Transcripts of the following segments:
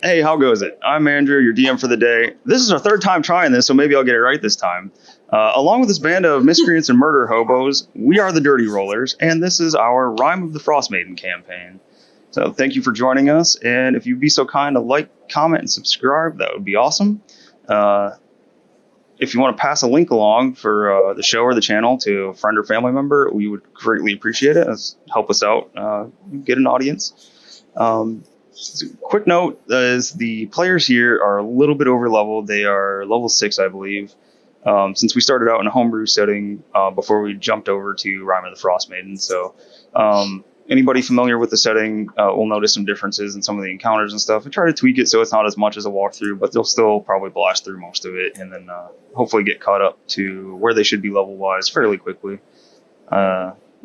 Hey, how goes it? I'm Andrew, your DM for the day. This is our third time trying this, so maybe I'll get it right this time. Along with this band of miscreants and murder hobos, we are the Dirty Rollers, and this is our Rime of the Frostmaiden campaign. So thank you for joining us, and if you'd be so kind to like, comment, and subscribe, that would be awesome. If you want to pass a link along for the show or the channel to a friend or family member, we would greatly appreciate it. Help us out, get an audience. Quick note is the players here are a little bit over leveled. They are level 6, I believe, since we started out in a homebrew setting before we jumped over to Rime of the Frostmaiden. So anybody familiar with the setting will notice some differences in some of the encounters and stuff. I try to tweak it so it's not as much as a walkthrough, but they'll still probably blast through most of it and then hopefully get caught up to where they should be level-wise fairly quickly,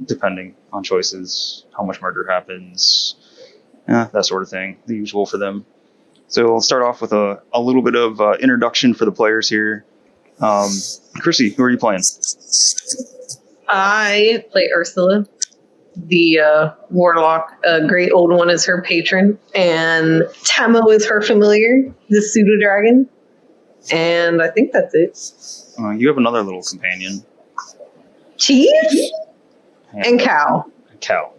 depending on choices, how much murder happens, that sort of thing, the usual for them. So I'll start off with a little bit of introduction for the players here. Chrissy, who are you playing? I play Ursula. The warlock, Great Old One is her patron, and Tamo is her familiar, the pseudo dragon. And I think that's it. You have another little companion. Cheese? And Cow. Cow.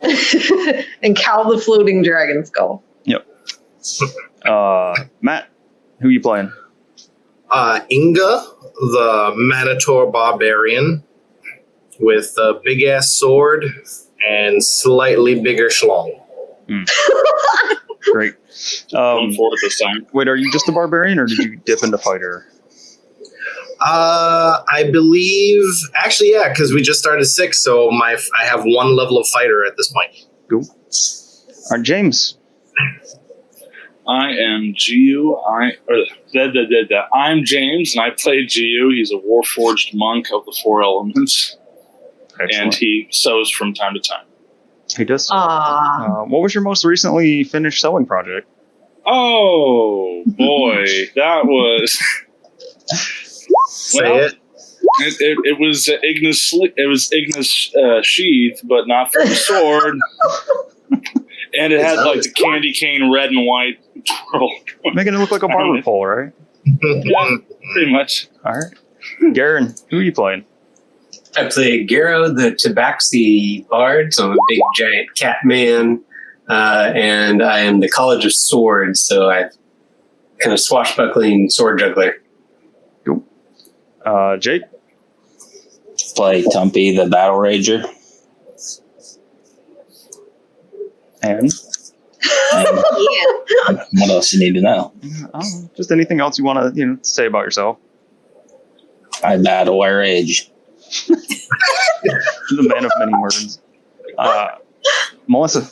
And Cow the floating dragon skull. Yep. Matt, who are you playing? Inga, the Manator barbarian, with a big-ass sword and slightly bigger schlong. Great. Going forward this time. Wait, are you just a barbarian, or did you dip into fighter? I believe... Actually, yeah, because we just started 6, so I have 1 level of fighter at this point. Cool. All right, James. I am Giu. I'm James, and I play Giu. He's a warforged monk of the 4 elements. Excellent. And he sews from time to time. He does. What was your most recently finished sewing project? Oh, boy. That was... Say it was Ignis sheath, but not for the sword. And it had like the candy cane red and white twirl. Making it look like a barber pole, right? Yeah, pretty much. All right. Garen, who are you playing? I play Garo, the Tabaxi Bard, so I'm a big giant cat man, and I am the College of Swords, so I'm kind of swashbuckling sword juggler. Cool. Jake? Play Tumpy, the Battle Rager. And? Yeah. What else you need to know? Just anything else you want to say about yourself. I battle our age. The man of many words. Melissa.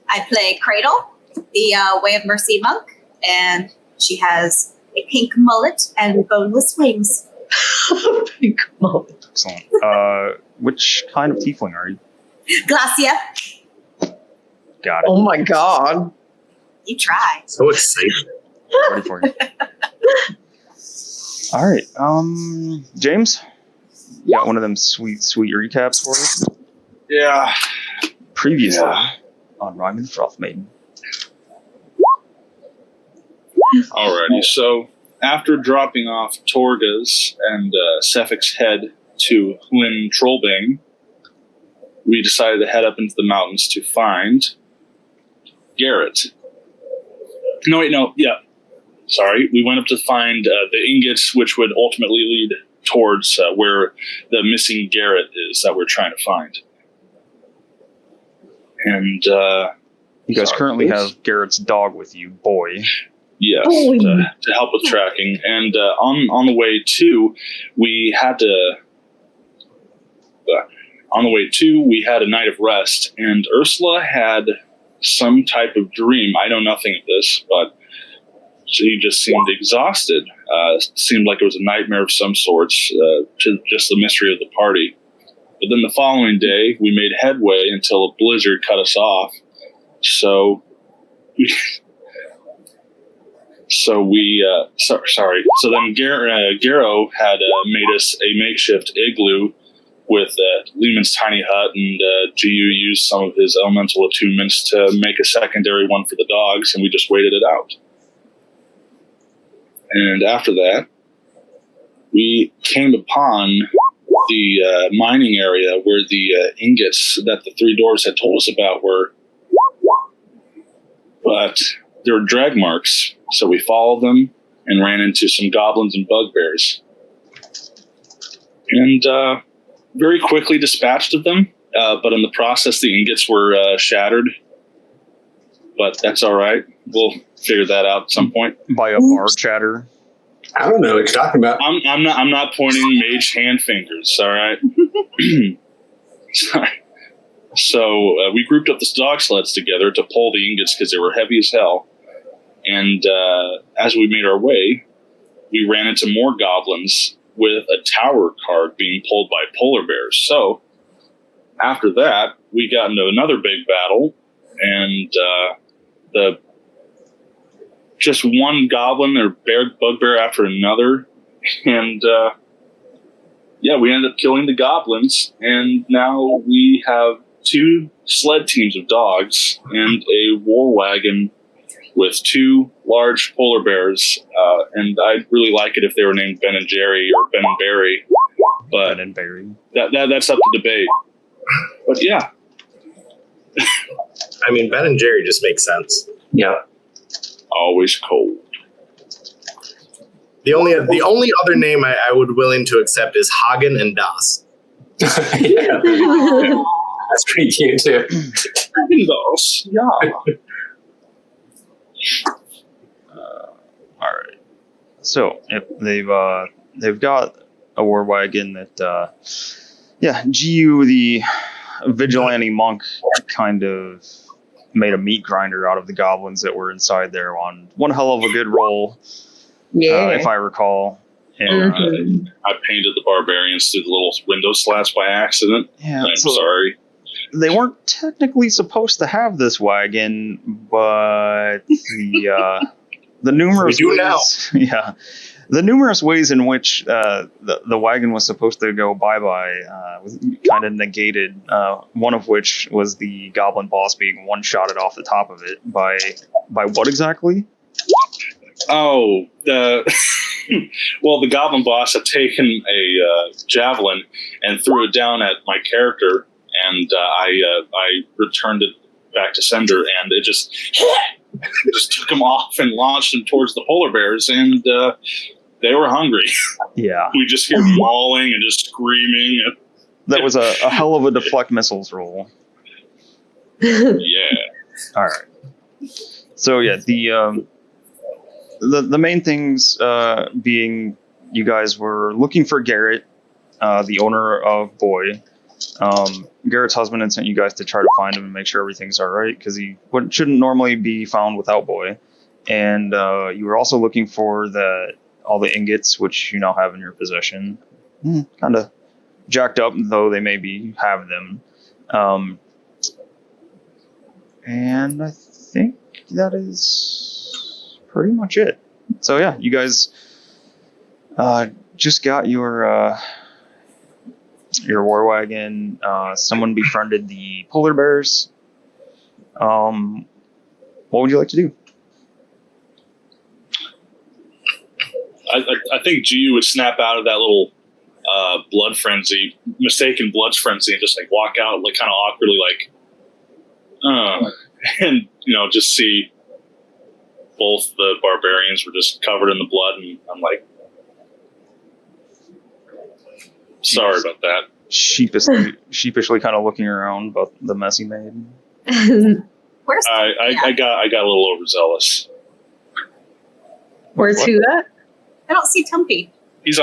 I play Cradle, the Way of Mercy monk, and she has a pink mullet and boneless wings. Pink mullet. Excellent. Which kind of tiefling are you? Glacia. Got it. Oh my god. You try. So excited. Ready for you. All right. James? You got one of them sweet recaps for us? Yeah. Previously on Rime of the Frostmaiden. Alrighty, so after dropping off Torga's and Sephic's head to Hlyn Trollbane, we decided to head up into the mountains to find Garrett. Sorry, we went up to find the ingots, which would ultimately lead towards where the missing Garrett is that we're trying to find. And you guys currently have Garrett's dog with you, Boy. Yes, to help with tracking. And on the way to, we had a night of rest, and Ursula had some type of dream. I know nothing of this, but she just seemed exhausted. Seemed like it was a nightmare of some sorts, to just the mystery of the party. But then the following day, we made headway until a blizzard cut us off. So then Garo had made us a makeshift igloo with Lehman's tiny hut, and GU used some of his elemental attunements to make a secondary one for the dogs, and we just waited it out. And after that, we came upon the mining area where the ingots that the three dwarves had told us about were. But there were drag marks, so we followed them and ran into some goblins and bugbears. And very quickly dispatched of them, but in the process the ingots were shattered. But that's all right. We'll figure that out at some point. By a bar chatter. I don't know what you're talking about. I'm not pointing mage hand fingers. All right. So we grouped up the dog sleds together to pull the ingots because they were heavy as hell. And as we made our way, we ran into more goblins with a tower card being pulled by polar bears. So after that, we got into another big battle, and just one goblin or bugbear after another. And we ended up killing the goblins, and now we have 2 sled teams of dogs and a war wagon with 2 large polar bears. And I'd really like it if they were named Ben and Jerry or Ben and Barry. But Ben and Barry. That's up to debate. But yeah. I mean, Ben and Jerry just makes sense. Yeah. Always cold. The only other name I would willing to accept is Hagen and Das. Yeah. That's pretty cute too. Yeah. All right. So if they've got a war wagon that GU the vigilante monk kind of made a meat grinder out of the goblins that were inside there on one hell of a good roll. Yeah. If I recall. And I painted the barbarians through the little window slats by accident. yeah, I'm so sorry. they weren't technically supposed to have this wagon, but the numerous We do ways, yeah, the numerous ways in which the wagon was supposed to go bye-bye was kind of negated. One of which was the goblin boss being one-shotted off the top of it by what exactly? Oh, well, the goblin boss had taken a javelin and threw it down at my character, and I returned it back to sender, and it just took him off and launched him towards the polar bears, and they were hungry. Yeah, We just hear mauling and just screaming. that was a hell of a deflect missiles roll. Yeah. All right. So yeah, the main things being you guys were looking for Garrett, the owner of Boy. Garrett's husband had sent you guys to try to find him and make sure everything's all right because he shouldn't normally be found without Boy. And you were also looking for all the ingots, which you now have in your possession. Kind of jacked up, though they maybe have them. And I think that is pretty much it. So yeah, you guys just got your war wagon. Someone befriended the polar bears. What would you like to do? I think GU would snap out of that little mistaken blood frenzy, and just like walk out like kind of awkwardly, like, and just see both the barbarians were just covered in the blood, and I'm like, sorry about that. Sheepishly kind of looking around about the mess he made. Where's I got a little overzealous. Where's who at? I don't see Tumpy. He's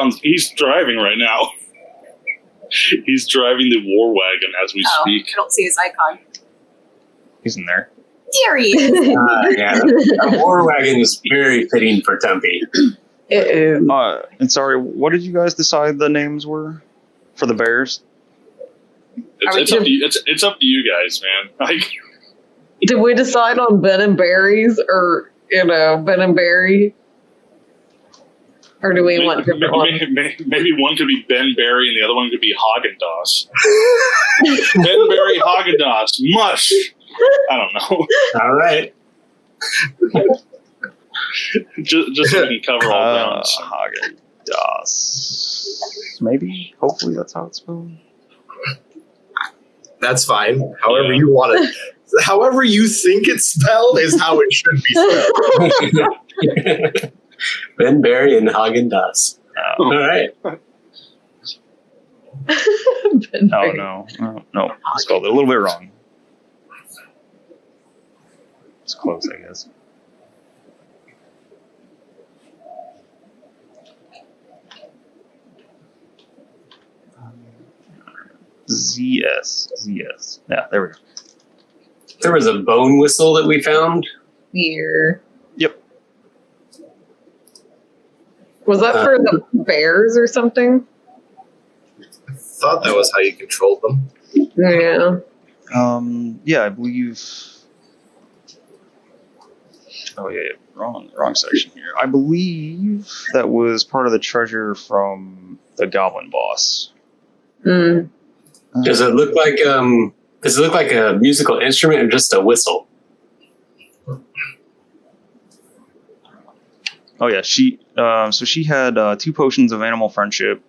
driving right now. He's driving the war wagon as we speak. I don't see his icon. He's in there. There he is. Yeah, a war wagon is very fitting for Tumpy. And sorry, what did you guys decide the names were for the bears? It's up to you. It's up to you guys, man. Like, Did we decide on Ben and Barry's or Ben and Barry? Or do we want different ones? Maybe one could be Ben Berry and the other one could be Haagen-Dazs. Ben Berry Haagen-Dazs. Mush. I don't know. All right. just so we can cover all grounds. Haagen-Dazs. Maybe. Hopefully that's how it's spelled. That's fine. However you want it. However you think it's spelled is how it should be spelled. Ben Berry and Haagen-Dazs. All right. No. I spelled it a little bit wrong. It's close, I guess. ZS. Yeah, there we go. There was a bone whistle that we found. Here. Yep. Was that for the bears or something? I thought that was how you controlled them. Yeah. Yeah, I believe. Oh yeah, wrong section here. I believe that was part of the treasure from the goblin boss. Mm. Does it look like a musical instrument or just a whistle? Oh yeah, she had 2 potions of animal friendship,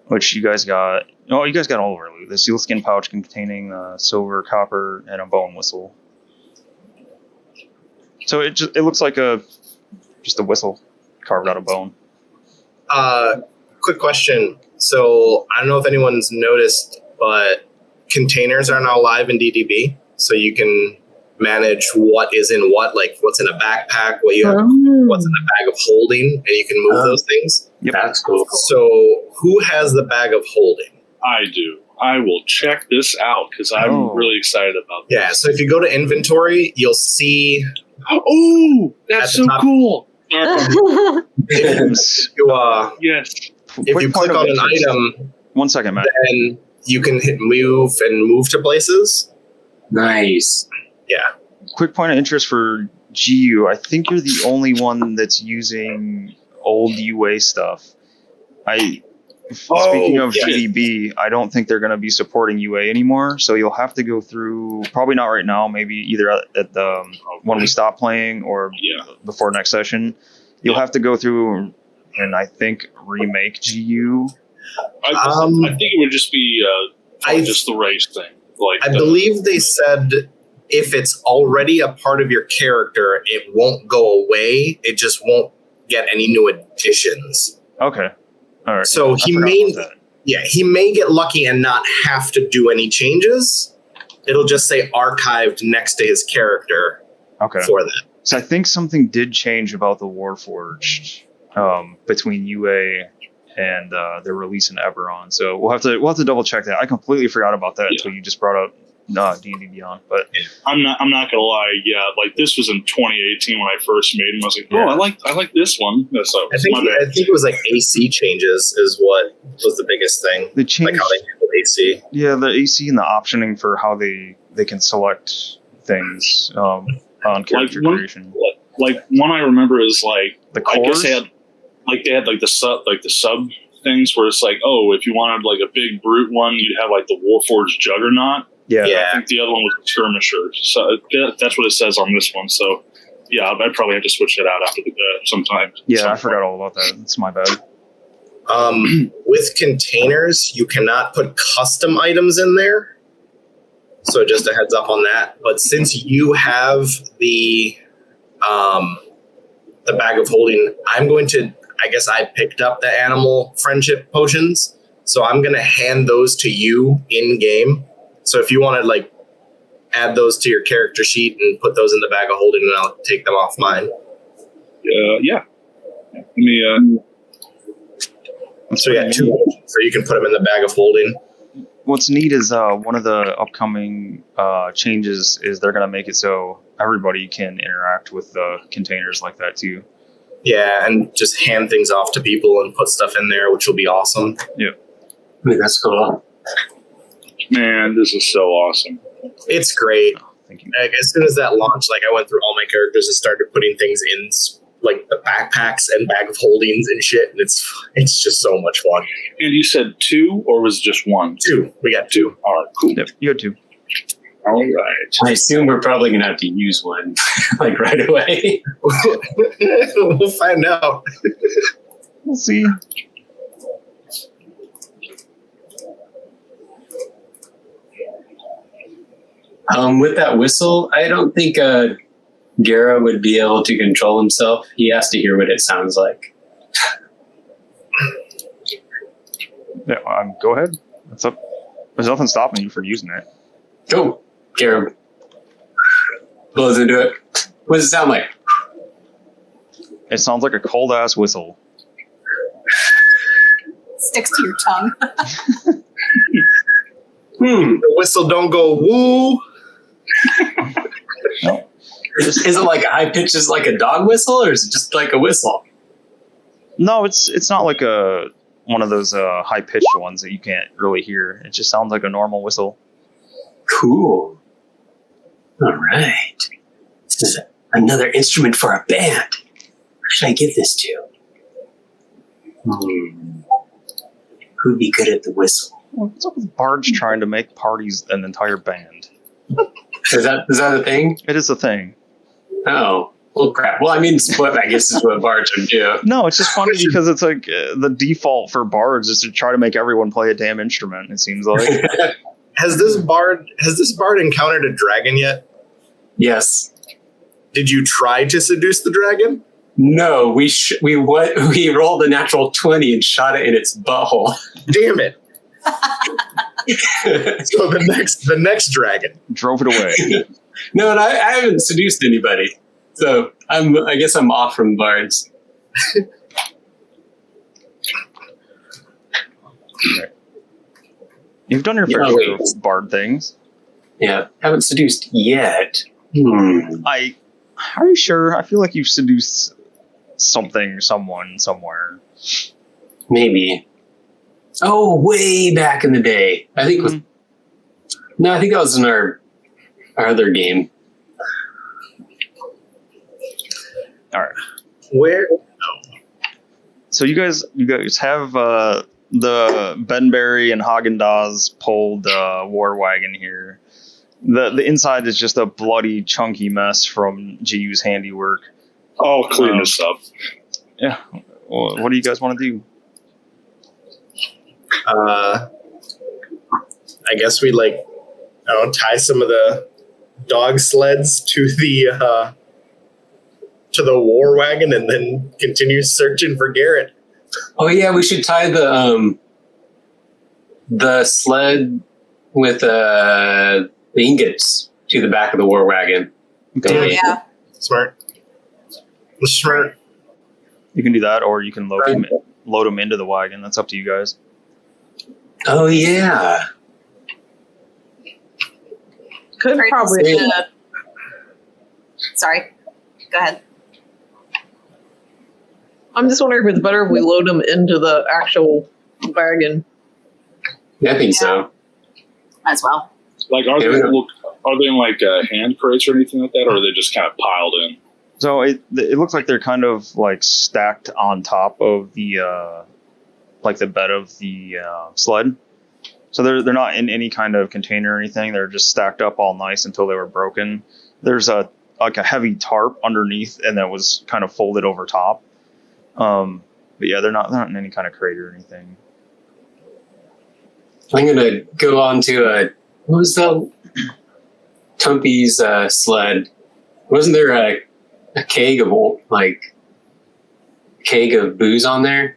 which you guys got. Oh, you guys got all over loot. The sealskin pouch containing silver, copper, and a bone whistle. So it looks like just a whistle carved out of bone. Quick question. So I don't know if anyone's noticed, but containers are now live in DDB, so you can manage what is in what, like what's in a backpack, what you have, what's in a bag of holding, and you can move those things. Yep. That's cool. So who has the bag of holding? I do. I will check this out because I'm really excited about this. Yeah, so if you go to inventory, you'll see. Oh, that's so top. Cool. Yes. If you click on an item, 1 second, Matt. then you can hit move and move to places. Nice. Yeah. Quick point of interest for GU. I think you're the only one that's using old UA stuff. Speaking of GDB, I don't think they're going to be supporting UA anymore. So you'll have to go through, probably not right now, maybe either at the when we stop playing or before next session. You'll have to go through and I think remake GU. I think it would just be just the race thing. I believe they said if it's already a part of your character, it won't go away. It just won't get any new additions. Okay. All right. So he may get lucky and not have to do any changes. It'll just say archived next to his character. Okay. For that. So I think something did change about the Warforged between UA and their release in Eberron. So we'll have to double check that. I completely forgot about that until you just brought up D&D Beyond. But I'm not gonna lie. Yeah, like this was in 2018 when I first made him. I was like, I like this one. So I think it was like AC changes is what was the biggest thing. They changed, like how they handle AC. Yeah, the AC and the optioning for how they can select things on character creation. Like one I remember is like the cores? I guess they had the sub things where it's like, oh, if you wanted like a big brute one, you'd have like the Warforged Juggernaut. Yeah. I think the other one was a skirmisher. So that's what it says on this one. So yeah, I'd probably have to switch that out after sometime. Yeah, I forgot all about that. It's my bad. With containers, you cannot put custom items in there. So just a heads up on that. But since you have the bag of holding, I guess I picked up the animal friendship potions. So I'm going to hand those to you in game. So if you want to like add those to your character sheet and put those in the bag of holding, and I'll take them off mine. Yeah. Let me. So yeah, 2 potions, so you can put them in the bag of holding. What's neat is one of the upcoming changes is they're going to make it so everybody can interact with the containers like that too. Yeah, and just hand things off to people and put stuff in there, which will be awesome. Yeah. I mean, that's cool. Man, this is so awesome. It's great. Thank you. Like, as soon as that launched, like I went through all my characters and started putting things in like the backpacks and bag of holdings and shit, and it's just so much fun. And you said 2, or was it just 1? 2. We got 2. All right, cool. Yep, you had 2. All right. I assume we're probably going to have to use one, like right away. We'll find out. We'll see. With that whistle, I don't think Gara would be able to control himself. He has to hear what it sounds like. Yeah, go ahead. That's up. There's nothing stopping you from using it. Go, Gara blows into it. What does it sound like? It sounds like a cold ass whistle. Sticks to your tongue. The whistle don't go woo. No. Is it like a high pitch, is like a dog whistle, or is it just like a whistle? No, it's not like one of those high pitched ones that you can't really hear. It just sounds like a normal whistle. Cool. All right. This is another instrument for a band. Who should I give this to? Who'd be good at the whistle? What's up with bards trying to make parties an entire band? Is that a thing? It is a thing. Oh, well, crap. Well, I mean, I guess is what bards would do. No, it's just funny because it's like the default for bards is to try to make everyone play a damn instrument. It seems like. Has this bard encountered a dragon yet? Yes. Did you try to seduce the dragon? No, we rolled a natural 20 and shot it in its butthole. Damn it! So the next dragon Drove it away. No, and I haven't seduced anybody, so I guess I'm off from bards. Right. You've done your fair share of bard things. Yeah, haven't seduced yet. Are you sure? I feel like you've seduced someone, somewhere. Maybe. Oh, way back in the day. I think I think that was in our other game. All right. where So you guys have the Benberry and Haagen-Dazs pulled war wagon here. The inside is just a bloody, chunky mess from GU's handiwork. I'll clean this up. Yeah. Well, what do you guys want to do? I guess we tie some of the dog sleds to the war wagon and then continue searching for Garrett. Oh yeah, we should tie the sled with the ingots to the back of the war wagon. Okay. Yeah. Smart. You can do that, or you can load them into the wagon. That's up to you guys. Oh yeah. Could Right, probably. Sorry. Go ahead. I'm just wondering if it's better if we load them into the actual wagon. Yeah, I think so. Might as well. Like, are they in like hand crates or anything like that, or are they just kind of piled in? So it looks like they're kind of like stacked on top of the like the bed of the sled. So they're not in any kind of container or anything. They're just stacked up all nice until they were broken. There's a heavy tarp underneath, and that was kind of folded over top. But yeah, they're not in any kind of crate or anything. I'm gonna go on to what was the Tumpy's sled? Wasn't there a keg of booze on there?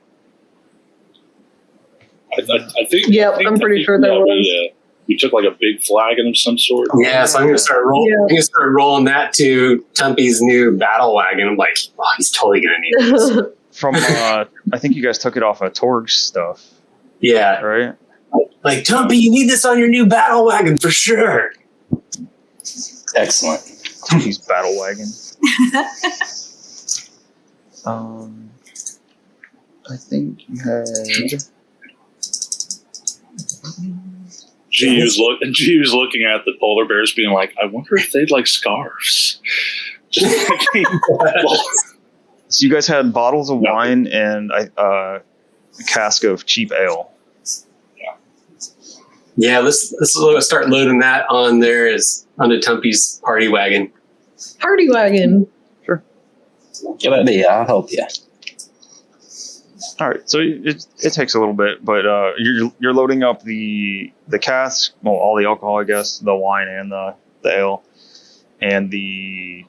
I think. Yep, I think I'm pretty sure there was. We took like a big flagon of some sort. Yeah, so I'm gonna start rolling. Yeah. I'm gonna start rolling that to Tumpy's new battle wagon. I'm like, oh, he's totally gonna need this. From I think you guys took it off of Torg's stuff, Yeah, right? like Tumpy, you need this on your new battle wagon for sure. Excellent. He's battle wagon. I think you had. G was looking at the polar bears, being like, "I wonder if they'd like scarves." Just So you guys had bottles of wine and a cask of cheap ale. Yeah, let's start loading that on there as onto Tumpy's party wagon. Party wagon. Good idea. I'll help you. All right, so it takes a little bit, but you're loading up the cask, well, all the alcohol, I guess, the wine and the ale, and the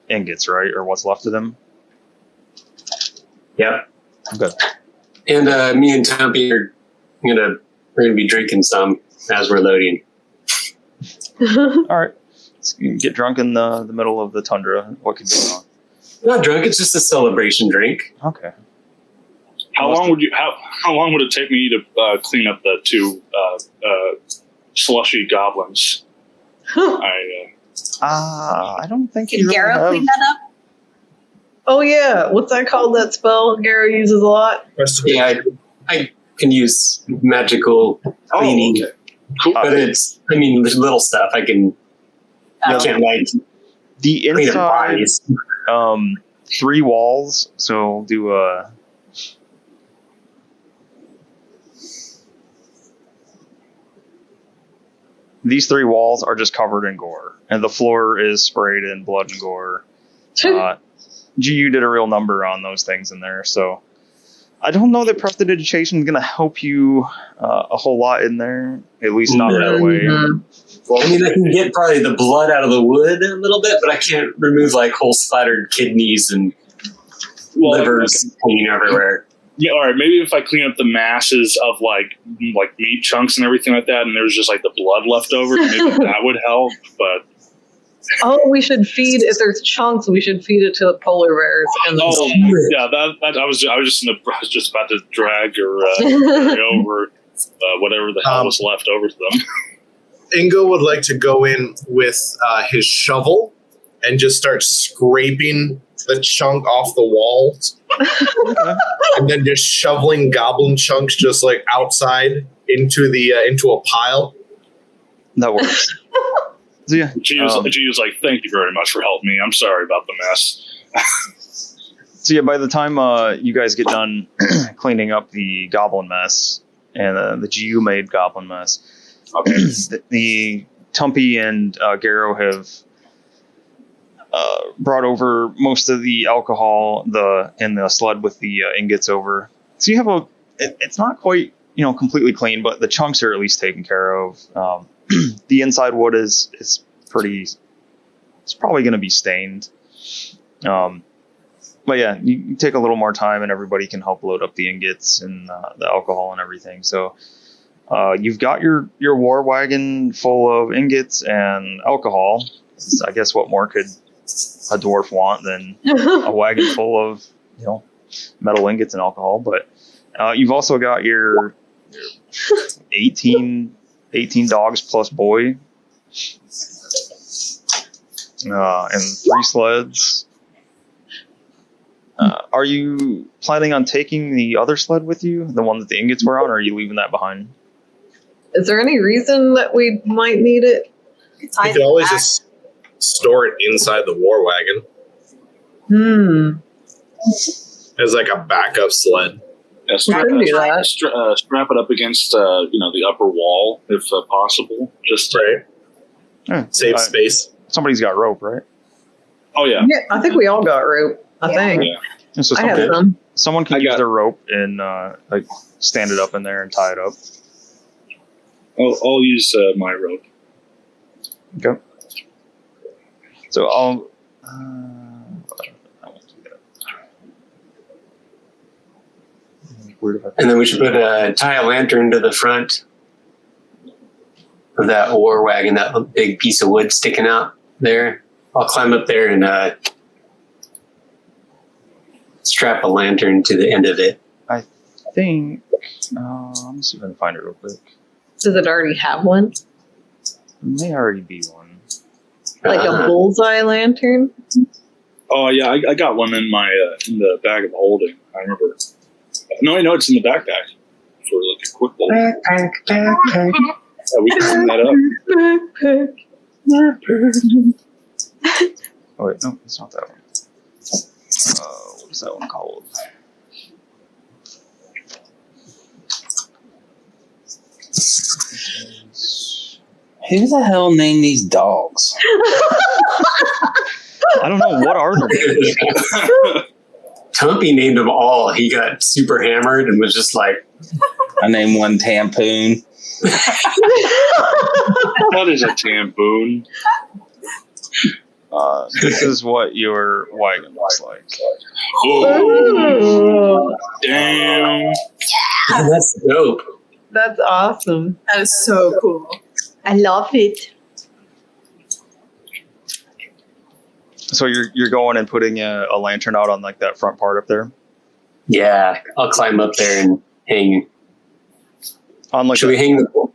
ingots, right, or what's left of them. Yep. Okay. And me and Tumpy are we're gonna be drinking some as we're loading. All right. Let's get drunk in the middle of the tundra. What could go wrong? Not drunk. It's just a celebration drink. Okay. How long would it take me to clean up the two slushy goblins? I don't think Can you really Garo have. clean that up? Oh yeah, what's that called? That spell Garo uses a lot. Yeah, I can use magical cleaning, okay. Cool. but it's there's little stuff I can. I can't The clean up inside, bodies. 3 walls. So do these 3 walls are just covered in gore, and the floor is sprayed in blood and gore. GU did a real number on those things in there, so I don't know that prestidigitation is going to help you a whole lot in there, at least not right away. Well, I can get probably the blood out of the wood a little bit, but I can't remove whole splattered kidneys and livers hanging everywhere. Yeah, all right. Maybe if I clean up the masses of meat chunks and everything like that, and there's just the blood left over, maybe that would help. But We should feed, if there's chunks, we should feed it to the polar bears. And yeah, that I was just about to drag or carry over whatever the hell was left over to them. Ingo would like to go in with his shovel and just start scraping the chunk off the walls, and then just shoveling goblin chunks just outside into a pile. That works. So yeah, She was like, "Thank you very much for helping me. I'm sorry about the mess." So yeah, by the time you guys get done cleaning up the goblin mess and the GU made goblin mess, the Tumpy and Garo have brought over most of the alcohol in the sled with the ingots over. So you have it's not quite completely clean, but the chunks are at least taken care of. The inside wood is pretty. It's probably going to be stained. But yeah, you take a little more time, and everybody can help load up the ingots and the alcohol and everything. So you've got your war wagon full of ingots and alcohol. I guess what more could a dwarf want than a wagon full of metal ingots and alcohol? But you've also got your 18 dogs plus boy, and 3 sleds. Are you planning on taking the other sled with you, the one that the ingots were on, or are you leaving that behind? Is there any reason that we might need it? You could always just store it inside the war wagon as a backup sled. Yeah, strap it up against the upper wall if possible. Just Save space. Somebody's got rope, right? Oh yeah. Yeah, I think we all got rope. I think. Yeah. So I have some. someone can use their rope and stand it up in there and tie it up. I'll use my rope. Okay. So I'll. I won't do that. Weird if I- And then we should tie a lantern to the front of that war wagon, that big piece of wood sticking out there. I'll climb up there and strap a lantern to the end of it. I think. Let me see if I can find it real quick. Does it already have one? It may already be one. Like a bullseye lantern? Oh yeah, I got one in my in the bag of holding. I remember. No, I know it's in the backpack for a quick little. Backpack. Yeah, we can clean that up. Oh wait, no, it's not that one. What What's that one called? Who the hell named these dogs? I don't know. What are they? Tumpy named them all. He got super hammered and was just like, I named one Tampoon. What is a tampoon? This is what your wagon looks like. Oh, damn. "Oh, that's dope." That's awesome. That is so cool. I love it. So you're going and putting a lantern out on like that front part up there? Yeah, I'll climb up there and hang. On like Should we hang the?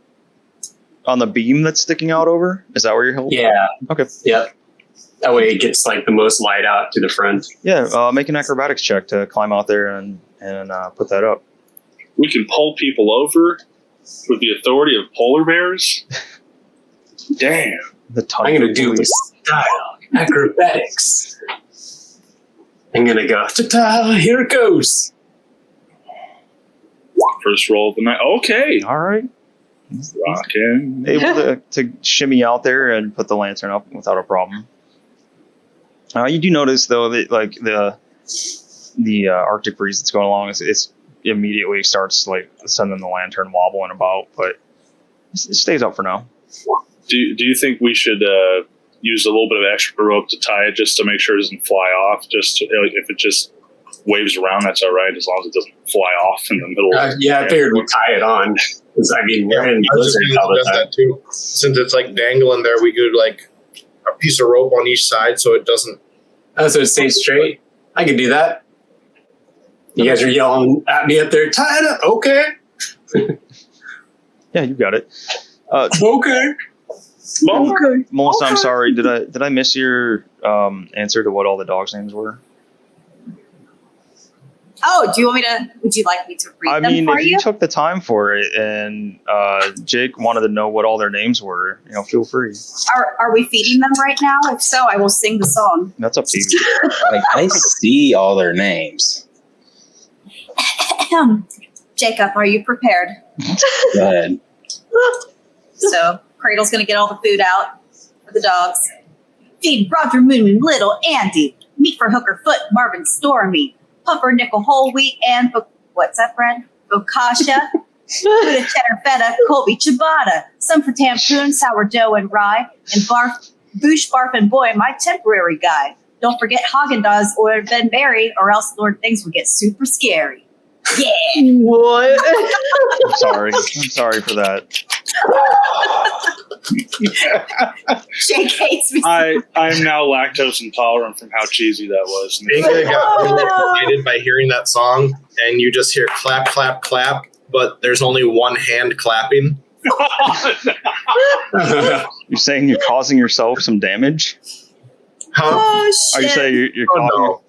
on the beam that's sticking out over? Is that where you're holding? Yeah. Okay. Yep. That way it gets like the most light out to the front. Yeah. Make an acrobatics check to climb out there and put that up. We can pull people over with the authority of polar bears? Damn. The I'm going to do the style acrobatics. I'm going to go, ta-ta, here it goes. First roll of the night. Okay. All right. Rockin'. Able to shimmy out there and put the lantern up without a problem. You do notice though that like the Arctic breeze that's going along it's immediately starts like sending the lantern wobbling about, but it stays up for now. Do you think we should use a little bit of extra rope to tie it just to make sure it doesn't fly off? Just to, like, if it just waves around, that's all right, as long as it doesn't fly off in the middle. Yeah, I figured we'd tie it on. 'Cause, I mean, we're in I was just blizzard going all to the suggest time. that too. Since it's like dangling there, we could like a piece of rope on each side so it doesn't. Oh, so it stays straight? I can do that. You guys are yelling at me up there, tie it up. Okay. Yeah, you got it. Okay. Okay. Melissa, I'm sorry. Did I miss your answer to what all the dogs' names were? Oh, do you want me to? Would you like me to read I them mean, for if you took the time for it and Jake wanted to know what all their names were, feel free. Are we feeding them right now? If so, I will sing the song. That's up to you. Like, I see all their names. Jacob, are you prepared? Go ahead. So Cradle's gonna get all the food out for the dogs. Feed Roger Moon and Little Andy. Meat for Hooker Foot, Marvin Stormy. Pumpernickel whole wheat and what's that, Brad? Bocaccia. Buddha cheddar feta, Colby ciabatta. Some for Tampoon, sourdough and rye. And Boosh Barf and Boy, my temporary guy. Don't forget Haagen-Dazs or Ben Berry, or else Lord things will get super scary. Yeah. What? I'm sorry for that. Jake hates me. I'm now lactose intolerant from how cheesy that was. Ingrid got really excited by hearing that song, and you just hear clap, clap, clap, but there's only one hand clapping. You're saying you're causing yourself some damage? Huh? Oh shit. Are you saying you're Oh, causing? no.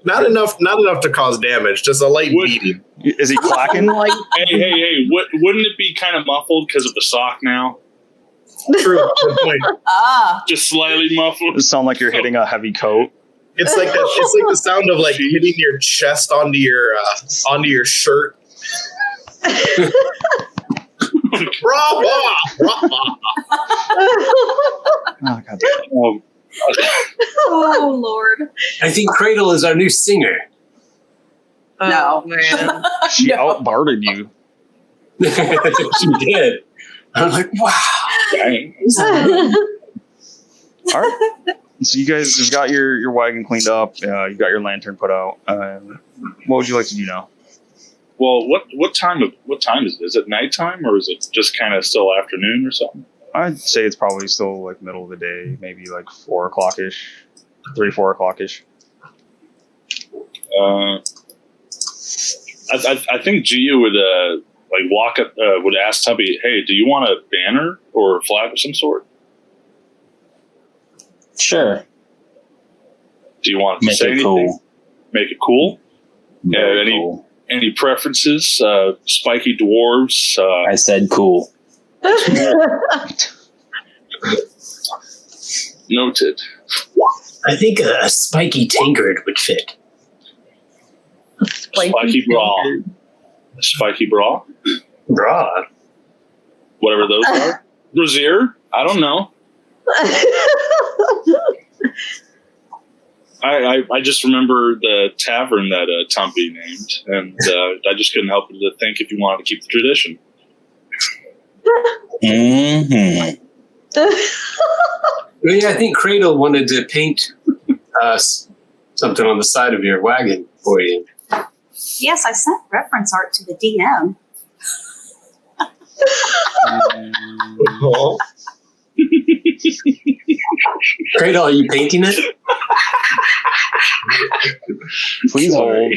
Not enough to cause damage, just a light beating. Is he clacking? Hey! Wouldn't it be kind of muffled because of the sock now? True. Good point. Ah. Just slightly muffled. Does it sound like you're hitting a heavy coat? It's like that. It's like the sound of like hitting your chest onto your shirt. Bravo! Oh, God damn it. Oh Lord. I think Cradle is our new singer. No. Oh, man. She outbarded you. She did. I'm like, wow. Dang. All right. So you guys have got your wagon cleaned up. You got your lantern put out. What would you like to do now? Well, what time is it? Is it nighttime or is it just kind of still afternoon or something? I'd say it's probably still like middle of the day, maybe like 4 o'clock-ish, 4 o'clock-ish. I think Gia would like walk up, would ask Tumpy, "Hey, do you want a banner or a flag of some sort? Sure. Do you want to Make say it anything? cool. Make it cool. Very any cool. any preferences? Spiky dwarves. I said cool. Noted. I think a spiky tankard would fit. Spiky bra. Spiky bra? Bra. Whatever those are. Brazier? I don't know. I just remember the tavern that Tumpy named, and I just couldn't help but to think if you wanted to keep the tradition. Mm-hmm. Well, yeah, I think Cradle wanted to paint something on the side of your wagon for you. Yes, I sent reference art to the DM. Oh. Cradle, are you painting it? Please hold.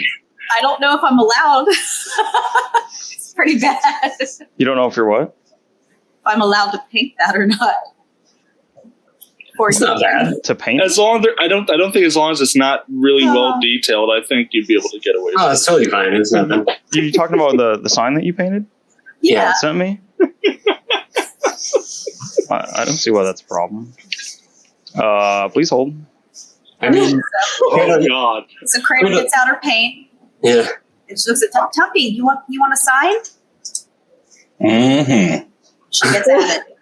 I don't know if I'm allowed. It's pretty bad. If You don't know if you're what? I'm allowed to paint that or not. Or It's not bad. To paint? As long as I don't think as long as it's not really well detailed, I think you'd be able to get away with Oh, it. it's totally fine. It's nothing. Are you talking about the sign that you painted? yeah. Sent me? I don't see why that's a problem. Please hold. I mean, Oh God! So Cradle gets out her paint yeah. and she looks at Tumpy. You want a sign? Mm-hmm. She gets at it.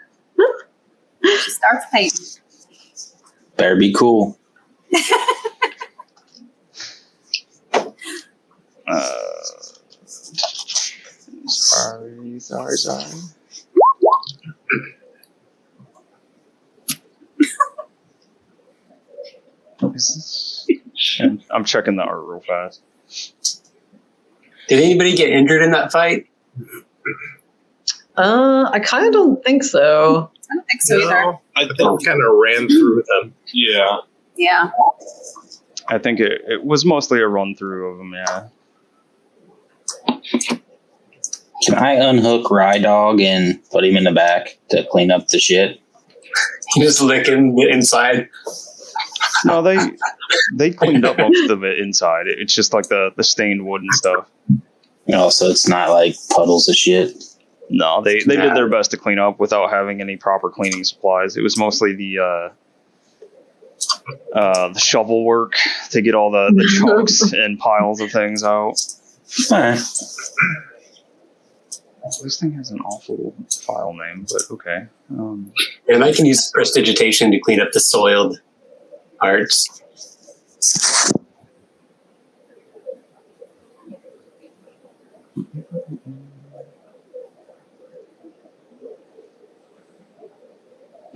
She starts painting. Better be cool. Sorry. I'm checking the art real fast. Did anybody get injured in that fight? I kind of don't think so. I don't think so either. I I think think we kind of ran through them. yeah. Yeah. I think it was mostly a run through of them, yeah. Can I unhook Rye Dog and put him in the back to clean up the shit? Just licking the inside. No, they cleaned up most of it inside. It's just like the stained wood and stuff. So it's not like puddles of shit. No, they did their best to clean up without having any proper cleaning supplies. It was mostly the shovel work to get all the chunks and piles of things out. Alright. This thing has an awful file name, but okay. And I can use prestidigitation to clean up the soiled parts.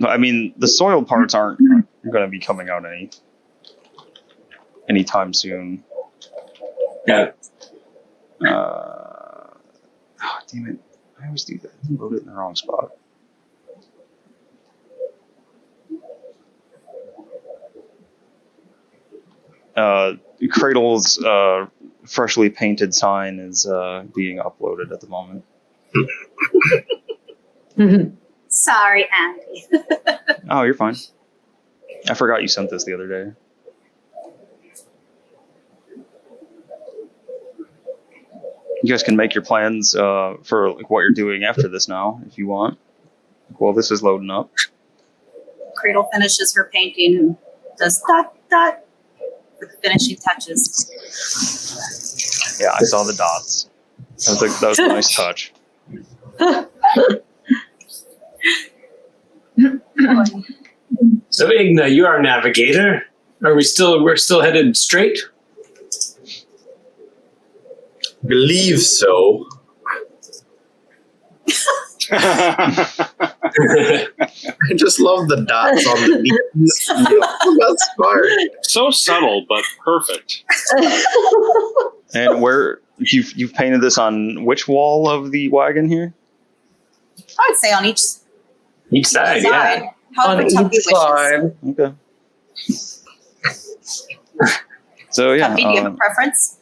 I mean, the soiled parts aren't going to be coming out anytime soon. Yeah. Damn it. I always do that. I wrote it in the wrong spot. Cradle's freshly painted sign is being uploaded at the moment. Sorry, Andy. Oh, you're fine. I forgot you sent this the other day. You guys can make your plans for like what you're doing after this now, if you want. While this is loading up. Cradle finishes her painting and does dot dot with the finishing touches. Yeah, I saw the dots. That was a nice touch. So Igna, you are our navigator. We're still headed straight? Believe so. I just love the dots on the knees. That's smart. So subtle, but perfect. And where you've painted this on which wall of the wagon here? I would say on each side, yeah. However On Tumpy each wishes. side. Okay. So yeah, Tumpy, do you have a preference?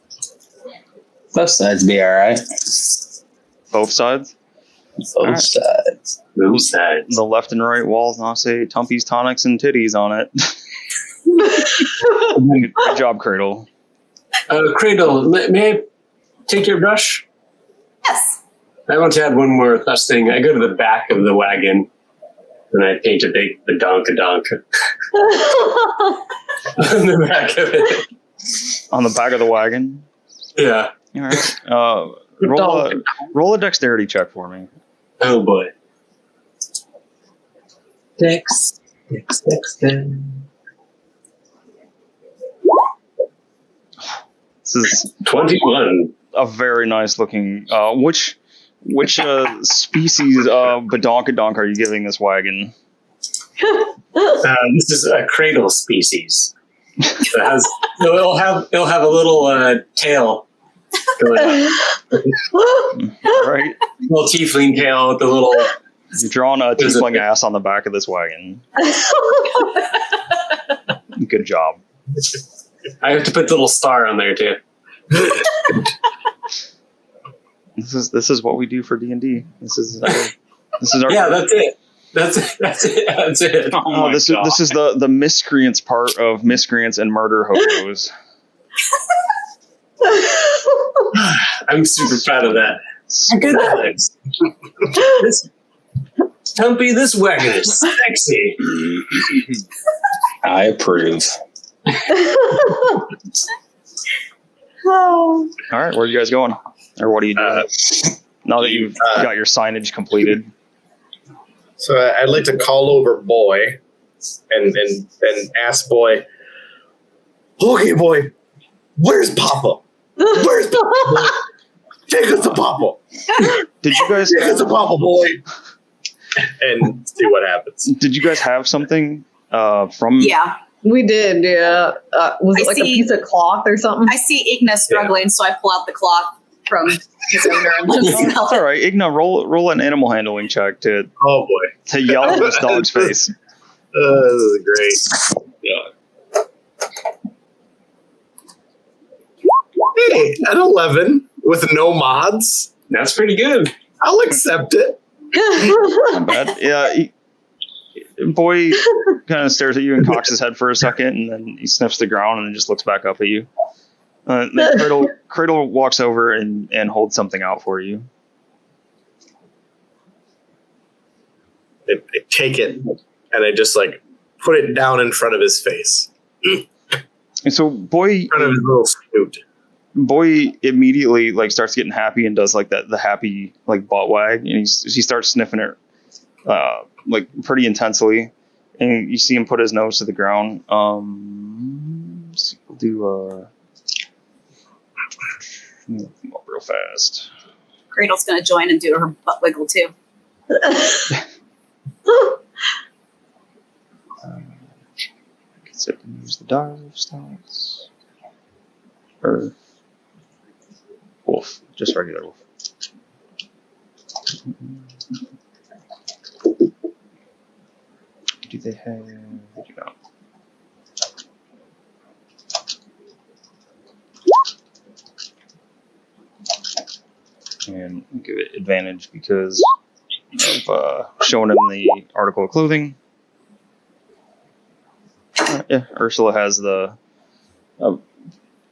Both sides be alright. both sides. Both Alright. sides. Both sides. The left and right walls now say Tumpy's tonics and titties on it. Good job, Cradle. Cradle, may I take your brush? Yes. I want to add one more last thing. I go to the back of the wagon and I paint a big badonka-donka on the back of it. On the back of the wagon. Yeah. All right. Roll a dexterity check for me. Oh boy. Dex. This is 21. a very nice looking. Which species of badonkadonk are you giving this wagon? This is a cradle species. It'll have a little tail going up. Right. Little tiefling tail with the little. You're drawing a tiefling ass on the back of this wagon. Good job. I have to put the little star on there too. This is what we do for D&D. This is our Yeah, that's it. That's it. Oh this is the miscreants part of miscreants and murder hobos. I'm super proud of that. Good Alex. Tumpy, this wagon is sexy. I approve. All right, where are you guys going? Or what are you doing? Now that you've got your signage completed. So I'd like to call over Boy and ask Boy, okay, Boy, where's Papa? Where's Papa? Take us to Papa. Did you guys Take us to Papa, Boy. And see what happens. Did you guys have something from? Yeah. We did, yeah. Was it I like a see- piece of cloth or something? I see Igna struggling, so I pull out the cloth from his owner and let him Oh, smell that's it. all right. Igna, roll an animal handling check to Oh boy, yell at this dog's face. this is great. Yeah. Hey, an 11 with no mods. That's pretty good. I'll accept it. Not bad. Yeah. Boy kind of stares at you and cocks his head for a second, and then he sniffs the ground and then just looks back up at you. Then Cradle walks over and holds something out for you. I take it and I just like put it down in front of his face, And so Boy in front of his little snoot. immediately like starts getting happy and does like the happy like butt wag, and he starts sniffing it like pretty intensely, and you see him put his nose to the ground. So we'll do move him up real fast. Cradle's going to join and do her butt wiggle too. Sit and use the dive stats. Or wolf, just regular wolf. Do they have? They do not. And give it advantage because of showing him the article of clothing. Yeah, Ursula has the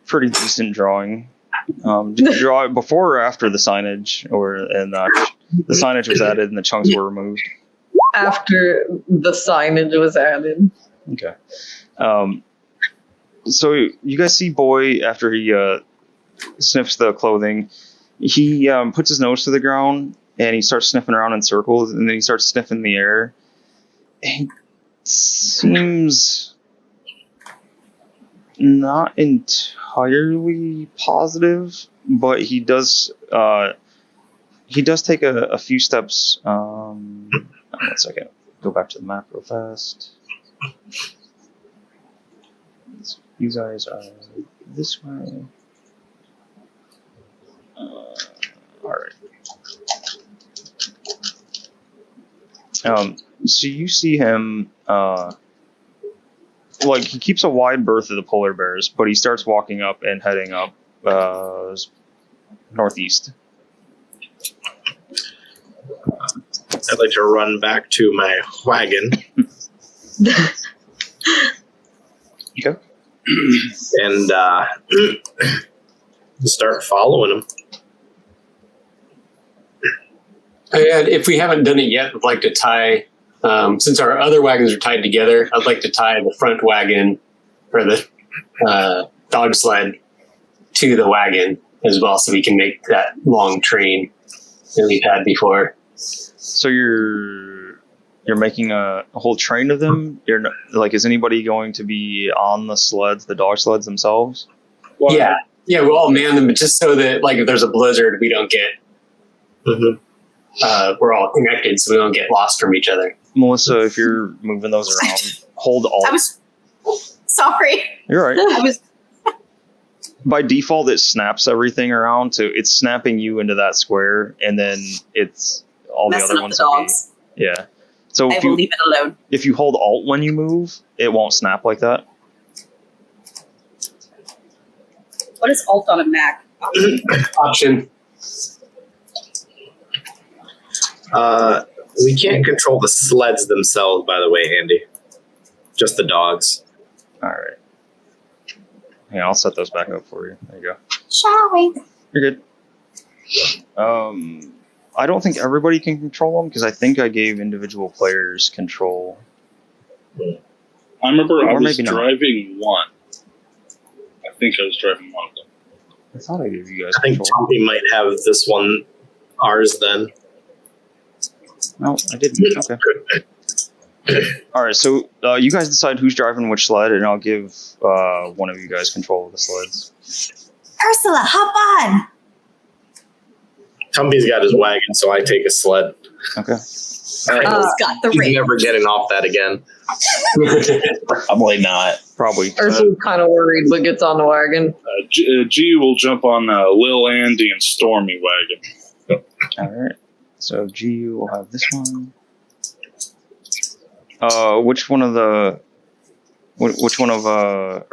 pretty decent drawing. Did you draw it before or after the signage, the signage was added and the chunks were removed? After the signage was added. Okay. So you guys see Boy after he sniffs the clothing. He puts his nose to the ground and he starts sniffing around in circles, and then he starts sniffing the air. He seems not entirely positive, but he does take a few steps. 1 second. Go back to the map real fast. You guys are this way. All right. So you see him, like he keeps a wide berth of the polar bears, but he starts walking up and heading up northeast. I'd like to run back to my wagon. Okay. And start following him. And if we haven't done it yet, I'd like to tie, since our other wagons are tied together, I'd like to tie the front wagon or the dog sled to the wagon as well, so we can make that long train that we've had before. So you're making a whole train of them. You're not, like, is anybody going to be on the sleds, the dog sleds themselves? Well, Yeah, we'll all man them, but just so that, like, if there's a blizzard, we don't get. We're all connected, so we don't get lost from each other. Melissa, if you're moving those around, hold Alt. I was sorry. You're right. I was By default, it snaps everything around, so it's snapping you into that square, and then it's all the messing other up ones. the dogs. Yeah. So I if will you leave it alone. if you hold Alt when you move, it won't snap like that. What is Alt on a Mac? Option. We can't control the sleds themselves, by the way, Andy. Just the dogs. All right. Yeah, I'll set those back up for you. There you go. Shall we? You're good. I don't think everybody can control them because I think I gave individual players control. I remember I Or was maybe not. driving one. I think I was driving one of them. I thought I gave you guys I think control. Tumpy might have this one, ours then. No, I didn't. Okay. All right, so you guys decide who's driving which sled, and I'll give one of you guys control of the sleds. Ursula, hop on. Tumpy's got his wagon, so I take a sled. Okay. He's got the He's ring. never getting off that again. Probably not. Probably. Ursula's kind of worried, but gets on the wagon. G will jump on Lil Andy and Stormy wagon. All right. So G will have this one. Which one of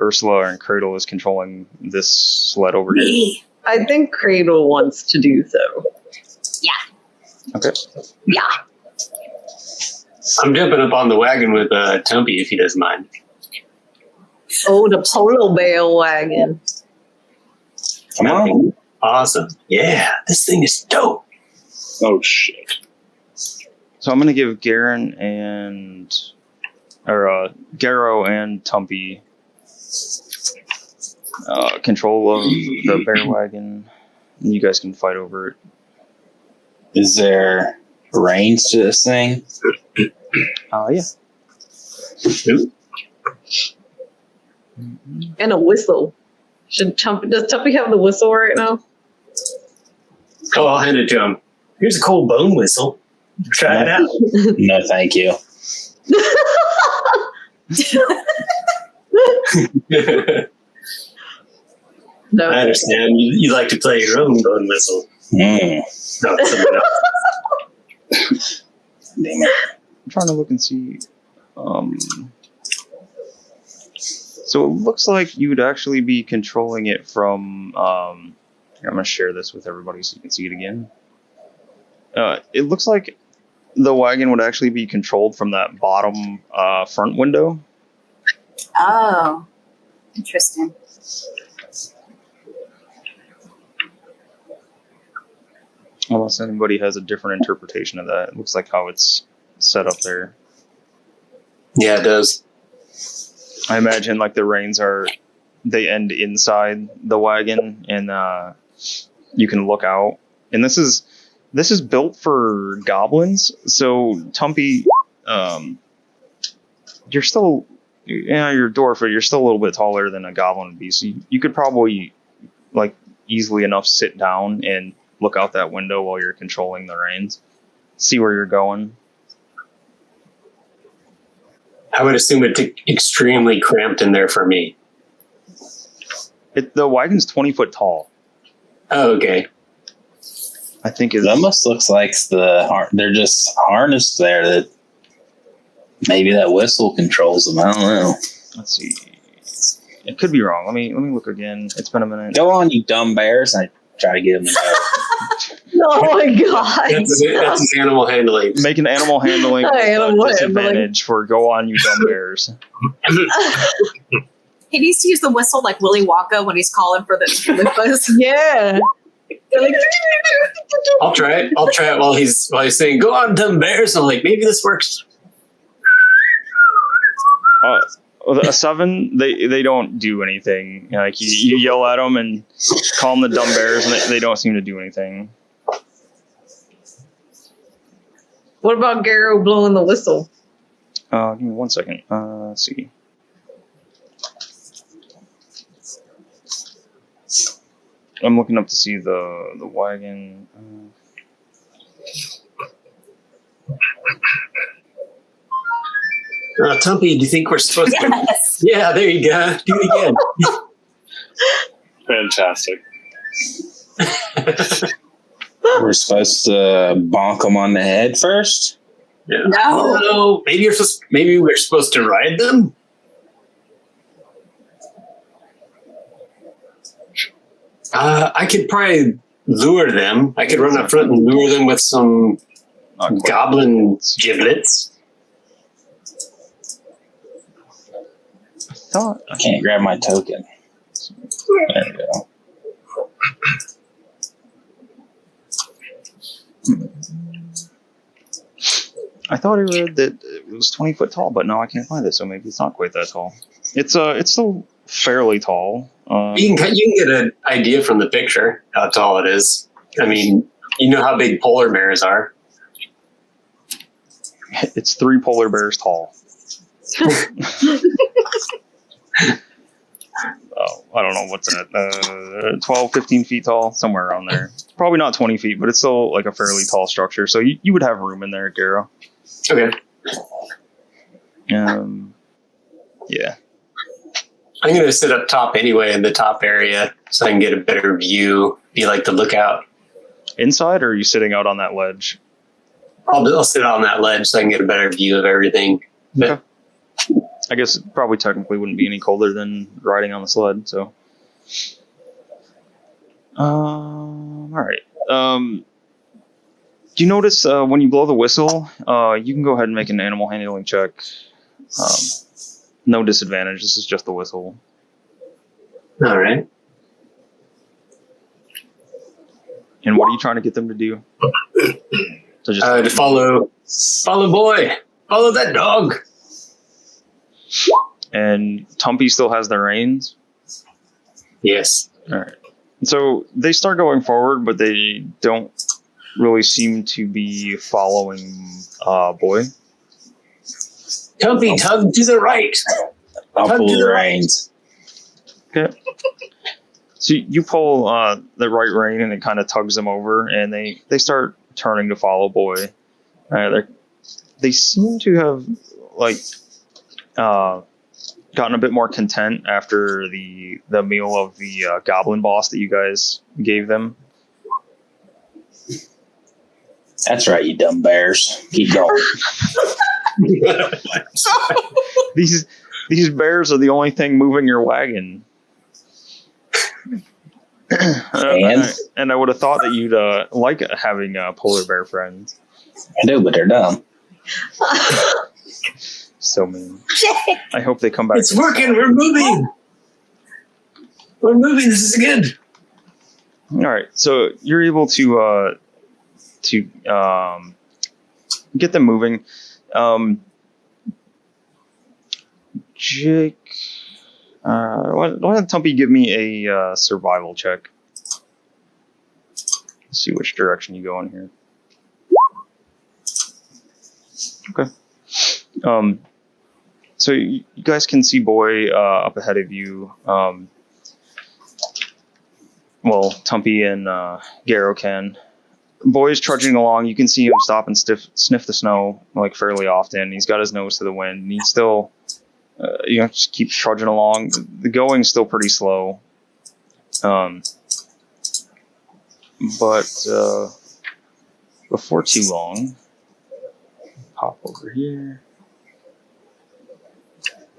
Ursula and Cradle is controlling this sled over here? Me. I think Cradle wants to do so. Okay. Yeah. I'm jumping up on the wagon with Tumpy, if he doesn't mind. Oh, the polo bale wagon. Come on. Awesome. Yeah, this thing is dope. Oh shit! So I'm gonna give Garen and Garrow and Tumpy control of the bear wagon. And you guys can fight over it. Is there range to this thing? Yeah. And a whistle. Does Tumpy have the whistle right now? Oh, I'll hand it to him. Here's a cold bone whistle. Try it out. No, thank you. No. I understand. You like to play your own bone whistle. Mm. No, someone else. Damn it. I'm trying to look and see. So it looks like you would actually be controlling it from. I'm going to share this with everybody so you can see it again. It looks like the wagon would actually be controlled from that bottom front window. Oh, interesting. Unless anybody has a different interpretation of that. It looks like how it's set up there. Yeah, it does. I imagine like the reins they end inside the wagon, and you can look out. And this is built for goblins. So Tumpy, you're still, you're a dwarf, but you're still a little bit taller than a goblin would be. So you could probably like easily enough sit down and look out that window while you're controlling the reins, see where you're going. I would assume it's extremely cramped in there for me. The wagon's 20 foot tall. Oh, okay. I think It almost looks like they're just harnessed there. That maybe that whistle controls them. I don't know. Let's see. It could be wrong. Let me look again. It's been a minute. Go on, you dumb bears! I try to give them. Oh my god. That's an animal handling. Make an animal handling with Animal a disadvantage for go on, you dumb bears. He needs to use the whistle like Willy Wonka when he's calling for the Loofahs. Yeah. I'll try it. While he's saying, "Go on, dumb bears." I'm like, maybe this works. A 7, they don't do anything. Like you yell at them and call them the dumb bears, and they don't seem to do anything. What about Garrow blowing the whistle? Give me 1 second. Let's see. I'm looking up to see the wagon. Tumpy, do you think we're supposed to? Yes. Yeah, there you go. Do it again. Fantastic. We're supposed to bonk them on the head first. Yeah. No. Maybe we're supposed to ride them. I could probably lure them. I could run up front and lure them with some Not quite. goblin giblets. I can't grab my token. There we go. I thought I read that it was 20 foot tall, but no, I can't find it. So maybe it's not quite that tall. It's still fairly tall. You can get an idea from the picture how tall it is. I mean, you know how big polar bears are. It's 3 polar bears tall. Oh, I don't know what's that. 12, 15 feet tall, somewhere around there. Probably not 20 feet, but it's still like a fairly tall structure. So you would have room in there, Garo. Okay. Yeah. I'm going to sit up top anyway in the top area so I can get a better view, be like the lookout. Inside, or are you sitting out on that ledge? I'll sit on that ledge so I can get a better view of everything. But Okay. I guess it probably technically wouldn't be any colder than riding on the sled, so. All right. Do you notice when you blow the whistle, you can go ahead and make an animal handling check. No disadvantage. This is just the whistle. all right. And what are you trying to get them to do? To just To follow boy. Follow that dog. And Tumpy still has the reins. Yes. All right. So they start going forward, but they don't really seem to be following Boy. Tumpy, tug to the right. I'll Tug pull to the the right. reins. Okay. So you pull the right rein, and it kind of tugs them over, and they start turning to follow Boy. They seem to have gotten a bit more content after the meal of the goblin boss that you guys gave them. That's right, you dumb bears. Keep going. These bears are the only thing moving your wagon. And I would have thought that you'd like having polar bear friends. I do, but they're dumb. So mean. I hope they come back. It's working. We're moving. We're moving. This is good. All right, so you're able to get them moving. Jake, why don't Tumpy give me a survival check? Let's see which direction you go in here. Okay. So you guys can see Boy up ahead of you. Well, Tumpy and Garo can. Boy's trudging along. You can see him stop and sniff the snow like fairly often. He's got his nose to the wind, and he's still, just keeps trudging along. The going's still pretty slow. But before too long, hop over here.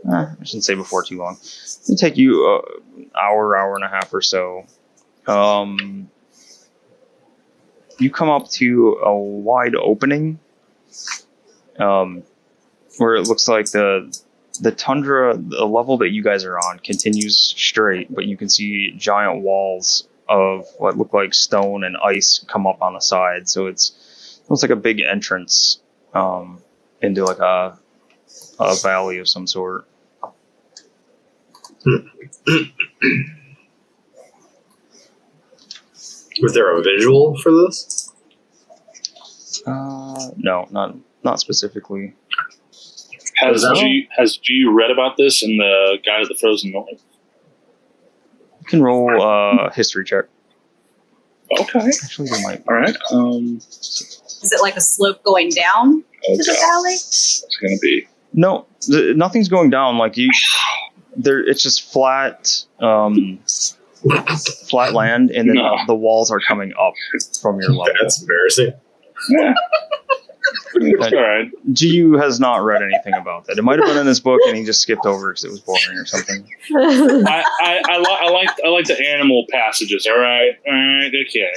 I shouldn't say before too long. It'll take you an hour and a half or so. You come up to a wide opening, where it looks like the tundra, the level that you guys are on, continues straight, but you can see giant walls of what look like stone and ice come up on the side. So it looks like a big entrance into like a valley of some sort. Was there a visual for this? No, not specifically. Has G read about this in the Guide of the Frozen North? You can roll a history check. Okay. Actually, they might. All right. Is it like a slope going down to the valley? It's going to be. No, nothing's going down. Like it's just flat, flat land, and then the walls are coming up from your level. That's embarrassing. Yeah. All right. GU has not read anything about that. It might have been in his book, and he just skipped over because it was boring or something. I like the animal passages. All right. Okay.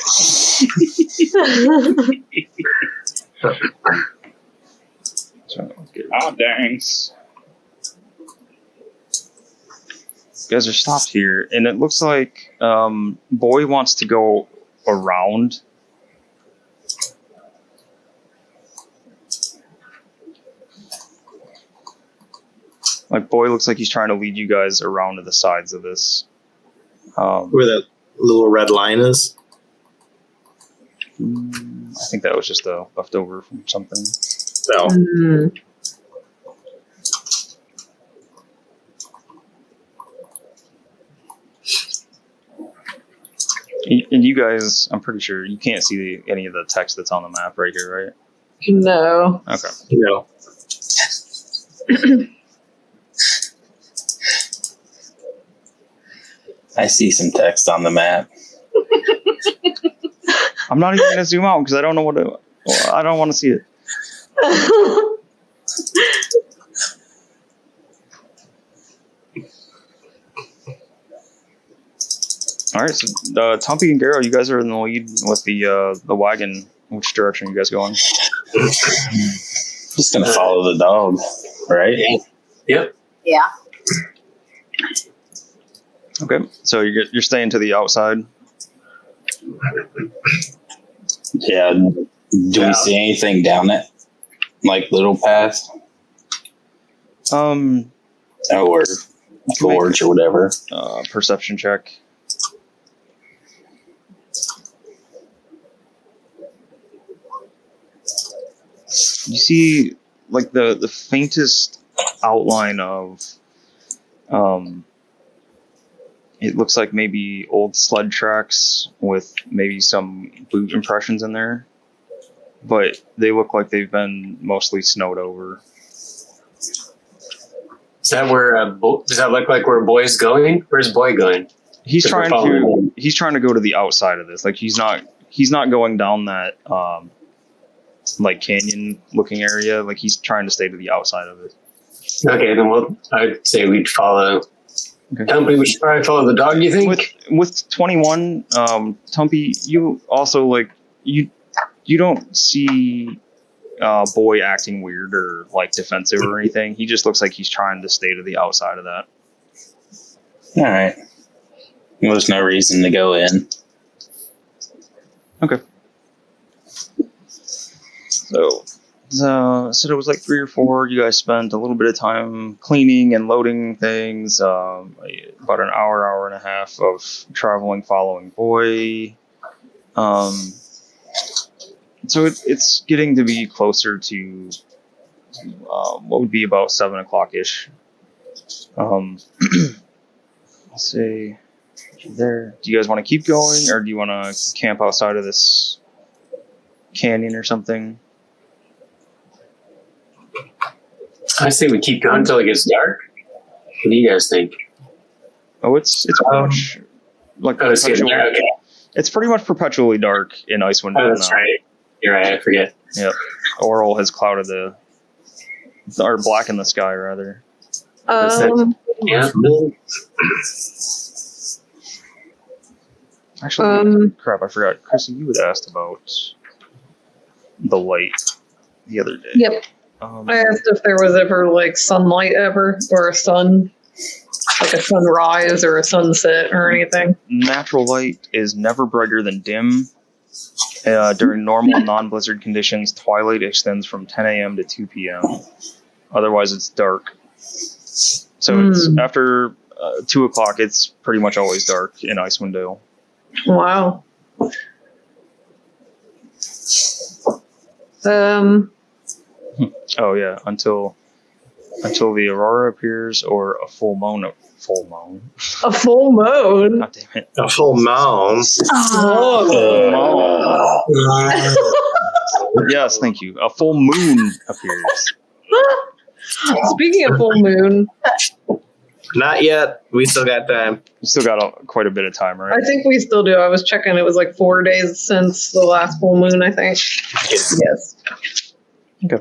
Dang. You guys are stopped here, and it looks like Boy wants to go around. Like, Boy looks like he's trying to lead you guys around to the sides of this. Where that little red line is? I think that was just a leftover from something. No. And you guys, I'm pretty sure you can't see any of the text that's on the map right here, right? No. Okay. No. I see some text on the map. I'm not even gonna zoom out because I don't know I don't want to see it. All right, so Tumpy and Garen, you guys are in the lead with the wagon. Which direction are you guys going? Just gonna follow the dog, right? Yep. Yeah. Okay, so you're staying to the outside. Yeah. Do we see anything down that little path? Or gorge or whatever. Perception check. You see, like, the faintest outline of, it looks like maybe old sled tracks with maybe some boot impressions in there, but they look like they've been mostly snowed over. Is that where does that look like where Boy's going? Where's Boy going? He's trying to go to the outside of this. Like, he's not going down that like canyon looking area. Like, he's trying to stay to the outside of it. Okay, then I'd say we'd follow. Okay. Tumpy, we should probably follow the dog, you think? With 21, Tumpy, you also, like, you don't see Boy acting weird or, like, defensive or anything. He just looks like he's trying to stay to the outside of that. All right. Well, there's no reason to go in. Okay. So it was like 3 or 4. You guys spent a little bit of time cleaning and loading things. About an hour and a half of traveling, following Boy. So it's getting to be closer to what would be about 7 o'clock ish. Let's see. There. Do you guys want to keep going, or do you want to camp outside of this canyon or something? I say we keep going until it gets dark. What do you guys think? Oh, it's pretty much like it's getting dark. Okay. It's pretty much perpetually dark in Icewind Dale. Oh, that's right. You're right. I forget. Yep. Oral has clouded or blackened the sky rather. Yeah. Actually, crap! I forgot. Chrissy, you had asked about the light the other day. Yep. I asked if there was ever, like, sunlight ever, or a sun, like a sunrise or a sunset or anything. Natural light is never brighter than dim. During normal non-blizzard conditions, twilight extends from 10 a.m. to 2 p.m. Otherwise, it's dark. So it's after 2 o'clock, it's pretty much always dark in Icewind Dale. Wow. Oh yeah, until the aurora appears or a full moon. A full moon. God damn it! A full mound. Yes, thank you. A full moon appears. Speaking of full moon, Not yet. We still got time. You still got quite a bit of time, right? I think we still do. I was checking. It was like 4 days since the last full moon, I think. Yes.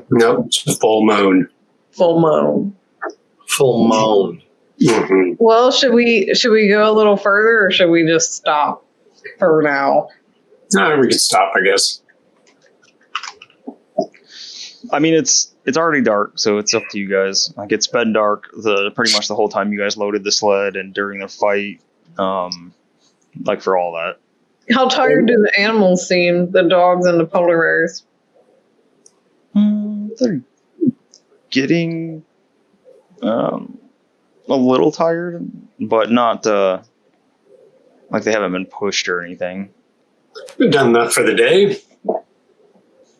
No, it's a full moon. Full moon. Full mound. Mm-hmm. Well, should we go a little further or should we just stop for now? We could stop, I guess. I mean, it's already dark, so it's up to you guys. Like, it's been dark pretty much the whole time you guys loaded the sled and during the fight, like for all that. How tired do the animals seem, the dogs and the polar bears? They're getting a little tired, but not like they haven't been pushed or anything. We've done enough for the day.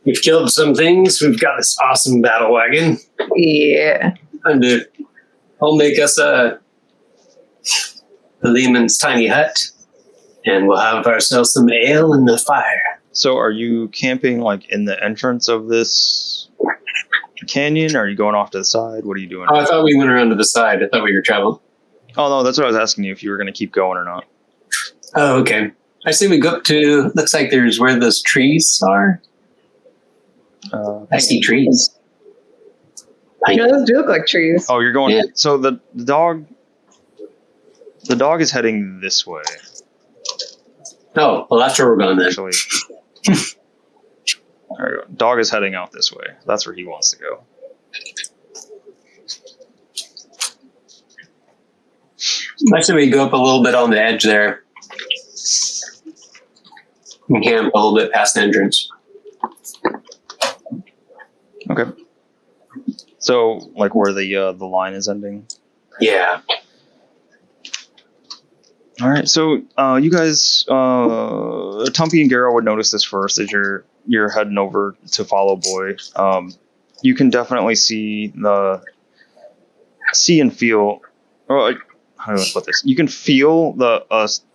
We've killed some things. We've got this awesome battle wagon. Yeah. And I'll make us the Lehman's tiny hut, and we'll have ourselves some ale and the fire. So are you camping like in the entrance of this canyon? Or are you going off to the side? What are you doing? Oh, I thought we went around to the side. I thought we were traveling. Oh, no, that's what I was asking you, if you were going to keep going or not. Oh, okay. I see we go up to, looks like there's where those trees are. I see trees. Yeah, those do look like trees. Oh, you're going. Yeah. So the dog is heading this way. Oh, well, that's where we're going then. Actually, there you go. Dog is heading out this way. That's where he wants to go. I say we go up a little bit on the edge there. We camp a little bit past the entrance. Okay. So, like where the line is ending. Yeah. All right. So, you guys, Tumpy and Garen would notice this first as you're heading over to follow Boy. You can definitely see and feel. Or how do I put this? You can feel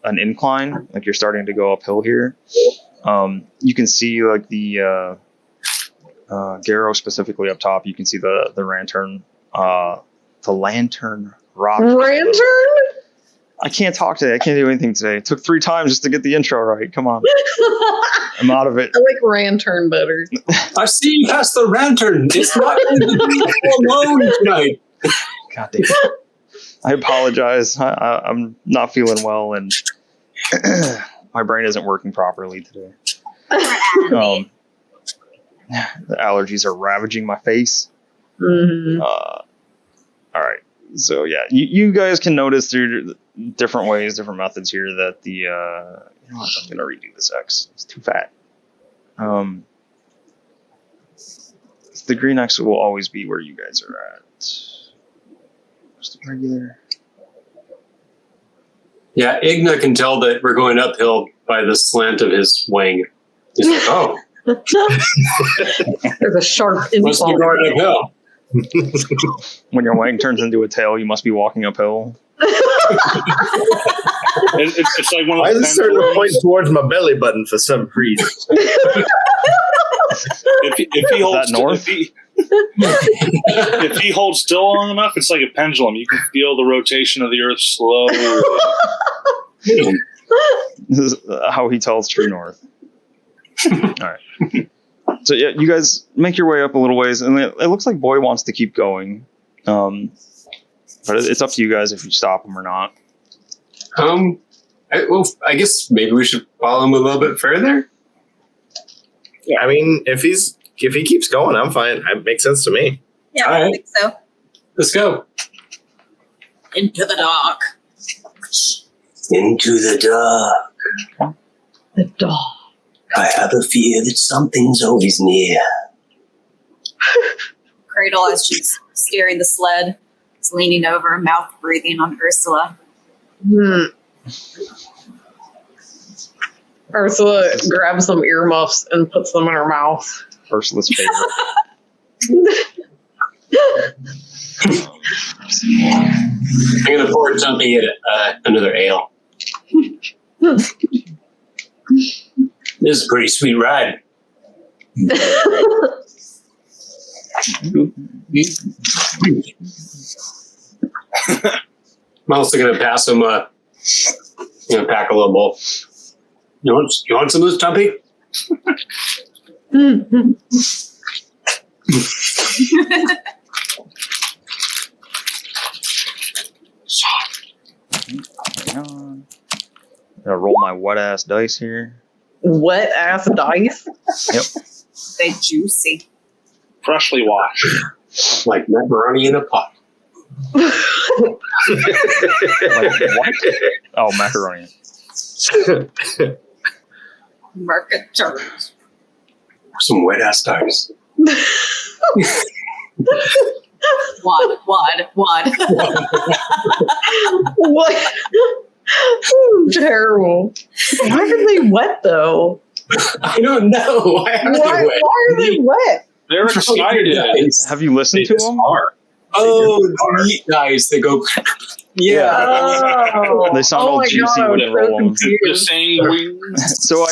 an incline, like you're starting to go uphill here. You can see like the Garo specifically up top. You can see the lantern rock. Lantern? I can't talk today. I can't do anything today. It took 3 times just to get the intro right. Come on. I'm out of it. I like lantern better. I see you past the lantern. It's not going to be alone tonight. God damn it. I apologize. I'm not feeling well, and my brain isn't working properly today. The allergies are ravaging my face. Mm-hmm. All right. So yeah, you guys can notice through different ways, different methods here that the you know what, I'm gonna redo this X. It's too fat. The green X will always be where you guys are at. Just a regular. Yeah, Igna can tell that we're going uphill by the slant of his wing. He's like, oh, There's a sharp must be incline. going uphill. When your wang turns into a tail, you must be walking uphill. It's like one of Why is those it starting to point pendulums. towards my belly button for some reason? If he holds that north? if he holds still long enough, it's like a pendulum. You can feel the rotation of the Earth slowly. This is how he tells true north. All right. So yeah, you guys make your way up a little ways, and it looks like Boy wants to keep going. But it's up to you guys if you stop him or not. I guess maybe we should follow him a little bit further. I mean, if he keeps going, I'm fine. It makes sense to me. Yeah, All I right. think so. Let's go. Into the dark. Into the dark. The dog. I have a fear that something's always near. Cradle as she's steering the sled He's leaning over, mouth breathing on Ursula. Ursula grabs some earmuffs and puts them in her mouth. Ursula's favorite. I'm gonna pour Tumpy another ale. This is a pretty sweet ride. I'm also gonna pass him pack a little bowl. You want some of this, Tumpy? Hang on. Gotta roll my wet ass dice here. Wet ass dice? Yep. They're juicy. Freshly washed. Like macaroni in a pot. Like, what? Oh, macaroni. Mercators. Some wet ass dice. Wad. What? Terrible. Why are they wet though? I don't know. Why are Why are they wet? They're excited. Have you listened They to just them? are. Oh, the meat guys. They go. Yeah. Oh. They sound all my juicy God, when I'm you so roll 'em. The confused. sanguines. So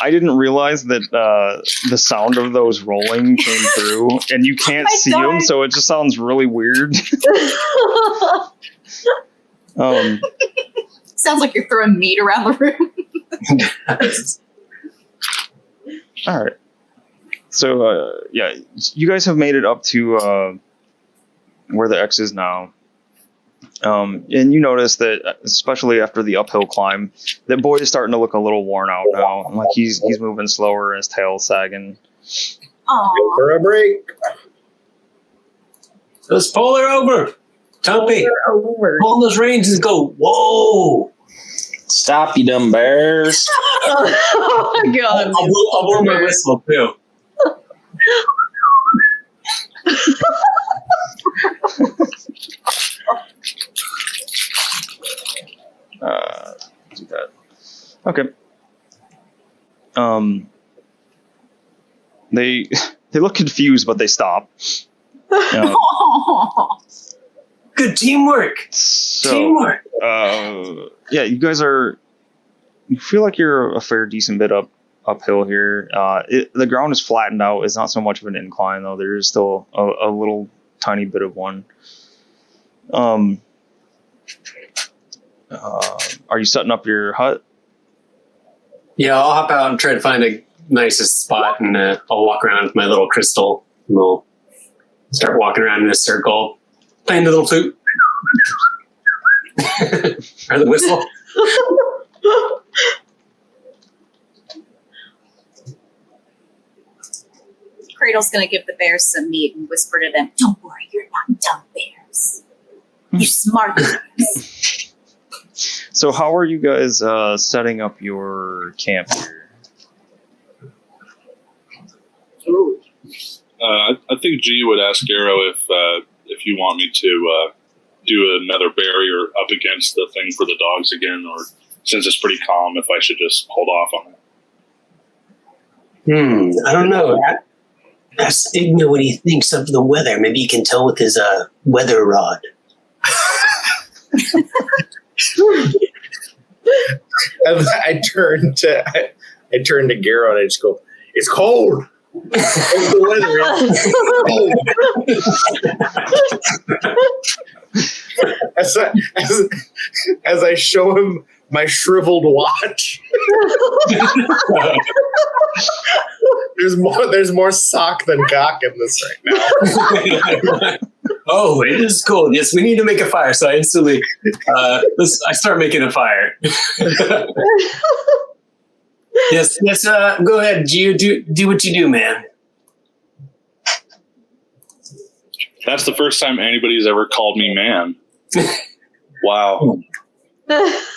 I didn't realize that the sound of those rolling came through, and you can't I see them, died. so it just sounds really weird. Sounds like you're throwing meat around the room. All right. So yeah, you guys have made it up to where the X is now. And you notice that, especially after the uphill climb, that boy is starting to look a little worn out now. Like he's moving slower and his tail's sagging. Aww. For a break. Let's pull her over. Tumpy, Over. pull on those reins and go. Whoa. Stop, you dumb bears. Oh my God. I'll blow my whistle too. Do that. Okay. They look confused, but they stop. Good teamwork. So, Teamwork. yeah, you guys you feel like you're a fair decent bit uphill here. The ground is flattened out. It's not so much of an incline though. There is still a little tiny bit of one. Are you setting up your hut? Yeah, I'll hop out and try to find a nicest spot, and I'll walk around with my little crystal. And we'll start walking around in a circle, playing the little flute or the whistle. Cradle's gonna give the bears some meat and whisper to them, "Don't worry, you're not dumb bears. You're smart bears." So how are you guys setting up your camp here? I think G would ask Arrow if you want me to do another barrier up against the thing for the dogs again, or since it's pretty calm, if I should just hold off on it. I don't know. Ask Igna what he thinks of the weather. Maybe he can tell with his weather rod. And I turn to Garen and I just go, "It's cold. The weather is as I show him my shriveled watch. There's more sock than cock in this right now. Oh, it is cold. Yes, we need to make a fire. So I instantly, I start making a fire. Yes. Go ahead, Gio. Do what you do, man. That's the first time anybody's ever called me man. Wow. This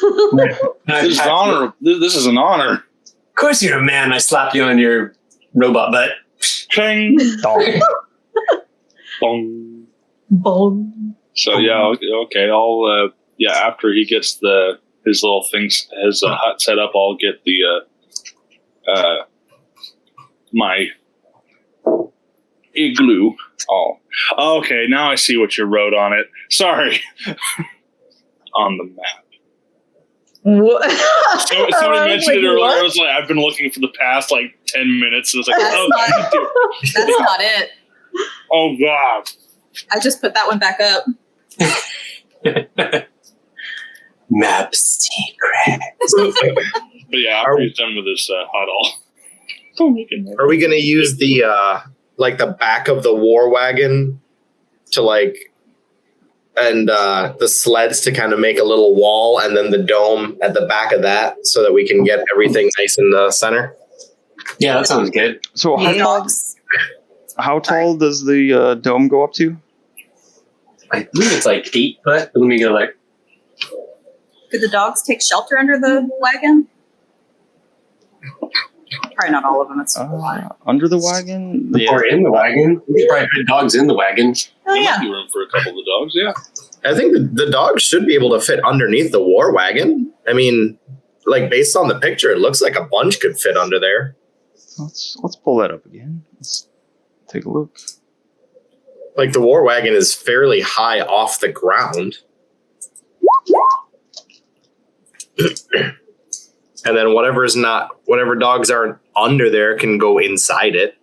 is an honor. This is an honor. Of course you're a man. I slap you on your robot butt. Ching. Dong. Bong. Bulb. So yeah, okay. I'll after he gets his little things, his hut set up, I'll get the my igloo. Oh, okay. Now I see what you wrote on it. Sorry, on the map. What? Somebody mentioned it earlier. What? I was like, I've been looking for the past 10 minutes. And it's like, that's not it. Oh God! I just put that one back up. Map secret. But yeah, after he's done with this huddle. Are we going to use the the back of the war wagon to and the sleds to kind of make a little wall, and then the dome at the back of that, so that we can get everything nice in the center? Yeah, that sounds good. So how tall does the dome go up to? I believe it's 8 foot. Let me go Could the dogs take shelter under the wagon? Probably not all of them. It's under the wagon? Or in the wagon. You could probably put dogs in the wagon. Oh, there yeah. might be room for a couple of the dogs, yeah. I think the dogs should be able to fit underneath the war wagon. I mean, based on the picture, it looks like a bunch could fit under there. Let's pull that up again. Let's take a look. The war wagon is fairly high off the ground. And then whatever dogs aren't under there can go inside it,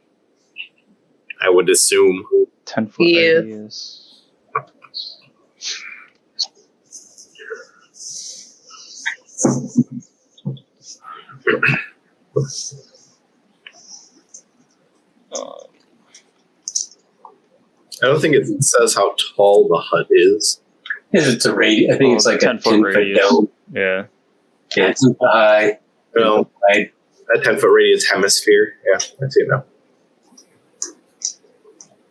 I would assume. 10-foot radius. I don't think it says how tall the hut is. It's a radius. I think it's a 10-foot radius. dome. Yeah. Yeah, it's high. No, a 10-foot radius hemisphere. Yeah, I see it now.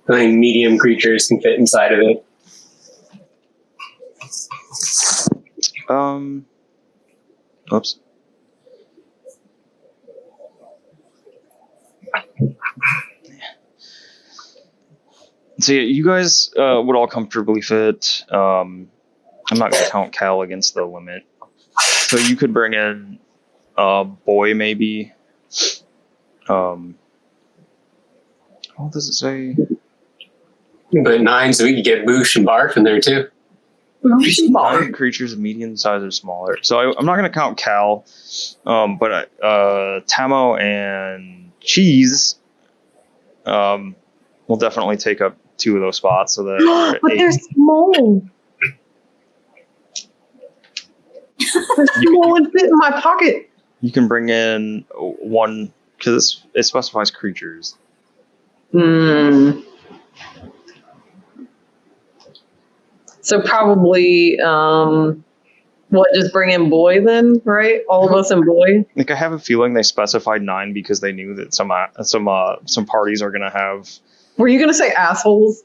I think medium creatures can fit inside of it. Oops. So yeah, you guys would all comfortably fit. I'm not going to count Cal against the limit. So you could bring in a boy, maybe. What does it say? But 9, so we could get Boosh and Barf in there too. 9 creatures of medium size or smaller. So I'm not going to count Cal, but Tamo and Cheese will definitely take up 2 of those spots. So that but they're small. They're small and fit in my pocket. You can bring in 1 because it specifies creatures. So probably, just bring in boy then, right? All of us in boy. I have a feeling they specified 9 because they knew that some parties are gonna have. Were you gonna say assholes?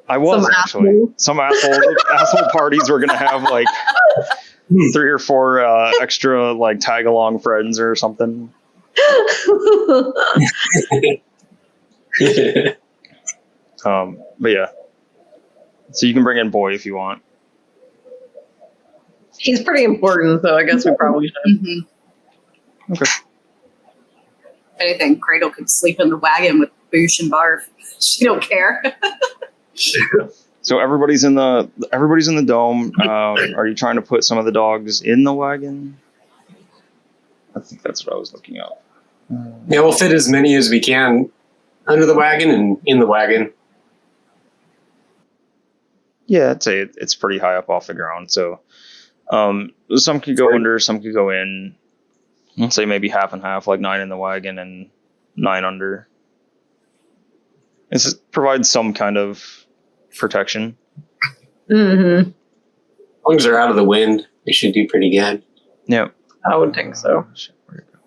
I was Some actually asshole? some asshole parties were gonna have 3 or 4 extra tag along friends or something. But yeah. So you can bring in boy if you want. He's pretty important, so I guess we probably should. Mm-hmm. Okay. If anything, Cradle could sleep in the wagon with Boosh and Barf. She don't care. So everybody's in the dome. Are you trying to put some of the dogs in the wagon? I think that's what I was looking at. Yeah, we'll fit as many as we can under the wagon and in the wagon. Yeah, I'd say it's pretty high up off the ground. So some could go under, some could go in. Let's say maybe half and half, 9 in the wagon and 9 under. This provides some kind of protection. Mm-hmm. As long as they're out of the wind, they should do pretty good. Yeah. I would think so. Shit, where'd it go?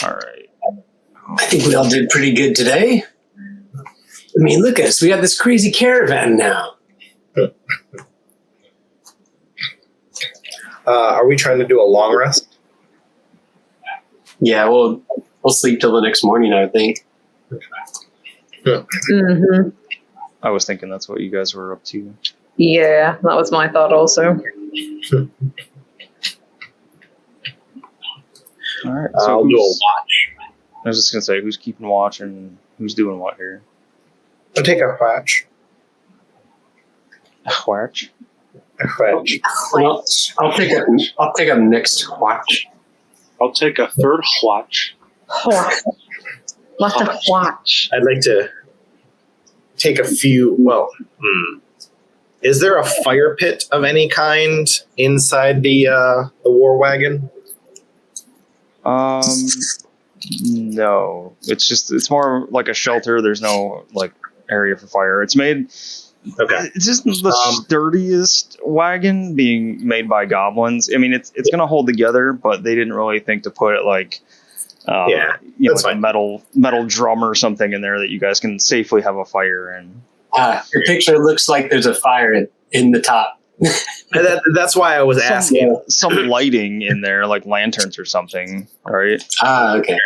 All right. I think we all did pretty good today. I mean, look at us. We got this crazy caravan now. Are we trying to do a long rest? Yeah, we'll sleep till the next morning, I think. Mm-hmm. I was thinking that's what you guys were up to. Yeah, that was my thought also. All right. So I'll do a watch. I was just gonna say, who's keeping watch and who's doing what here? I'll take a watch. Watch. A watch. Well, I'll take a next watch. I'll take a third watch. What the watch? I'd like to take a few. Well, is there a fire pit of any kind inside the war wagon? No. It's more like a shelter. There's no like area for fire. It's made. Okay. It's just the sturdiest wagon being made by goblins. I mean, it's gonna hold together, but they didn't really think to put it like. That's like fine. a metal drum or something in there that you guys can safely have a fire in. Your picture looks like there's a fire in the top. That's why I was asking. Some lighting in there, like lanterns or something, right? Okay.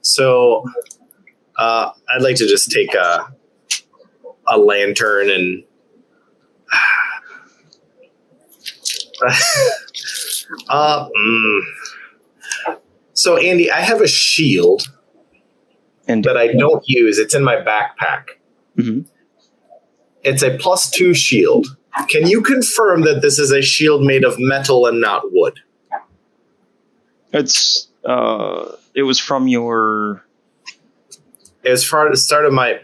So, I'd like to just take a lantern and. So, Andy, I have a shield And that I don't use. It's in my backpack. Mhm. It's a +2 shield. Can you confirm that this is a shield made of metal and not wood? It was from your. As far as part of my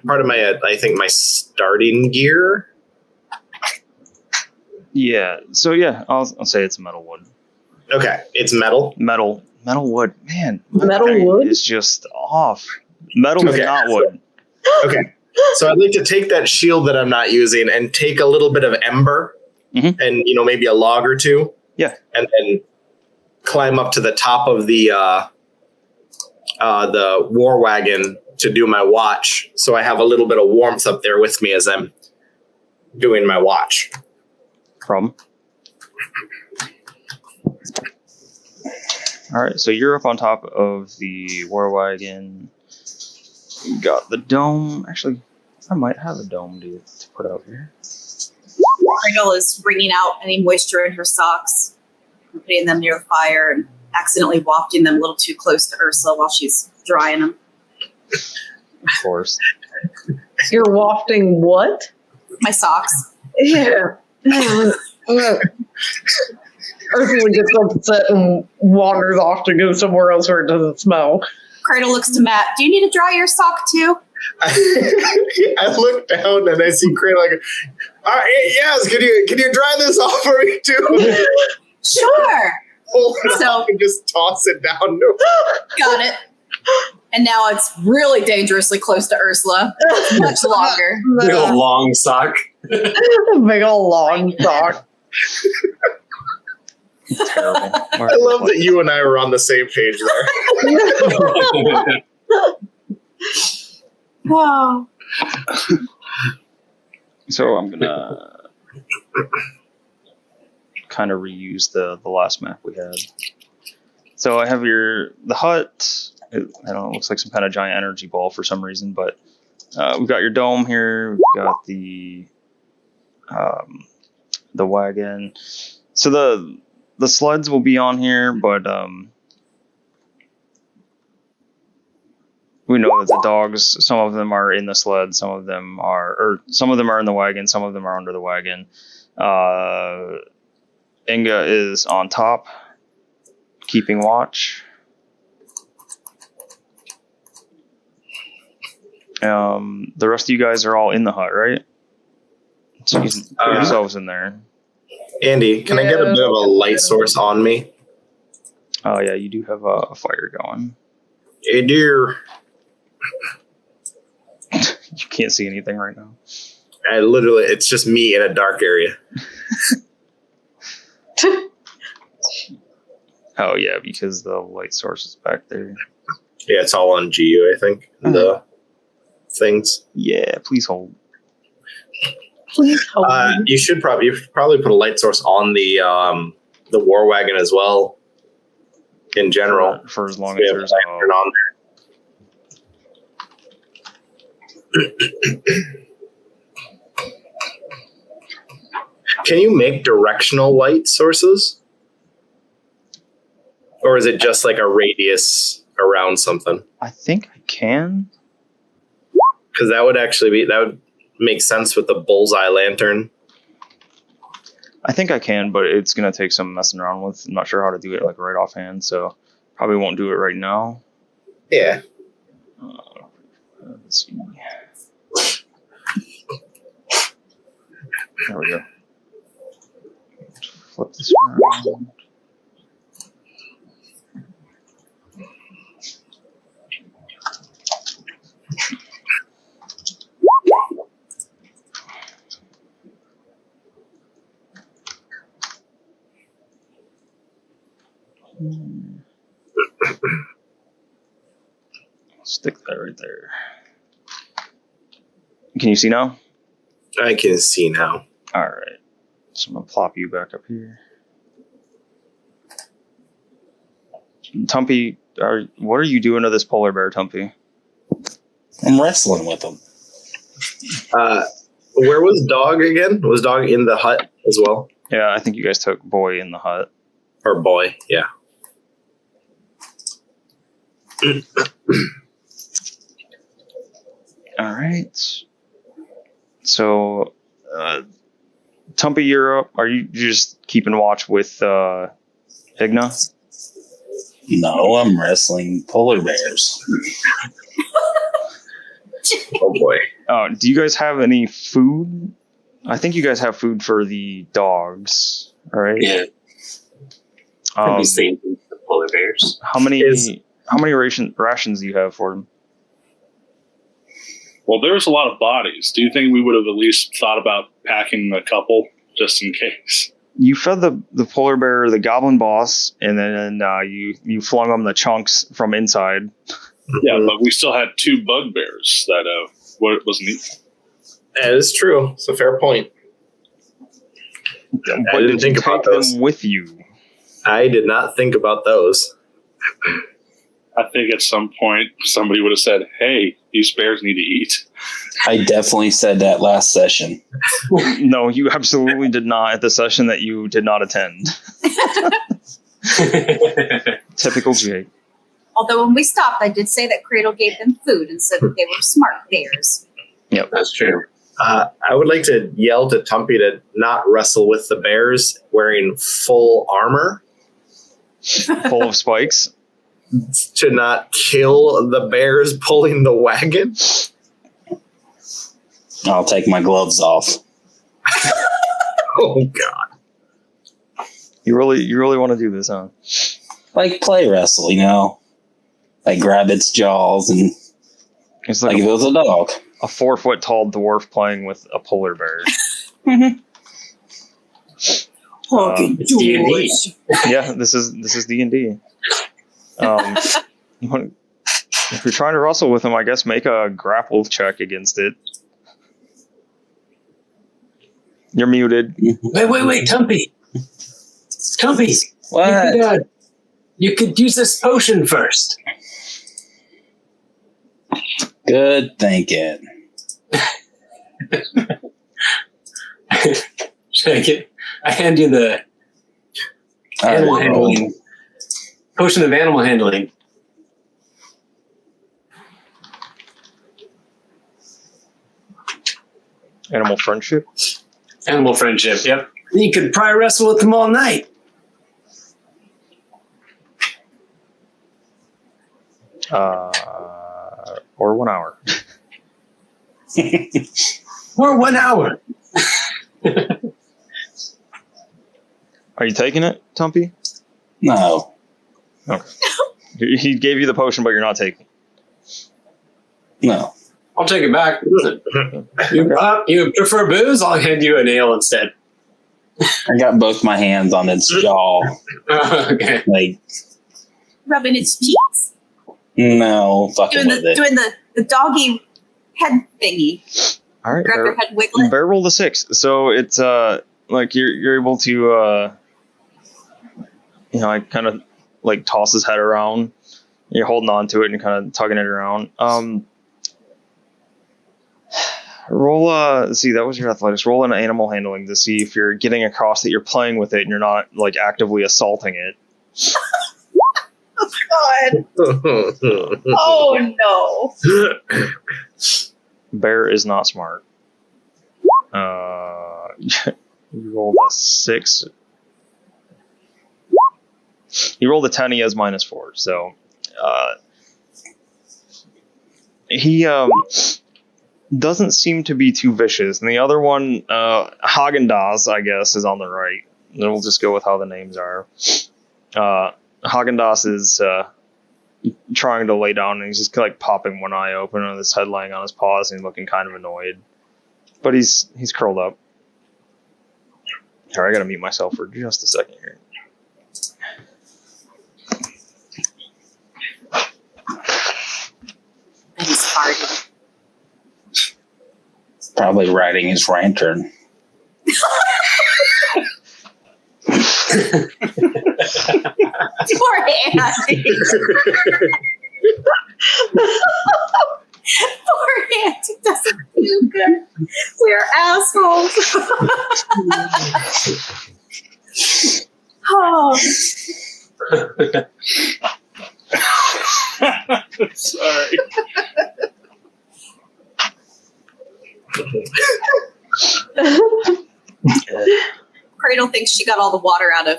I think my starting gear. Yeah. So yeah, I'll say it's metal wood. Okay, it's metal. Metal wood. Man, Metal brain wood? is just off. Metal is Okay. not wood. Okay, so I'd like to take that shield that I'm not using and take a little bit of ember, Mhm. and maybe a log or two. Yeah. And then climb up to the top of the war wagon to do my watch, so I have a little bit of warmth up there with me as I'm doing my watch. Problem. All right, so you're up on top of the war wagon. You got the dome. Actually, I might have a dome to put out here. Cradle is wringing out any moisture in her socks and putting them near the fire and accidentally wafting them a little too close to Ursula while she's drying them. Of course. You're wafting what? My socks. Yeah. Ursula gets upset and wanders off to go somewhere else where it doesn't smell. Cradle looks to Matt. Do you need to dry your sock too? I look down and I see Cradle like, all right, yes, can you dry this off for me too? Sure. Pull it So- off and just toss it down. Got it. And now it's really dangerously close to Ursula. Much longer. Big old long sock. Big old long sock. Terrible. I love that you and I were on the same page there. Wow. So I'm gonna kind of reuse the last map we had. So I have the hut. I don't know, it looks like some kind of giant energy ball for some reason, but we've got your dome here. We've got the wagon. So the sleds will be on here, but we know that the dogs, some of them are in the sled, some of them are in the wagon, some of them are under the wagon. Inga is on top, keeping watch. The rest of you guys are all in the hut, right? So you can put yourselves in there. Andy, can I get a bit of a light source on me? Oh yeah, you do have a fire going. Hey, dear. You can't see anything right now. It's just me in a dark area. Oh yeah, because the light source is back there. Yeah, it's all on GU, I think. The things. Yeah, please hold. Please help me. You should probably put a light source on the the War Wagon as well. In general, for as long we as have there's a lantern on there. Can you make directional light sources? Or is it just like a radius around something? I think I can. Because that would make sense with the bullseye lantern. I think I can, but it's gonna take some messing around with. I'm not sure how to do it like right offhand, so probably won't do it right now. Yeah. Let's see. There we go. Flip this around. Stick that right there. Can you see now? I can see now. All right. So I'm gonna plop you back up here. Tumpy, what are you doing to this polar bear, Tumpy? I'm wrestling with him. Where was Dog again? Was Dog in the hut as well? Yeah, I think you guys took Boy in the hut. Or Boy, yeah. All right. So, Tumpy, you're up. Are you just keeping watch with Igna? No, I'm wrestling polar bears. Oh boy. Do you guys have any food? I think you guys have food for the dogs. All right. Yeah. Probably same thing for polar bears. How many rations do you have for them? Well, there's a lot of bodies. Do you think we would have at least thought about packing a couple just in case? You fed the polar bear the goblin boss, and then you flung them the chunks from inside. Yeah, but we still had 2 bugbears that wasn't eaten. That is true. It's a fair point. But I didn't think about those them with you. I did not think about those. I think at some point somebody would have said, "Hey, these bears need to eat." I definitely said that last session. No, you absolutely did not at the session that you did not attend. Typical Jake. Although when we stopped, I did say that Cradle gave them food and said that they were smart bears. Yep, That's true. I would like to yell to Tumpy to not wrestle with the bears wearing full armor. Full of spikes. To not kill the bears pulling the wagon. I'll take my gloves off. Oh god. You really want to do this, huh? Like play wrestle, you know? Like grab its jaws and It's like like if it was a dog. a 4-foot tall dwarf playing with a polar bear. It's D&D. Yeah, this is D&D. If you're trying to wrestle with him, I guess make a grapple check against it. You're muted. Wait, Tumpy. Tumpy. What? You could use this potion first. Good thinking. I hand you the animal handling potion of animal handling. Animal friendship. Animal friendship, yep. You could probably wrestle with them all night. Or 1 hour. Or 1 hour. Are you taking it, Tumpy? No. Okay. He gave you the potion, but you're not taking it. No. I'll take it back. You prefer booze? I'll hand you a nail instead. I got both my hands on its jaw. Okay. Like, Rubbing its cheeks. no, fucking with it. Doing the doggy head thingy. All right. Grab your head, wiggle it. Bear rolled a 6, so it's like you're able to I kind of like toss his head around. You're holding on to it and kind of tugging it around. Roll see, that was your athletics. Roll an animal handling to see if you're getting across that you're playing with it and you're not like actively assaulting it. God. Oh no. Bear is not smart. You rolled a 6. You rolled a 10, he has -4. So he doesn't seem to be too vicious. And the other one, Haagen-Dazs, I guess, is on the right. And we'll just go with how the names are. Haagen-Dazs is trying to lay down, and he's just like popping one eye open with his head lying on his paws and looking kind of annoyed. But he's curled up. Alright, I gotta mute myself for just a second here. And he's farting. Probably riding his lantern. Poor Andy. Poor Andy doesn't feel good. We're assholes. Oh. Sorry. Cradle thinks she got all the water out of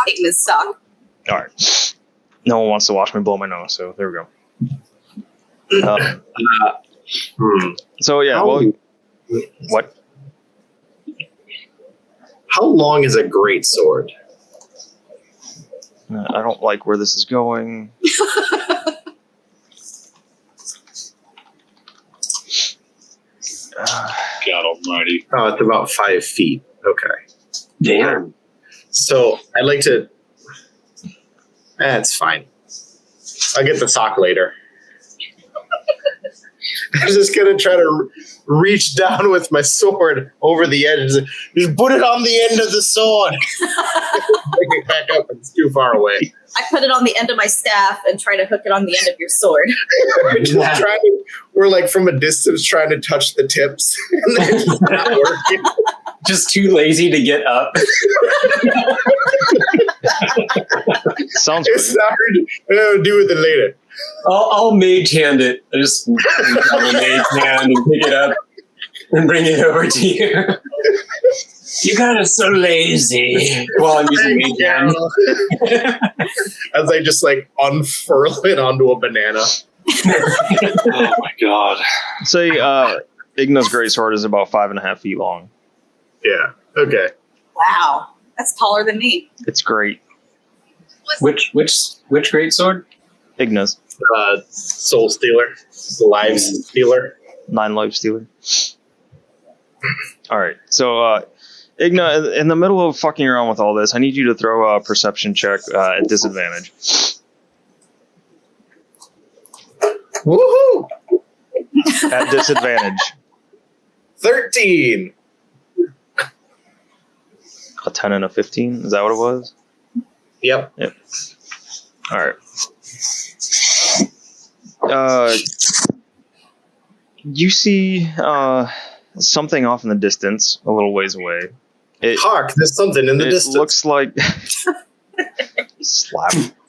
Igna's sock. Alright. No one wants to watch me blow my nose, so there we go. So yeah, well, what? How long is a great sword? I don't like where this is going. God almighty. Oh, it's about 5 feet. Okay. Damn. So I'd like to. That's fine. I'll get the sock later. I'm just gonna try to reach down with my sword over the edge. Just put it on the end of the sword. Bring it back up. It's too far away. I put it on the end of my staff and try to hook it on the end of your sword. We're like from a distance trying to touch the tips. And it's just not working. Just too lazy to get up. Sounds It's great. not hard. I'll do with it later. I'll mage hand it. I just mage hand and pick it up and bring it over to you. You guys are so lazy. While I'm using mage hand. As I just like unfurl it onto a banana. Oh my god. Say, Igna's greatsword is about 5.5 feet long. Yeah. Okay. Wow. That's taller than me. It's great. Which great sword? Igna's. Soul Stealer. The Lives Stealer. 9 life stealer. Alright, so, Igna, in the middle of fucking around with all this, I need you to throw a perception check at disadvantage. Woohoo! At disadvantage. 13. A 10 and a 15? Is that what it was? Yep. Alright. You see something off in the distance, a little ways away. Hark, there's something in the It distance. looks like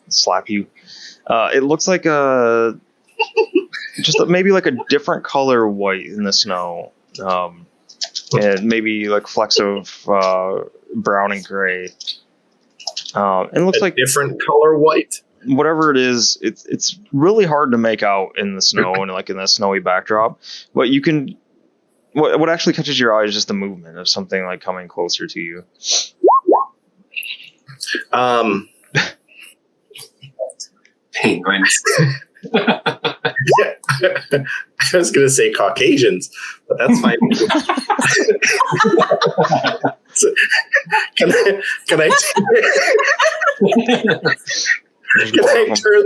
slap you. It looks like just maybe like a different color white in the snow, and maybe like flecks of brown and gray. It looks like different color white. whatever it is. It's really hard to make out in the snow and like in the snowy backdrop. But you can. What actually catches your eye is just the movement of something like coming closer to you. Penguins. I was gonna say Caucasians, but that's fine. Can I turn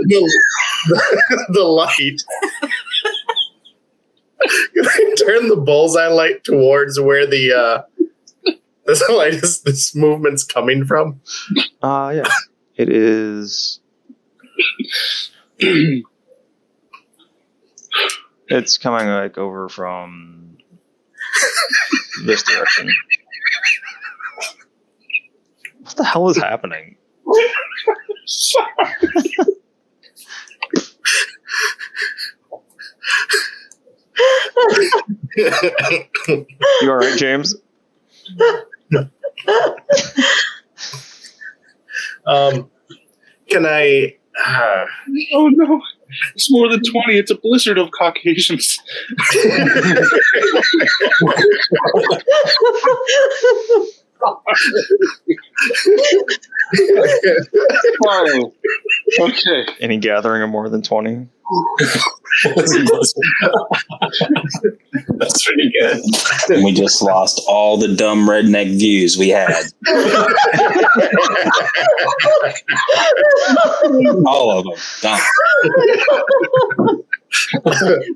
the light? Can I turn the bullseye light towards where the light is? This movement's coming from. Yeah. It is. It's coming like over from this direction. What the hell is happening? You all right, James? Can I? Oh no! It's more than 20. It's a blizzard of Caucasians. Oh, okay. Any gathering of more than 20? That's pretty good. And we just lost all the dumb redneck views we had. All of them. Gone.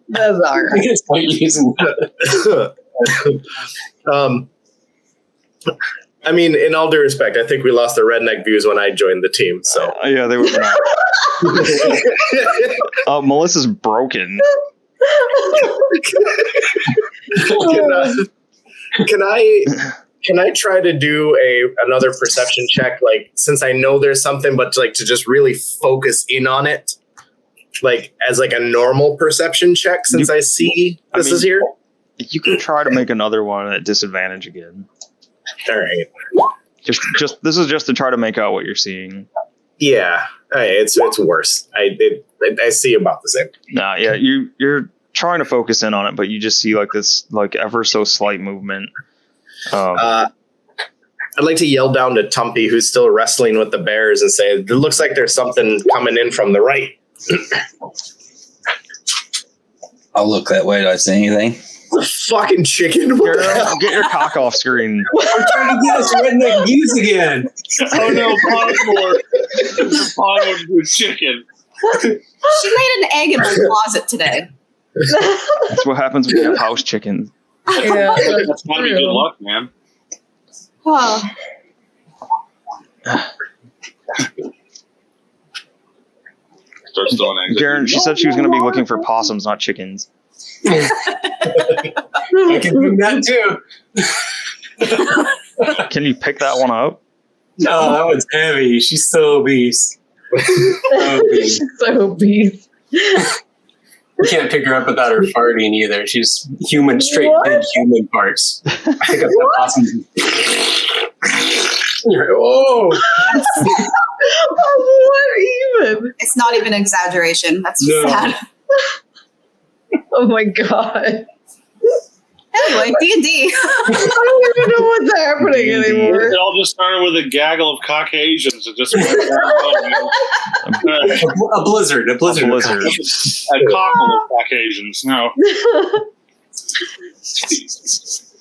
That's all right. I guess I'm using that. I mean, in all due respect, I think we lost the redneck views when I joined the team. So Yeah, they were not. Melissa's broken. Can I try to do another perception check? Like, since I know there's something, but to just really focus in on it, like as like a normal perception check. Since I see this is here, You can try to make another one at disadvantage again. all right. Just this is just to try to make out what you're seeing. Yeah, it's worse. I see about the same. Nah, yeah, you're trying to focus in on it, but you just see like this like ever so slight movement. I'd like to yell down to Tumpy, who's still wrestling with the bears, and say, "It looks like there's something coming in from the right." I'll look that way. Do I see anything? Fucking chicken! What the hell? Get your cock off screen. I'm trying to get us redneck views again. Oh no, Podmore! Podmore into a chicken. She laid an egg in my closet today. That's what happens when you have house chickens. Yeah, That's gotta be good luck, man. Oh. Starts throwing eggs. Garen, she said she was going to be looking for possums, not chickens. I can do that too. Can you pick that one up? No, that one's heavy. She's so obese. So obese. so obese. You can't pick her up without her farting either. She's human, straight What? big human parts. Pick up that awesome. You're like, oh, What even? It's not even an exaggeration. That's No. sad. Oh my god. Anyway, D&D. I don't even know what's happening anymore. It all just started with a gaggle of Caucasians. It just went a blizzard. A blizzard. A blizzard. a cockle of Caucasians. No.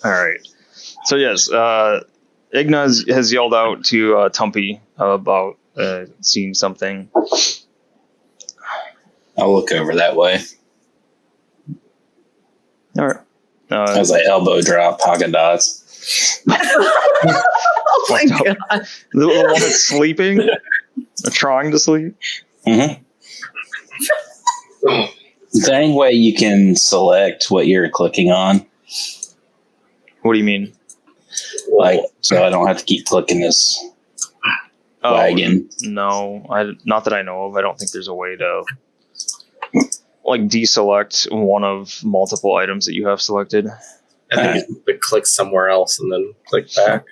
All right. So yes, Igna has yelled out to Tumpy about seeing something. I'll look over that way. All right. As I elbow drop Haagen-Dazs. Oh my god. The one that's sleeping, or trying to sleep. Mm-hmm. Is there any way you can select what you're clicking on? What do you mean? Like, so I don't have to keep clicking this wagon. No, not that I know of. I don't think there's a way to like deselect one of multiple items that you have selected. I think you have to click somewhere else and then click back.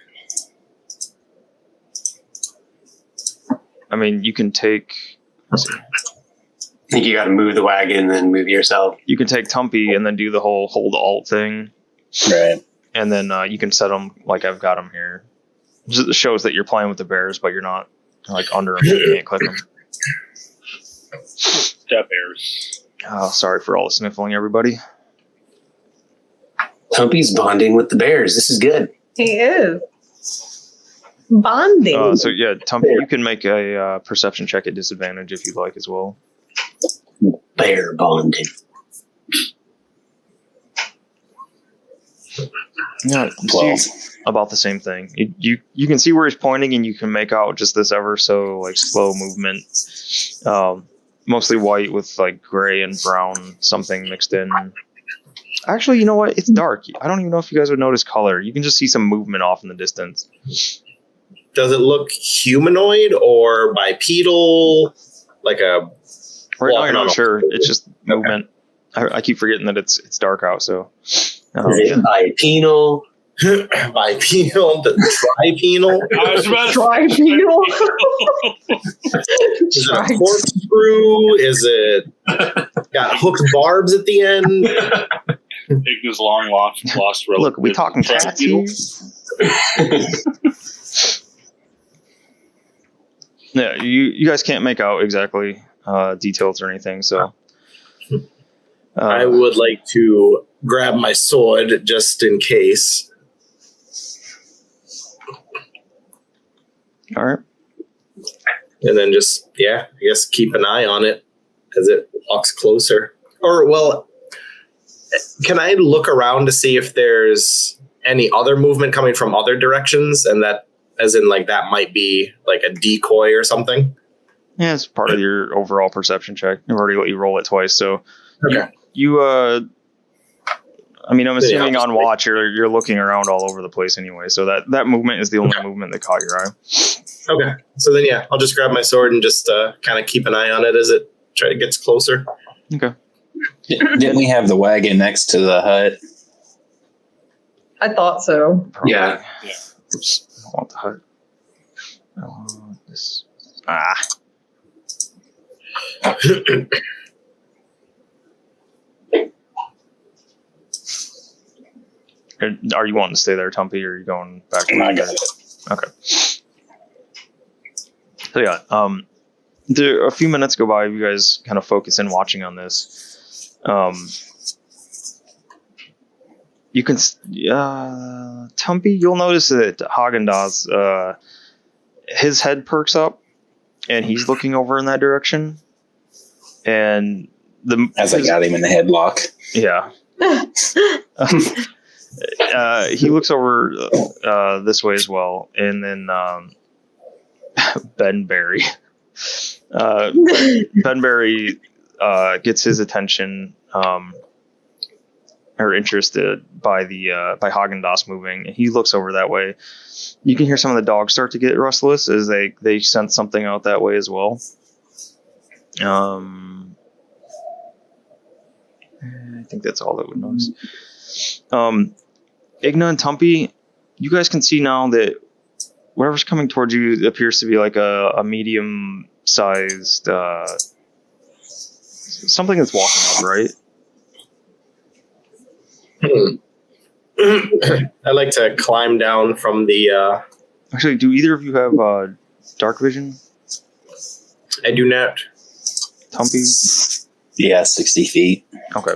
I mean, you can take. Let's see. I think you got to move the wagon and then move yourself. You can take Tumpy and then do the whole hold alt thing, Right. and then you can set them like I've got them here. Just shows that you're playing with the bears, but you're not like under them. You can't click them. Step bears. Oh, sorry for all the sniffling, everybody. Tumpy's bonding with the bears. This is good. He is. Bonding. So yeah, Tumpy, you can make a perception check at disadvantage if you'd like as well. Bear bonding. Yeah, 12. about the same thing. You can see where he's pointing, and you can make out just this ever so like slow movement. Mostly white with like gray and brown something mixed in. Actually, you know what? It's dark. I don't even know if you guys would notice color. You can just see some movement off in the distance. Does it look humanoid or bipedal? Like a Right now, walking you're on not a- sure. It's just movement. I keep forgetting that it's dark out. So, Is it bipedal? bipedal, tripenal? I was about to Tribunal. Is it a corkscrew? Is it got hooked barbs at the end? Igna's long lost relative. look, we talking cats here? Yeah, you guys can't make out exactly details or anything. So, I would like to grab my sword just in case. all right. And then just, I guess keep an eye on it as it walks closer. Or, well, can I look around to see if there's any other movement coming from other directions? And that, as in, like, that might be like a decoy or something? Yeah, it's part of your overall perception check. I've already let you roll it twice. So, Okay. I mean, I'm assuming just on watch you're looking around all over the place anyway. So that movement is the only movement that caught your eye. Okay. So then, I'll just grab my sword and just kind of keep an eye on it as it gets closer. Okay. Didn't we have the wagon next to the hut? I thought so. Probably. Yeah. Oops, I don't want the hut. I want this. Are you wanting to stay there, Tumpy, or are you going back to I got it. Okay. So yeah, a few minutes go by. You guys kind of focus in watching on this. You can, Tumpy, you'll notice that Haagen-Dazs, his head perks up, and he's looking over in that direction. And As I got him in the headlock. yeah. He looks over this way as well, and then Ben Berry. Ben Berry gets his attention or interested by by Haagen-Dazs moving, and he looks over that way. You can hear some of the dogs start to get restless as they sense something out that way as well. I think that's all that would notice. Igna and Tumpy, you guys can see now that whatever's coming towards you appears to be like a medium-sized something that's walking up, right? I like to climb down from the. Actually, do either of you have dark vision? I do not. Tumpy? Yeah, 60 feet. Okay.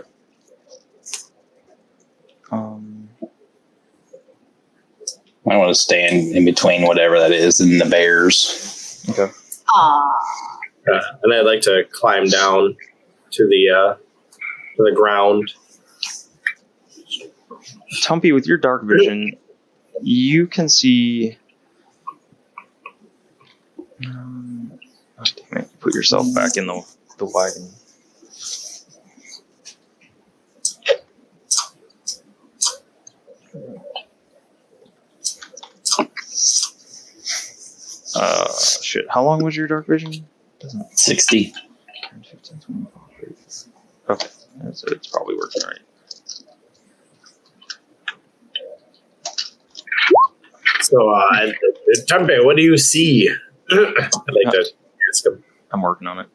I want to stand in between whatever that is and the bears. Okay. And I'd like to climb down to the ground. Tumpy, with your dark vision, you can see. Damn it. Put yourself back in the wagon. Shit. How long was your dark vision? 60. 10, 15, 25, 30. Okay. So it's probably working right. So, Tumpy, what do you see? I'd like to ask him. I'm working on it.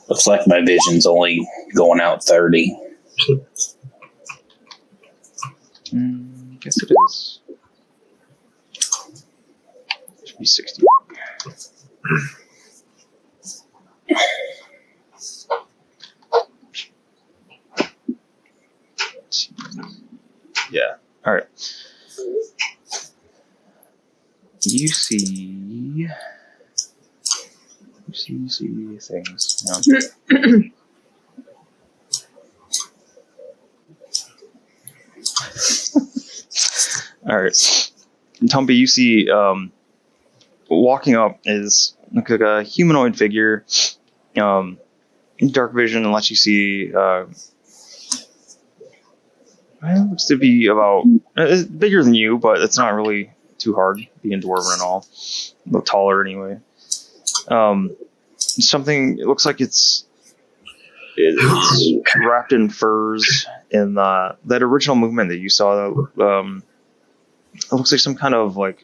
Looks like my vision's only going out 30. Guess it is. Should be 60. Yeah. All right. You see things. No. All right. Tumpy, you see walking up is like a humanoid figure. Dark vision lets you see looks to be about it's bigger than you, but it's not really too hard being dwarven and all. A little taller anyway. Something, it looks like it's wrapped in furs, and that original movement that you saw, it looks like some kind of like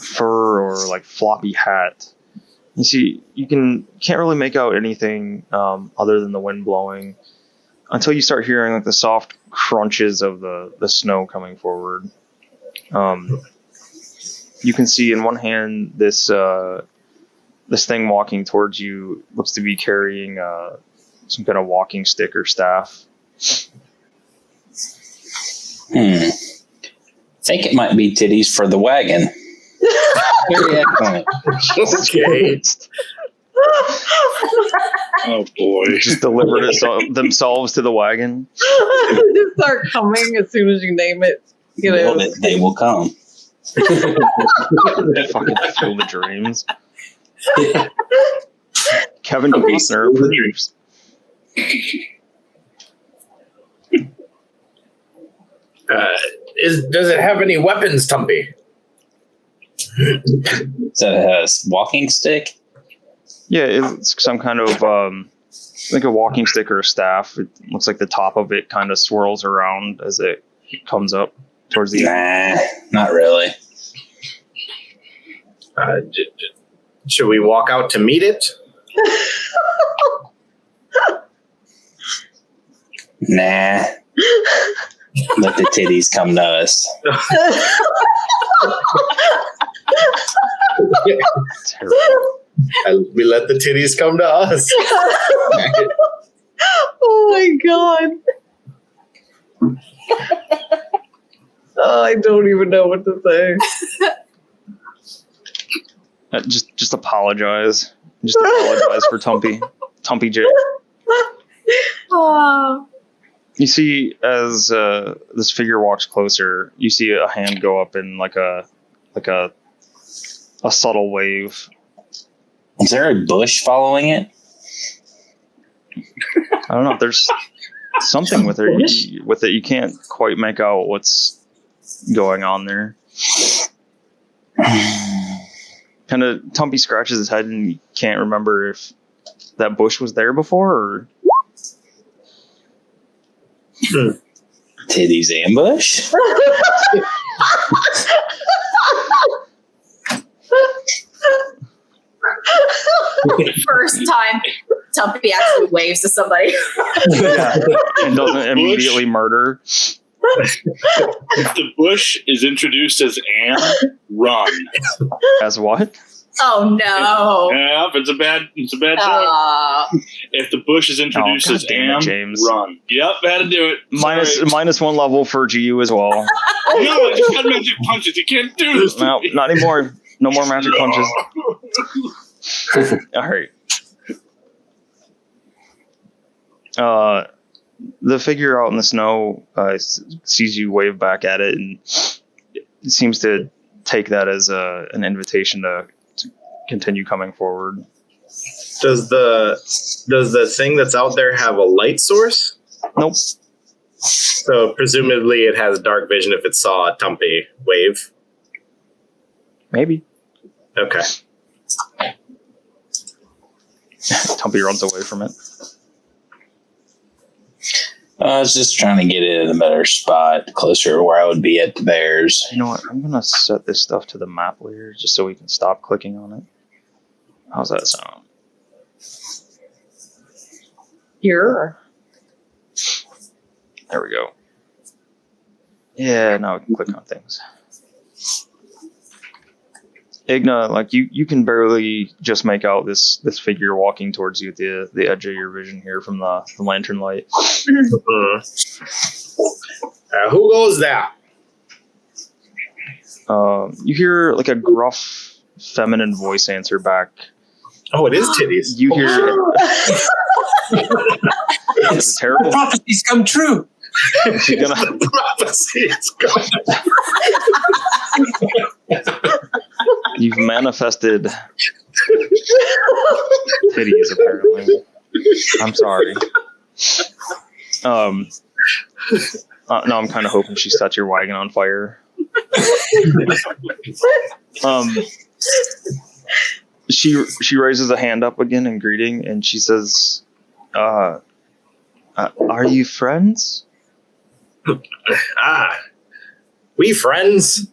fur or like floppy hat. You see, you can't really make out anything other than the wind blowing until you start hearing like the soft crunches of the snow coming forward. You can see in one hand this thing walking towards you looks to be carrying some kind of walking stick or staff. I think it might be titties for the wagon. Very excellent. Okay. Oh boy. Just delivered themselves to the wagon. Just start coming as soon as you name it. You know. They will come. Fucking fill the dreams. Kevin Costner approves. Does it have any weapons, Tumpy? Is that a walking stick? Yeah, it's some kind of like a walking stick or a staff. It looks like the top of it kind of swirls around as it comes up towards the end. Nah, not really. Should we walk out to meet it? Nah. Let the titties come to us. Terrible. We let the titties come to us. Oh my god. Oh, I don't even know what to say. Just apologize. Just apologize for Tumpy J. Oh. You see, as this figure walks closer, you see a hand go up in like a subtle wave. Is there a bush following it? I don't know. There's something with it. With it, you can't quite make out what's going on there. Kind of, Tumpy scratches his head and can't remember if that bush was there before or. Titties ambush? First time Tumpy actually waves to somebody. Yeah, and doesn't immediately murder. If the bush is introduced as Anne, run. As what? Oh no. Yeah, it's a bad joke. If the bush is introduced as Anne, James. run. Yep, had to do it. Minus one level for GU as well. No, I just got magic punches. You can't do this. No, not anymore. No more magic punches. All right. The figure out in the snow sees you wave back at it and it seems to take that as an invitation to continue coming forward. Does the thing that's out there have a light source? Nope. So presumably it has dark vision if it saw a Tumpy wave. Maybe. Okay. Tumpy runs away from it. I was just trying to get it in a better spot, closer to where I would be at the bears. You know what? I'm gonna set this stuff to the map layer just so we can stop clicking on it. How's that sound? Here. There we go. Yeah, now we can click on things. Igna, like you can barely just make out this figure walking towards you at the edge of your vision here from the lantern light. Who goes there? You hear like a gruff feminine voice answer back. Oh, it is titties. You hear it's terrible. Prophecies come true. She's gonna. The prophecy is gone. You've manifested titties, apparently. I'm sorry. No, I'm kind of hoping she set your wagon on fire. She raises a hand up again in greeting, and she says, "Are you friends?" We friends,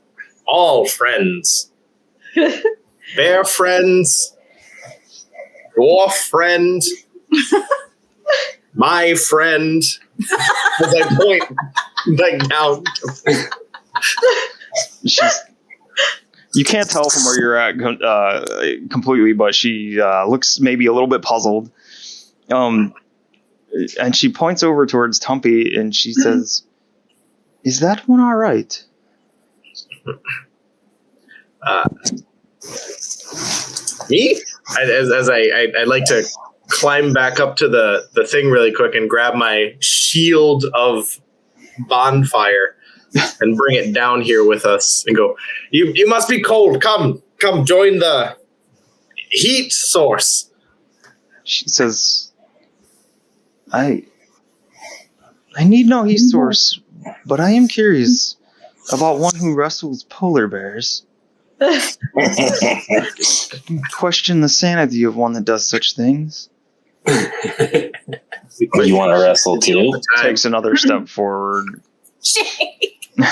all friends, bear friends, dwarf friend, my friend. As I point like down. You can't tell from where you're at completely, but she looks maybe a little bit puzzled. And she points over towards Tumpy and she says, "Is that one all right?" Me? I like to climb back up to the thing really quick and grab my shield of bonfire and bring it down here with us and go, you must be cold. Come join the heat source. She says, I need no heat source, but I am curious about one who wrestles polar bears. Question the sanity of one that does such things. You want to wrestle too? Takes another step forward. My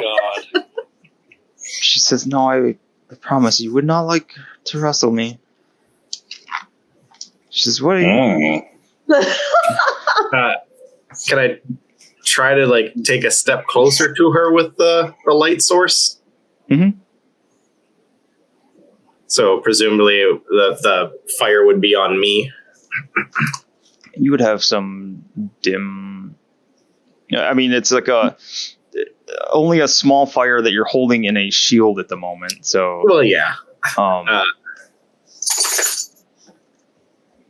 God. She says, "No, I promise you would not like to wrestle me." She says, "What are you?" Can I try to like take a step closer to her with the light source? Mm-hmm. So presumably the fire would be on me. You would have some dim. I mean, it's like only a small fire that you're holding in a shield at the moment. So, Well, yeah.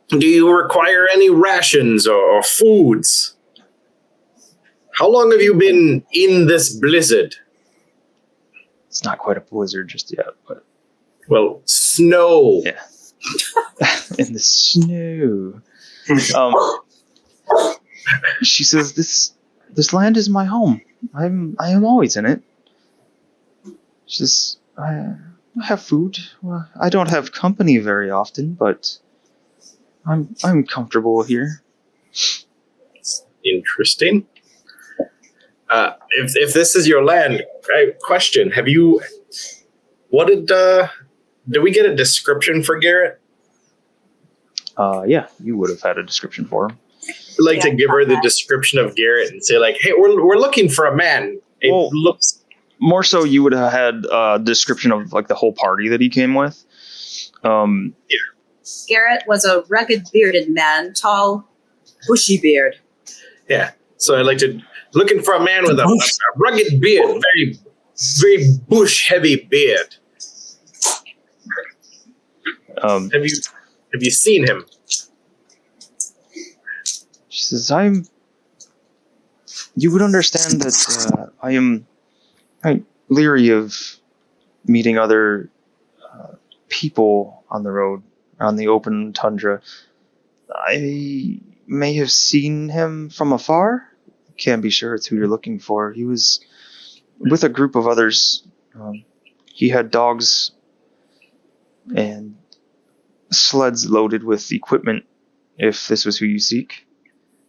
Do you require any rations or foods? How long have you been in this blizzard? it's not quite a blizzard just yet, but Well, snow. yeah, in the snow. She says, "This land is my home. I am always in it." She says, "I have food. Well, I don't have company very often, but I'm comfortable here." Interesting. If this is your land, question: have you? What did we get a description for Garrett? Yeah, you would have had a description for him. I'd like to give her the description of Garrett and say, like, hey, we're looking for a man. It Well, looks. More so, you would have had a description of like the whole party that he came with. Garrett was a rugged bearded man, tall, bushy beard. Yeah. So I'd like to looking for a man with a rugged beard, very, very bush heavy beard. Have you seen him? She says, you would understand that I am leery of meeting other people on the road, on the open tundra. I may have seen him from afar. Can't be sure it's who you're looking for. He was with a group of others. He had dogs and sleds loaded with equipment, if this was who you seek.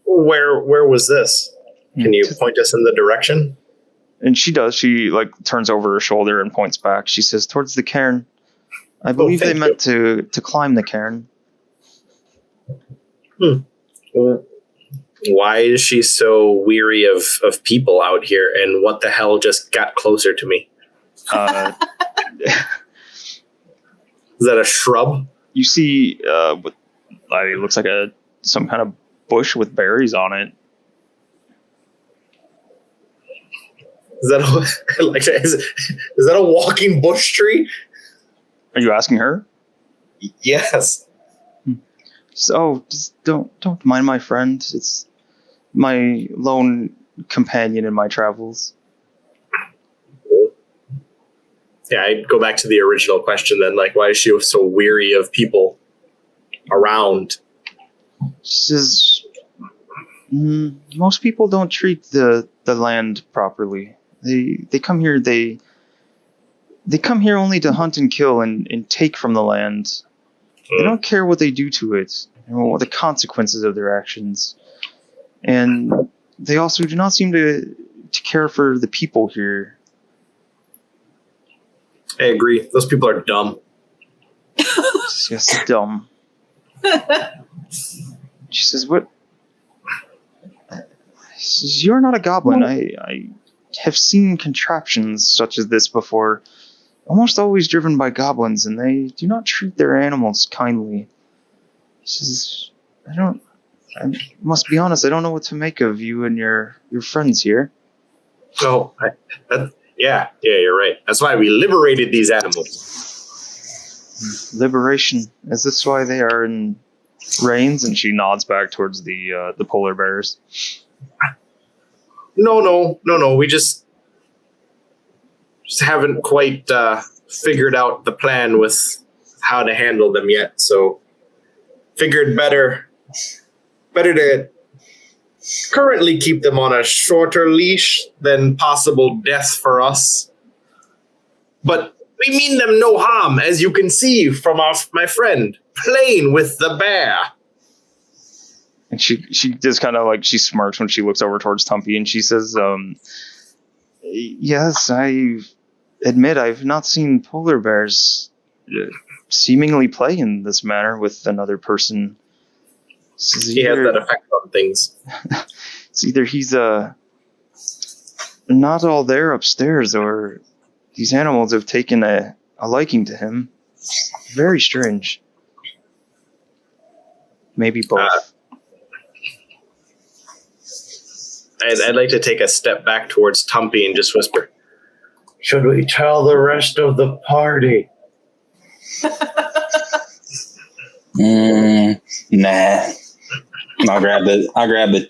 Where was this? Can you point us in the direction? And she does. She like turns over her shoulder and points back. She says, "Towards the cairn. I believe they meant to climb the cairn." Why is she so weary of people out here? And what the hell just got closer to me? Is that a shrub? You see, it looks like some kind of bush with berries on it. Is that is that a walking bush tree? Are you asking her? Yes. So just don't mind my friend. It's my lone companion in my travels. Yeah, I'd go back to the original question then. Like, why is she so weary of people around? She says, most people don't treat the land properly. They come here. They come here only to hunt and kill and take from the land. They don't care what they do to it, or the consequences of their actions. And they also do not seem to care for the people here. I agree. Those people are dumb. Yes, dumb. She says, "What?" She says, "You're not a goblin. I have seen contraptions such as this before, almost always driven by goblins, and they do not treat their animals kindly." She says, I must be honest, I don't know what to make of you and your friends here." Oh, yeah, you're right. That's why we liberated these animals. Liberation. Is this why they are in reins? And she nods back towards the polar bears. No. We just haven't quite figured out the plan with how to handle them yet. So figured better to currently keep them on a shorter leash than possible death for us. But we mean them no harm, as you can see from my friend playing with the bear. And she just kind of like, she smirks when she looks over towards Tumpy, and she says, yes, I admit I've not seen polar bears seemingly play in this manner with another person. He has that effect on things. It's either he's not all there upstairs, or these animals have taken a liking to him. Very strange. Maybe both. I'd like to take a step back towards Tumpy and just whisper, "Should we tell the rest of the party?" Nah. I'll grab the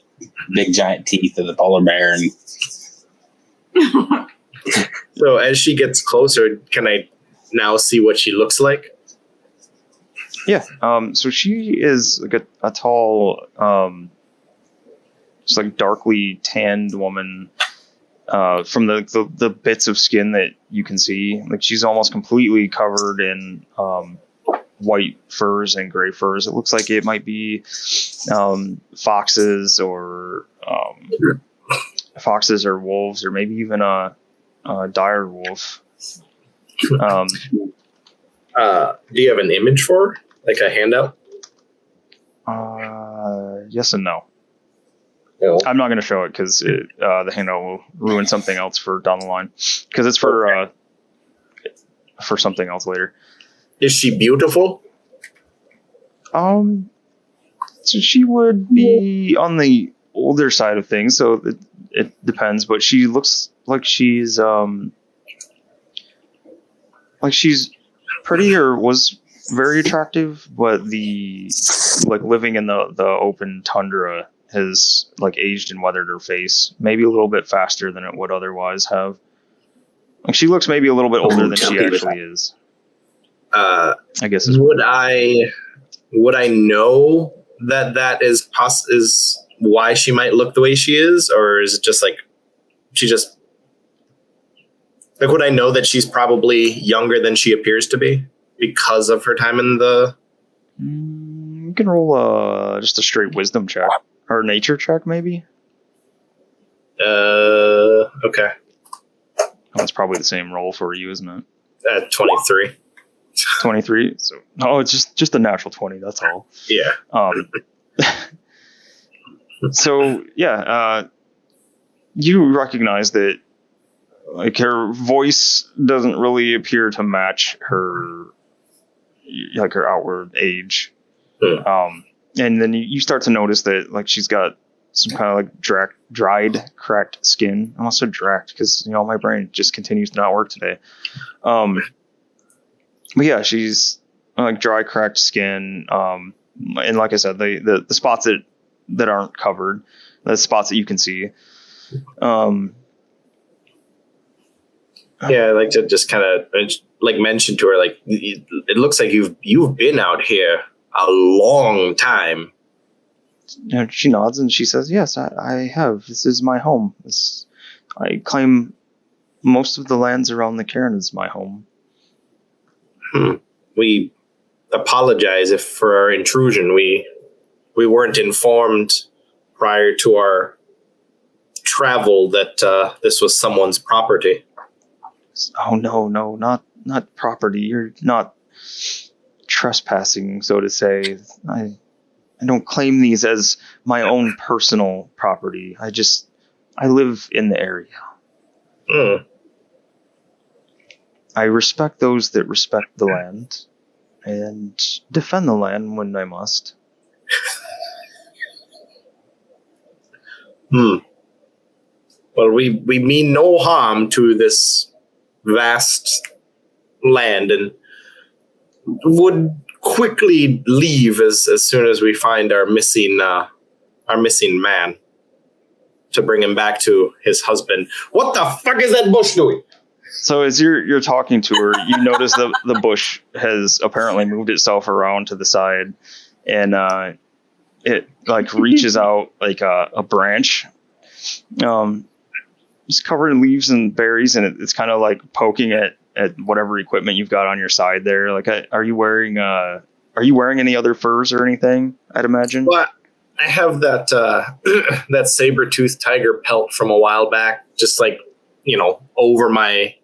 big giant teeth of the polar bear and. So as she gets closer, can I now see what she looks like? Yeah. So she is like a tall, just like darkly tanned woman. From the bits of skin that you can see, like she's almost completely covered in white furs and gray furs. It looks like it might be foxes or wolves, or maybe even a dire wolf. Do you have an image for her? Like a handout? Yes and no. No. I'm not going to show it because the handout will ruin something else for down the line. Because it's for something else later. Is she beautiful? So she would be on the older side of things, so it depends. But she looks like she's pretty, or was very attractive. But living in the open tundra has like aged and weathered her face, maybe a little bit faster than it would otherwise have. Like she looks maybe a little bit older than she actually is. I guess. Would I know that is why she might look the way she is, or is it just like she just like, would I know that she's probably younger than she appears to be because of her time in the? You can roll just a straight wisdom check or nature check, maybe. Okay. That's probably the same roll for you, isn't it? 23. 23. So it's just a natural 20. That's all. Yeah. So yeah, you recognize that like her voice doesn't really appear to match her outward age. And then you start to notice that like she's got some kind of like dried, cracked skin. I almost said dracked because my brain just continues to not work today. But yeah, she's like dry, cracked skin. And like I said, the spots that aren't covered, the spots that you can see, Yeah, I like to just kind of like mention to her, like, it looks like you've been out here a long time. She nods and she says, "Yes, I have. This is my home. I claim most of the lands around the cairn as my home." We apologize for our intrusion. We weren't informed prior to our travel that this was someone's property. Oh no, not property. You're not trespassing, so to say. I don't claim these as my own personal property. I live in the area. I respect those that respect the land and defend the land when I must. Well, we mean no harm to this vast land and would quickly leave as soon as we find our missing man to bring him back to his husband. What the fuck is that bush doing? So as you're talking to her, you notice the bush has apparently moved itself around to the side, and it like reaches out like a branch, just covered in leaves and berries, and it's kind of like poking at whatever equipment you've got on your side there. Like, are you wearing any other furs or anything? I'd imagine. Well, I have that that saber-toothed tiger pelt from a while back, just like, over my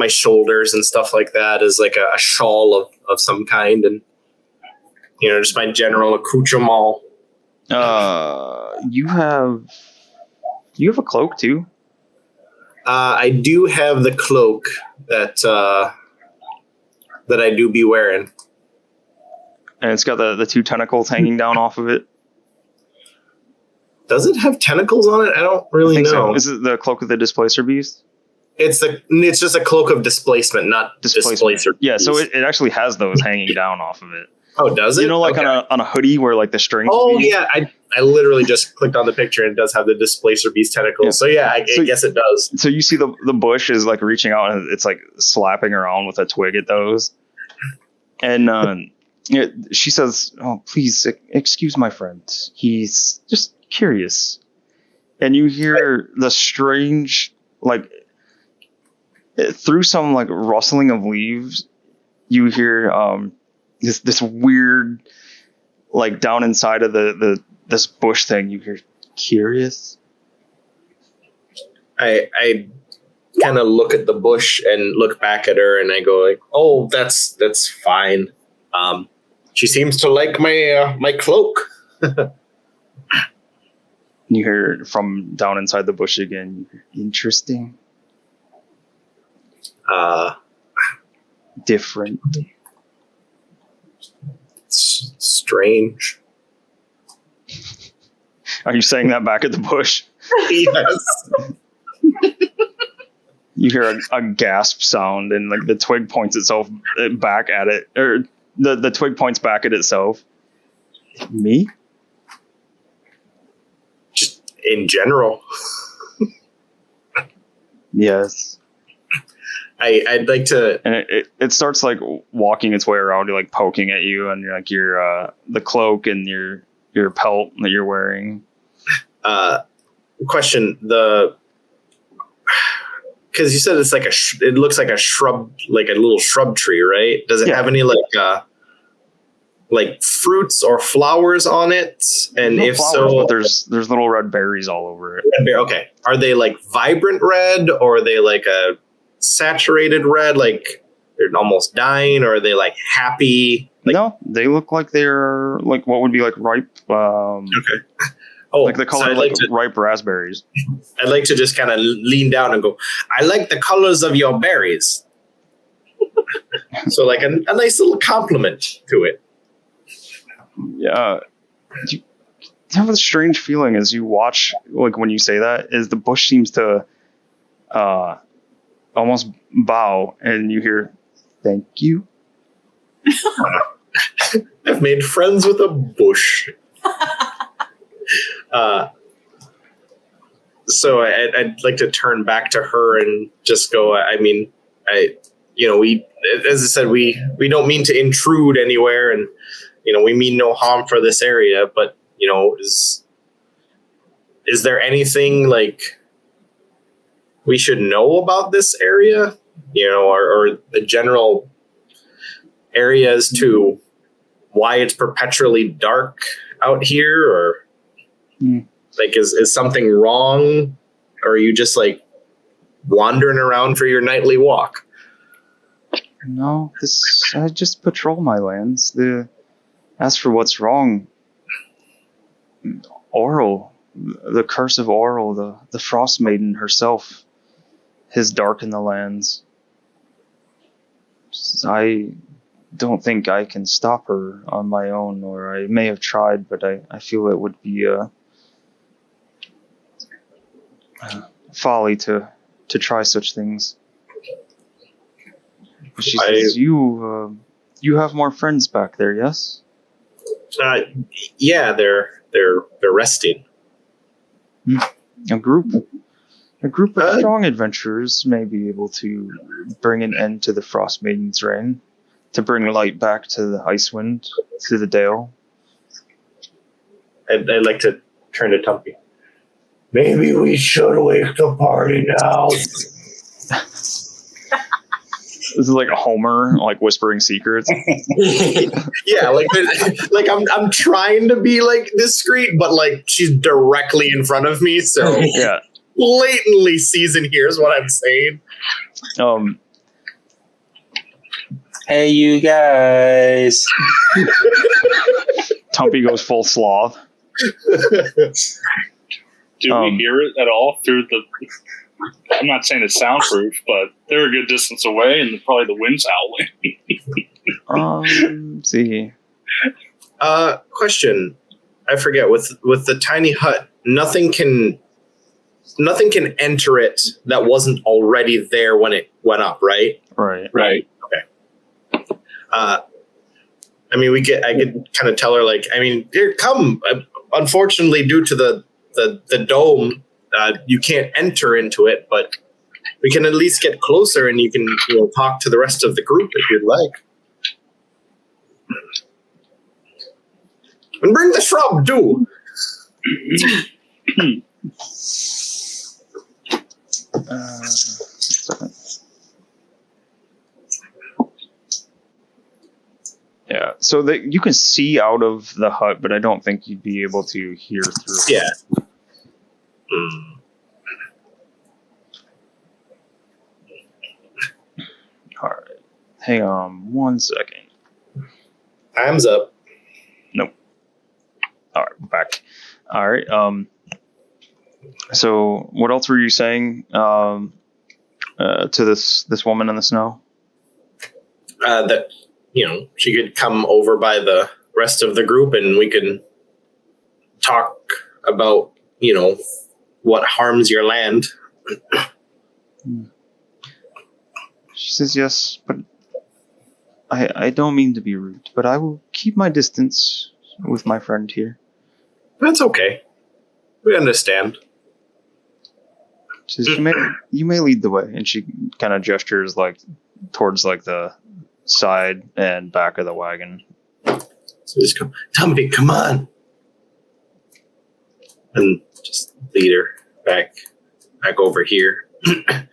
shoulders and stuff like that, as like a shawl of some kind, and just my general accoutrement. You have a cloak too? I do have the cloak that I do be wearing. And it's got the two tentacles hanging down off of it. Does it have tentacles on it? I don't really know. So. Is it the cloak of the Displacer Beast? It's just a cloak of displacement, not displacer. Yeah, so it actually has those hanging down off of it. Oh, does it? Like okay. on a hoodie where like the strings. Oh yeah, I literally just clicked on the picture and it does have the Displacer Beast tentacles. Yeah. So yeah, I guess it does. So you see the bush is like reaching out and it's like slapping around with a twig at those. And she says, "Oh, please excuse my friend. He's just curious." And you hear the strange, like, through some like rustling of leaves, you hear this weird, like, down inside of this bush thing, you hear curious. I kind of look at the bush and look back at her and I go like, "Oh, that's fine. She seems to like my cloak." You hear from down inside the bush again. Interesting. Different. It's strange. Are you saying that back at the bush? Yes. You hear a gasp sound, and like the twig points itself back at it, or the twig points back at itself. Me? Just in general. Yes. I'd like to, and it starts like walking its way around, you like poking at you, and you're like the cloak and your pelt that you're wearing. Question, because you said it's like it looks like a shrub, like a little shrub tree, right? Does it have any like fruits or flowers on it? And no if flowers, so, but there's little red berries all over it. Okay, are they like vibrant red, or are they like a saturated red, like they're almost dying, or are they like happy? Like, no, they look like they're like what would be like ripe. Okay. Oh, like the color so like ripe raspberries. I'd like to just kind of lean down and go, "I like the colors of your berries." So like a nice little compliment to it. Yeah. You have a strange feeling as you watch, like when you say that, is the bush seems to almost bow, and you hear, "Thank you." I've made friends with a bush. So I'd like to turn back to her and just go. We, as I said, we don't mean to intrude anywhere, and we mean no harm for this area. But is there anything like we should know about this area? Or the general area as to why it's perpetually dark out here, or like is something wrong, or are you just like wandering around for your nightly walk? No, I just patrol my lands. As for what's wrong, Oral, the curse of Oral, the Frostmaiden herself, has darkened the lands. I don't think I can stop her on my own, or I may have tried, but I feel it would be folly to try such things. She says, you have more friends back there, yes? Yeah, they're resting. A group of strong adventurers may be able to bring an end to the Frostmaiden's reign, to bring light back to the Icewind, to the Dale. I'd like to turn to Tumpy. Maybe we should wake the party now. This is like a Homer, like whispering secrets. Yeah, like I'm trying to be like discreet, but like she's directly in front of me, so Yeah. Blatantly sees and hears what I'm saying. Hey, you guys. Tumpy goes full sloth. Do we hear it at all through the... I'm not saying it's soundproof, but they're a good distance away, and probably the wind's howling. See. Question. I forget. With the tiny hut, nothing can enter it that wasn't already there when it went up, right? Right. Okay. I could kind of tell her, like, here, come. Unfortunately, due to the dome, you can't enter into it, but we can at least get closer, and you can talk to the rest of the group if you'd like. And bring the shrub, too. Second. Yeah, so you can see out of the hut, but I don't think you'd be able to hear through. Yeah. All right. Hang on 1 second. Time's up. Nope. All right, back. All right. So what else were you saying to this woman in the snow? That she could come over by the rest of the group, and we could talk about what harms your land. She says yes, but I don't mean to be rude, but I will keep my distance with my friend here. That's okay. We understand. She says, you may lead the way, and she kind of gestures like towards like the side and back of the wagon. So just go, Tumpy, come on, and just lead her back over here. And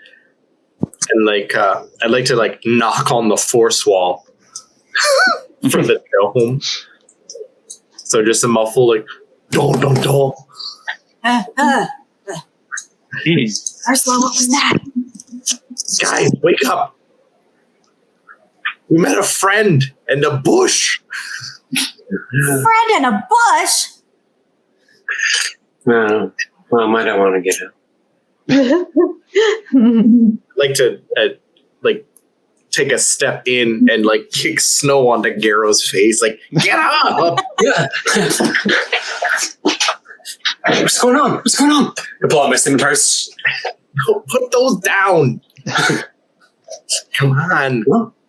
like I'd like to like knock on the force wall for the dome. So just a muffled like don't. Ursula, what was that? Guys, wake up. We met a friend in the bush. Friend in a bush? No, Mom, I don't want to get up. Like to take a step in and like kick snow onto Garrow's face. Like, get up! Yeah. What's going on? I pull out my scimitars. Put those down. Come on.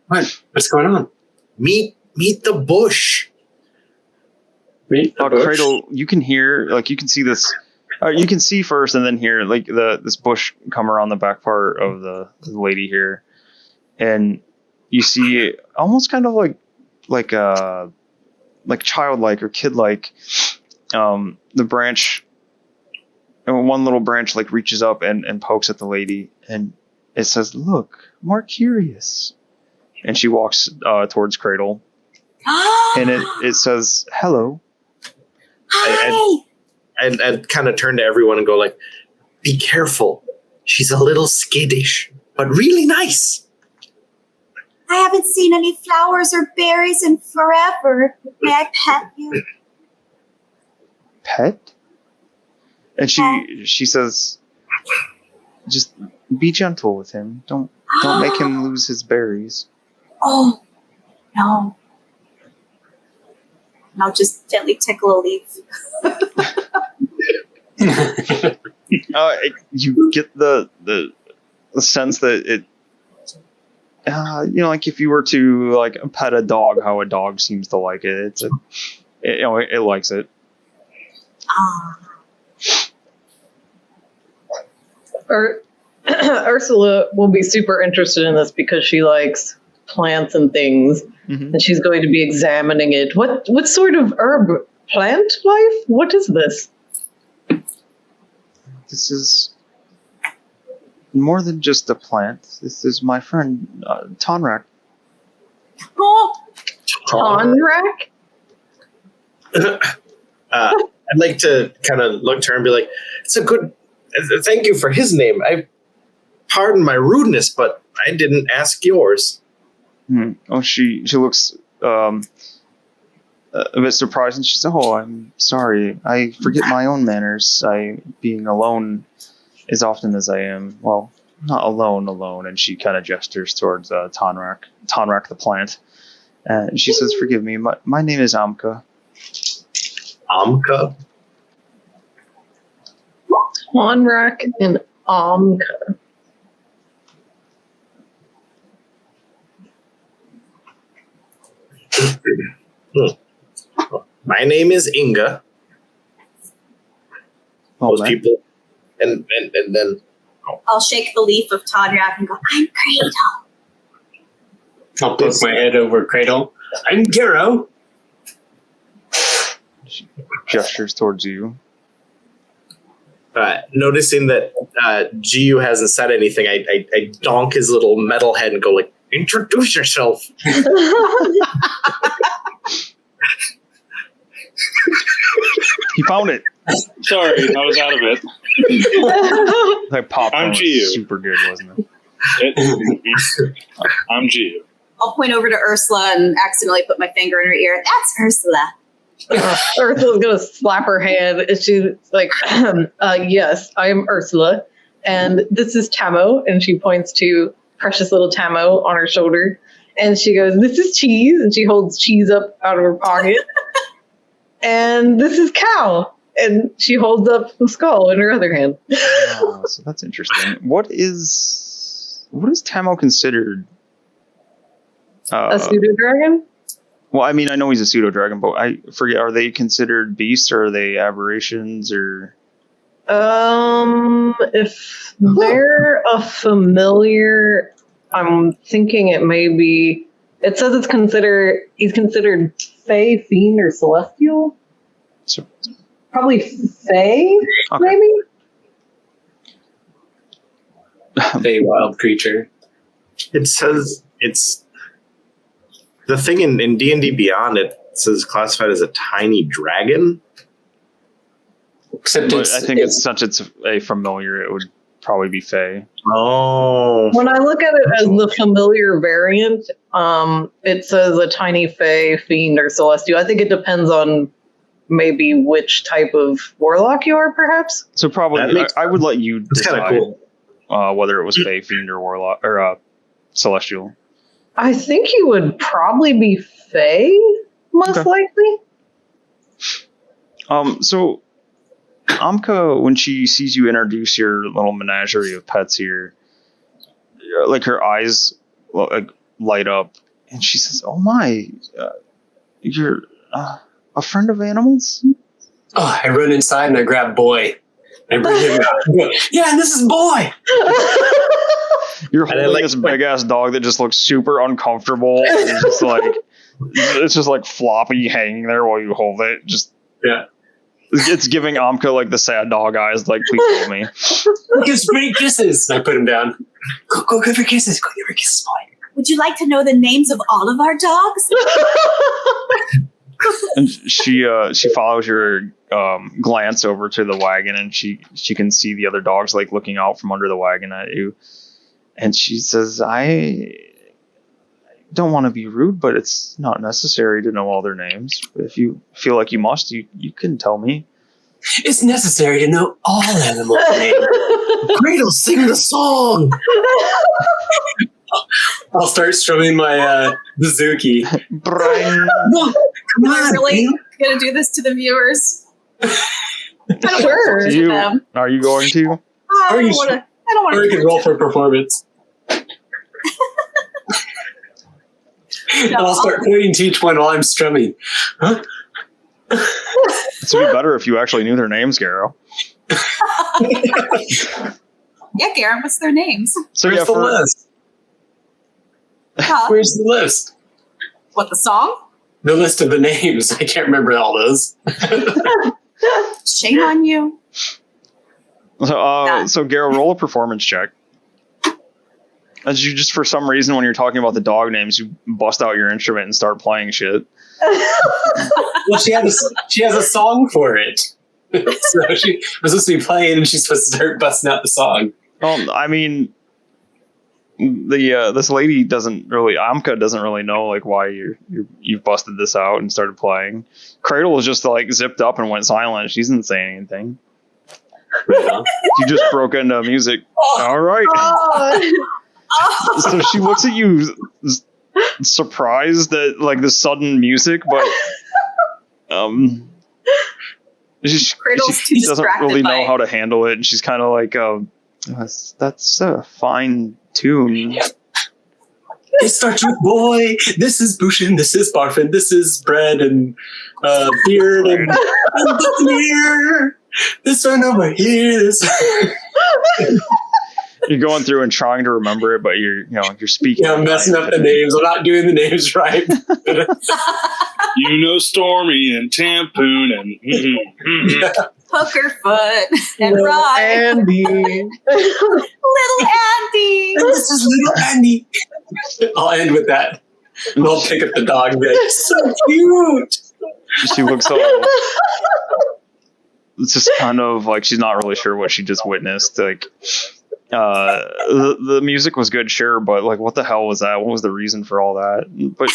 What's going on? Meet the bush. Me? Cradle, you can hear, like, you can see this You can see first, and then hear like this bush come around the back part of the lady here, and you see almost kind of like childlike or kidlike. The branch, one little branch like reaches up and pokes at the lady, and it says, "Look, more curious." And she walks towards Cradle, and it says, "Hello." Hi. I'd kind of turn to everyone and go like, "Be careful. She's a little skittish, but really nice." I haven't seen any flowers or berries in forever. May I pet you? Pet? And she says, "Just be gentle with him. Don't make him lose his berries." Oh, no. And I'll just gently tickle a leaf. You get the sense that it, like if you were to like pet a dog, how a dog seems to like it. It likes it. Ursula will be super interested in this because she likes plants and things, and she's going to be examining it. What sort of herb plant life? What is this? This is more than just a plant. This is my friend Tonrak. Oh, Tonrak? I'd like to kind of look to her and be like, "It's a good. Thank you for his name. Pardon my rudeness, but I didn't ask yours." Oh, she looks a bit surprised, and she says, "Oh, I'm sorry. I forget my own manners. Being alone as often as I am. Well, not alone." And she kind of gestures towards Tonrak the plant. And she says, "Forgive me. My name is Amka." Amka? Tonrak and Amka. My name is Inga. Most people, and then I'll shake the leaf of Tonrak and go, I'm Cradle. I'll poke my head over Cradle. I'm Garo. She gestures towards you. noticing that GU hasn't said anything, I donk his little metal head and go like, "Introduce yourself." He found it. Sorry, I was out of it. That popcorn I'm was GU. super good, wasn't it? I'm GU. I'll point over to Ursula and accidentally put my finger in her ear. That's Ursula. Ursula's gonna slap her hand and she's like, yes, I am Ursula, and this is Tamo, and she points to precious little Tamo on her shoulder, and she goes, "This is Cheese," and she holds Cheese up out of her pocket. And this is Cow, and she holds up the skull in her other hand. Oh, so that's interesting. What is Tamo considered? A pseudo dragon? Well, I mean, I know he's a pseudo dragon, but I forget. Are they considered beasts, or are they aberrations, or? If they're a familiar, I'm thinking it may be. It says he's considered Fey, Fiend, or Celestial. So, Probably Fey, okay. maybe. A wild creature. It says it's the thing in D&D Beyond. It says classified as a tiny dragon. Except But I think since it's a familiar, it would probably be Fey. Oh, When I look at it as the familiar variant, it says a tiny Fey, Fiend, or Celestial. I think it depends on maybe which type of warlock you are, perhaps. So probably, I would let you That's kinda decide cool. whether it was Fey, Fiend, or warlock, or celestial. I think you would probably be Fey, most Okay. likely. So Amka, when she sees you introduce your little menagerie of pets here, like her eyes like light up, and she says, "Oh my, you're a friend of animals?" I run inside and I grab Boy. I bring him out. Yeah, and this is Boy. You're And then, holding like, this big ass dog that just looks super uncomfortable. And it's just like floppy hanging there while you hold it. Just Yeah. it's giving Amka like the sad dog eyes. Like, please hold me. Gives great kisses. And I put him down. Go give her kisses. Go give her kisses, Boy. Would you like to know the names of all of our dogs? And she follows your glance over to the wagon, and she can see the other dogs like looking out from under the wagon at you. And she says, I don't want to be rude, but it's not necessary to know all their names. If you feel like you must, you can tell me. It's necessary to know all animals' names. Cradle, sing the song. I'll start strumming my bouzouki. Brian. No, come Am I on. really man. going to do this to the viewers? I don't Sure. want to You- them. Are you going to? I Are you don't want to. I don't want Or to. you can roll for performance. And I'll start pointing to each one while I'm strumming. Huh? This would be better if you actually knew their names, Garo. Yeah, Garen, what's their names? So Where's yeah, the for, list? Huh? Where's the list? What, the song? The list of the names. I can't remember all those. Shame on you. so Garo, roll a performance check. As you just for some reason when you're talking about the dog names, you bust out your instrument and start playing shit. Well, she has a song for it. So she was supposed to be playing, and she's supposed to start busting out the song. Well, I mean, this lady Amka doesn't really know like why you've busted this out and started playing. Cradle was just like zipped up and went silent. She didn't say anything. Yeah. She just broke into music. All right. So she looks at you surprised at like the sudden music, but she Cradle's too doesn't distracted really by know it. how to handle it, and she's kind of like, that's a fine tune. It starts with Boy. This is Bushin. This is Barfin. This is Bread and Beard and beer. This one over here. This. You're going through and trying to remember it, but you're speaking. Yeah, I'm messing up the names. I'm not doing the names right. Stormy and Tampoon and Hookerfoot and Rime. Andy. Little Andy. And this is little Andy. I'll end with that. And I'll pick up the dog and be like, so cute. She looks all. It's just kind of like she's not really sure what she just witnessed. Like, the music was good, sure, but like, what the hell was that? What was the reason for all that? But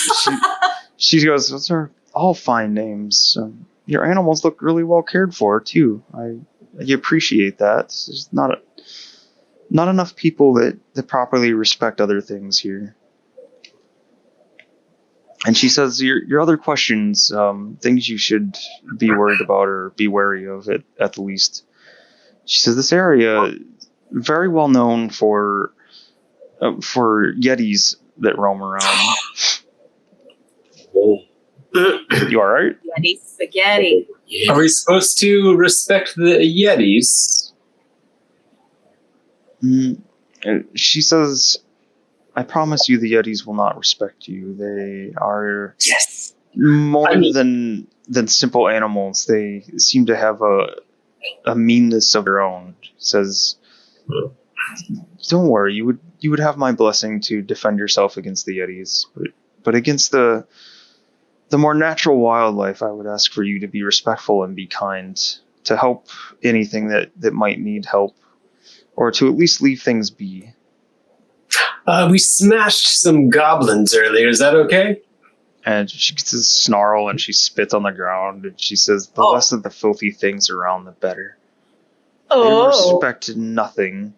she goes, "Those are all fine names. Your animals look really well cared for too. I appreciate that. There's not enough people that properly respect other things here." And she says, your other questions, things you should be worried about or be wary of at the least. She says, this area, very well known for yetis that roam around. You all right? Yeti spaghetti. Are we supposed to respect the Yetis? She says, I promise you the yetis will not respect you. They are more than simple animals. They seem to have a meanness of their own. She says, don't worry, you would have my blessing to defend yourself against the yetis, but against the more natural wildlife, I would ask for you to be respectful and be kind, to help anything that might need help, or to at least leave things be. We smashed some goblins earlier. Is that okay? And she gets this snarl and she spits on the ground and she says, the less of the filthy things around, the better. They respect nothing.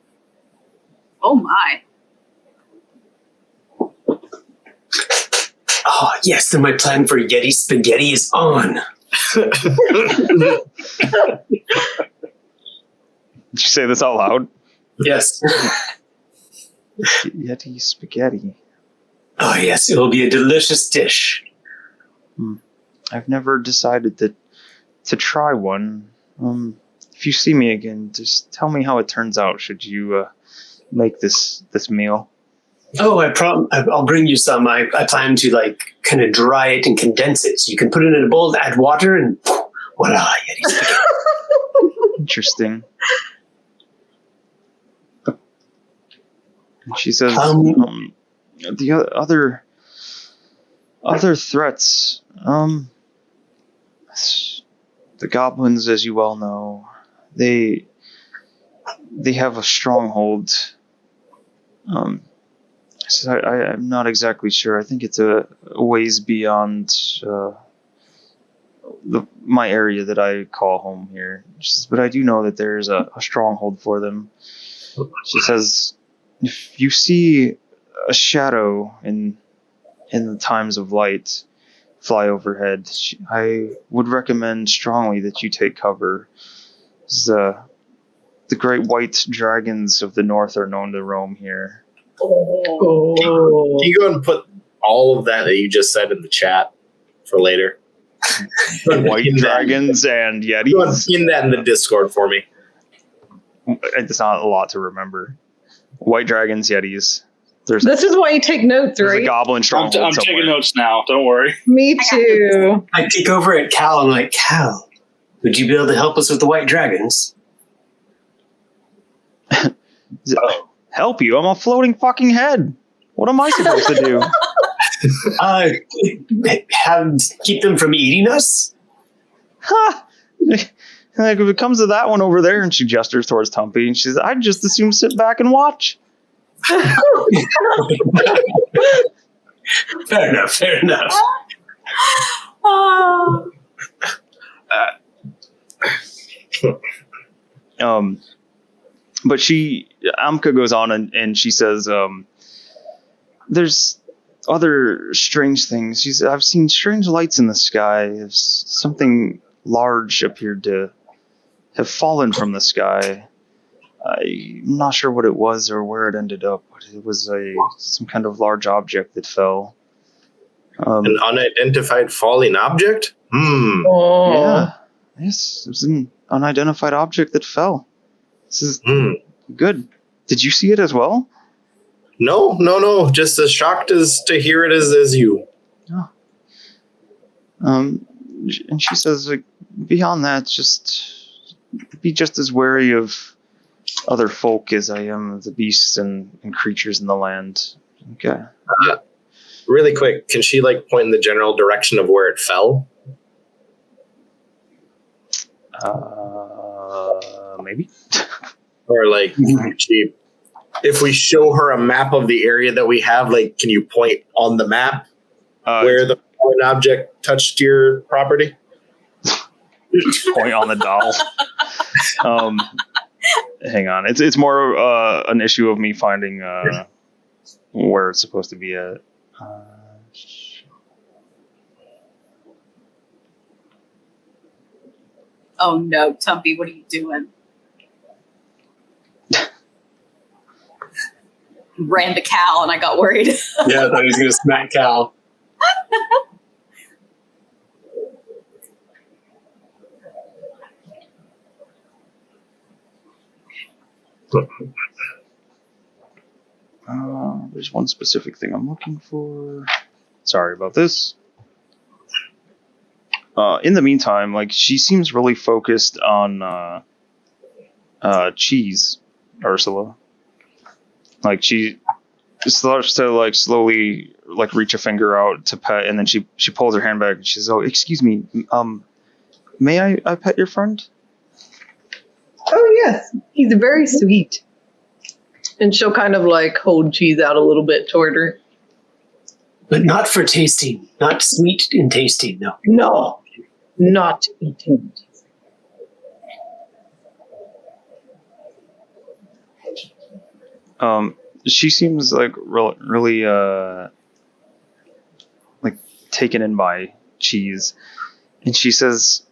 Oh my. Oh, yes, then my plan for Yeti spaghetti is on. Did you say this out loud? Yes. Yeti spaghetti. Oh, yes, it will be a delicious dish. I've never decided to try one. if you see me again, just tell me how it turns out. Should you make this meal? Oh, I'll bring you some. I plan to like kind of dry it and condense it, so you can put it in a bowl, add water, and voila, Yeti spaghetti. Interesting. And she says, the other threats, the goblins, as you well know, they have a stronghold. So I'm not exactly sure. I think it's a ways beyond my area that I call home here. She says, but I do know that there is a stronghold for them. She says, if you see a shadow in the times of light fly overhead, I would recommend strongly that you take cover. The great white dragons of the north are known to roam here. Can you go and put all of that you just said in the chat for later? White dragons and yetis. Go and pin that in the Discord for me. It's not a lot to remember. White dragons, yetis. This is why you take notes, There's right? a goblin stronghold I'm somewhere. taking notes now. Don't worry. Me too. I peek over at Cal. I'm like, Cal, would you be able to help us with the white dragons? Help you? I'm a floating fucking head. What am I supposed to do? Keep them from eating us? Ha! Like if it comes to that one over there, and she gestures towards Tumpy, and she says, I'd just as soon sit back and watch. Fair enough. But Amka goes on and she says, there's other strange things. I've seen strange lights in the sky. Something large appeared to have fallen from the sky. I'm not sure what it was or where it ended up, but it was some kind of large object that fell. An unidentified falling object? Yeah. Yes, it was an unidentified object that fell. This is good. Did you see it as well? No. Just as shocked as to hear it as you. Oh. And she says, like, beyond that, just be just as wary of other folk as I am of the beasts and creatures in the land. Okay. Really quick, can she like point in the general direction of where it fell? Maybe. Or like, if we show her a map of the area that we have, like, can you point on the map where the fallen object touched your property? Point on the doll. Hang on. It's more an issue of me finding where it's supposed to be at. Oh no, Tumpy, what are you doing? Ran to Cal and I got worried. Yeah, I thought he was going to smack Cal. There's one specific thing I'm looking for. Sorry about this. In the meantime, like, she seems really focused on cheese, Ursula. Like, she starts to like slowly like reach a finger out to pet, and then she pulls her hand back and she says, "Oh, excuse me, may I pet your friend?" Oh yes, he's very sweet. And she'll kind of like hold cheese out a little bit toward her. But not for tasting. Not sweet and tasting, no. No, not eating. She seems like really like taken in by cheese, and she says,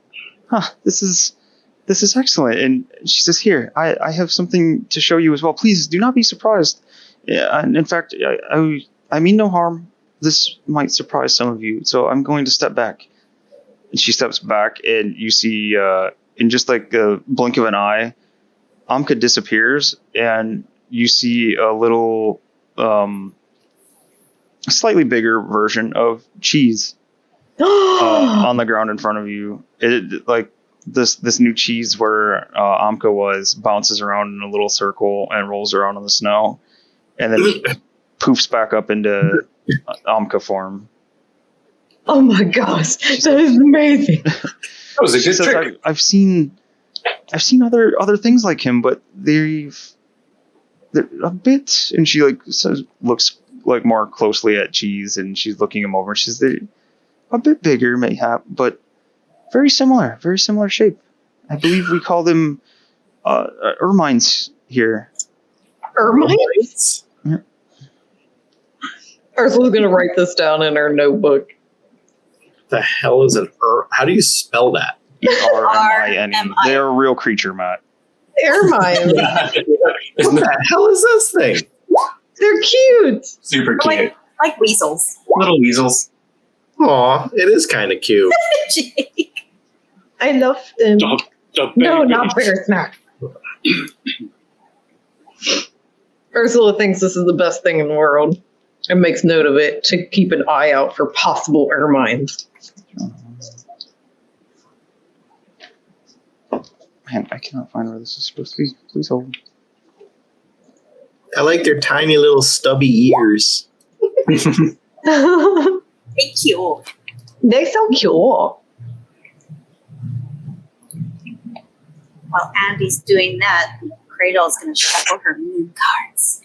this is excellent." And she says, "Here, I have something to show you as well. Please do not be surprised. Yeah, and in fact, I mean no harm. This might surprise some of you, so I'm going to step back." And she steps back, and you see in just like a blink of an eye, Amka disappears, and you see a little, slightly bigger version of Cheese on the ground in front of you. It like this new Cheese where Amka was bounces around in a little circle and rolls around on the snow, and then poofs back up into Amka form. Oh my gosh, that is amazing. That was a She good says, trick. I've seen other things like him, but they're a bit. And she like looks like more closely at Cheese, and she's looking him over. She's they're a bit bigger, mayhap, but very similar shape. I believe we call them ermines here. Ermines? Yeah. Ursula's gonna write this down in her notebook. The hell is an How do you spell that? Ermine. They're a real creature, Matt. Ermines. What the hell is this thing? They're cute. Super cute. Like weasels. Little weasels. Aw, it is kind of cute. Jake. I love them. The No, baby. not bear snack. Ursula thinks this is the best thing in the world and makes note of it to keep an eye out for possible ermines. Man, I cannot find where this is supposed to be. Please hold. I like their tiny little stubby ears. They cute. They so cute. While Andy's doing that, Cradle's going to shuffle her moon cards.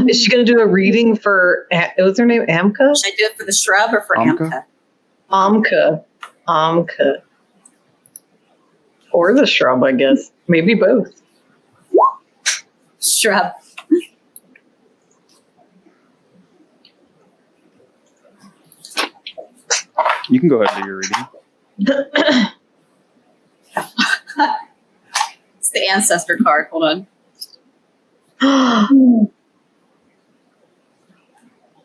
Is she going to do a reading for, what's her name, Amka? Should I do it for the shrub or for Amka? Amka? Amka. Or the shrub, I guess. Maybe both. Shrub. You can go ahead and do your reading. It's the ancestor card. Hold on.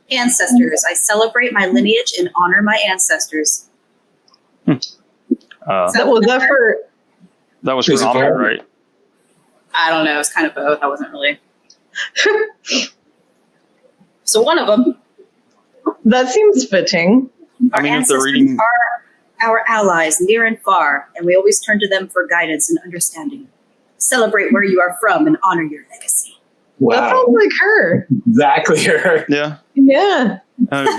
Ancestors. I celebrate my lineage and honor my ancestors. Was that for... That was for Is it Amka, for- right? I don't know. It's kind of both. I wasn't really. So one of them. That seems fitting. I mean, if they're ancestors reading- are our allies near and far, and we always turn to them for guidance and understanding. Celebrate where you are from and honor your legacy. That Wow. sounds like her. Exactly her. Yeah. Yeah.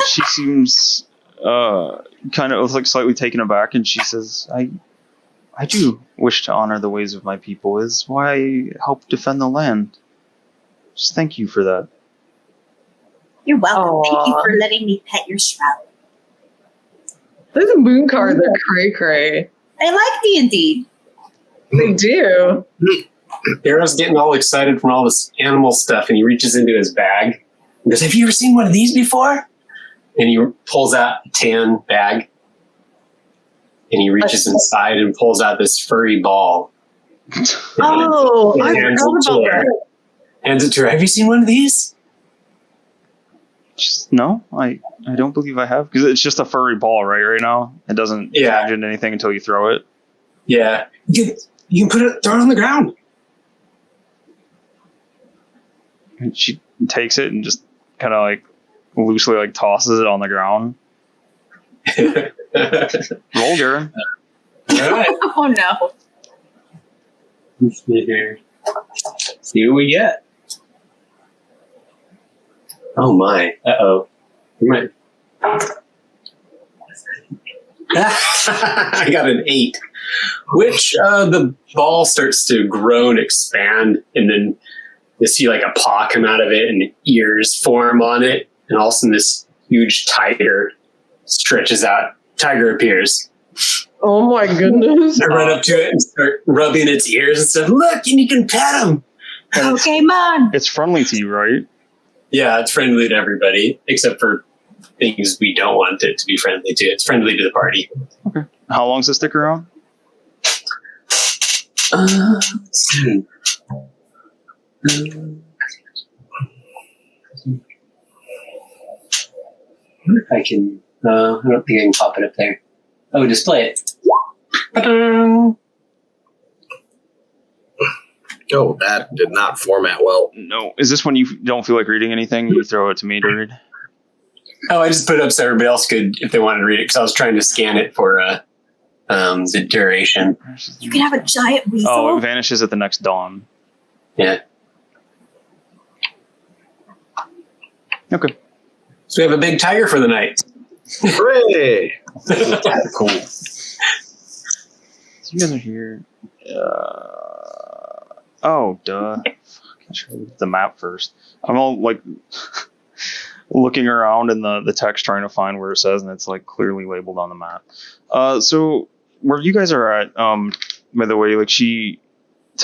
She seems kind of like slightly taken aback, and she says, I do wish to honor the ways of my people, is why I help defend the land. Just thank you for that. You're welcome. Thank you Aw. for letting me pet your shrub. Those moon cards are cray cray. They like me indeed. They do. Darrow's getting all excited from all this animal stuff, and he reaches into his bag and goes, "Have you ever seen one of these before?" And he pulls out a tan bag, and he reaches inside and pulls out this furry ball. Oh, I Hands forgot it to about her. that. Hands it to her. "Have you seen one of these?" Just, no, I don't believe I have, because it's just a furry ball, right now. It doesn't Yeah. change into anything until you throw it. Yeah. You can throw it on the ground. And she takes it and just kind of like loosely like tosses it on the ground. Roll, Garen. All right. Oh no. Let's see here. See what we get. Oh my. Uh-oh. You might. I got an 8. Which the ball starts to grow and expand, and then you see like a paw come out of it and ears form on it, and all of a sudden this huge tiger stretches out. Tiger appears. Oh my goodness. I run up to it and start rubbing its ears and stuff. Look, and you can pet him. Okay, man. It's friendly to you, right? Yeah, it's friendly to everybody, except for things we don't want it to be friendly to. It's friendly to the party. How long does it stick around? Let's see. I wonder if I can. I don't think I can pop it up there. Oh, display it. Ta-da! Oh, that did not format well. No. Is this when you don't feel like reading anything? You throw it to me to read? Oh, I just put it up so everybody else could, if they wanted to read it, because I was trying to scan it for the duration. You could have a giant weasel. Oh, it vanishes at the next dawn. Yeah. Okay. So we have a big tiger for the night. Hooray! Cool. So you guys are here. Oh, duh. I should look at the map first. I'm all like looking around in the text trying to find where it says, and it's like clearly labeled on the map. So where you guys are at, by the way, like to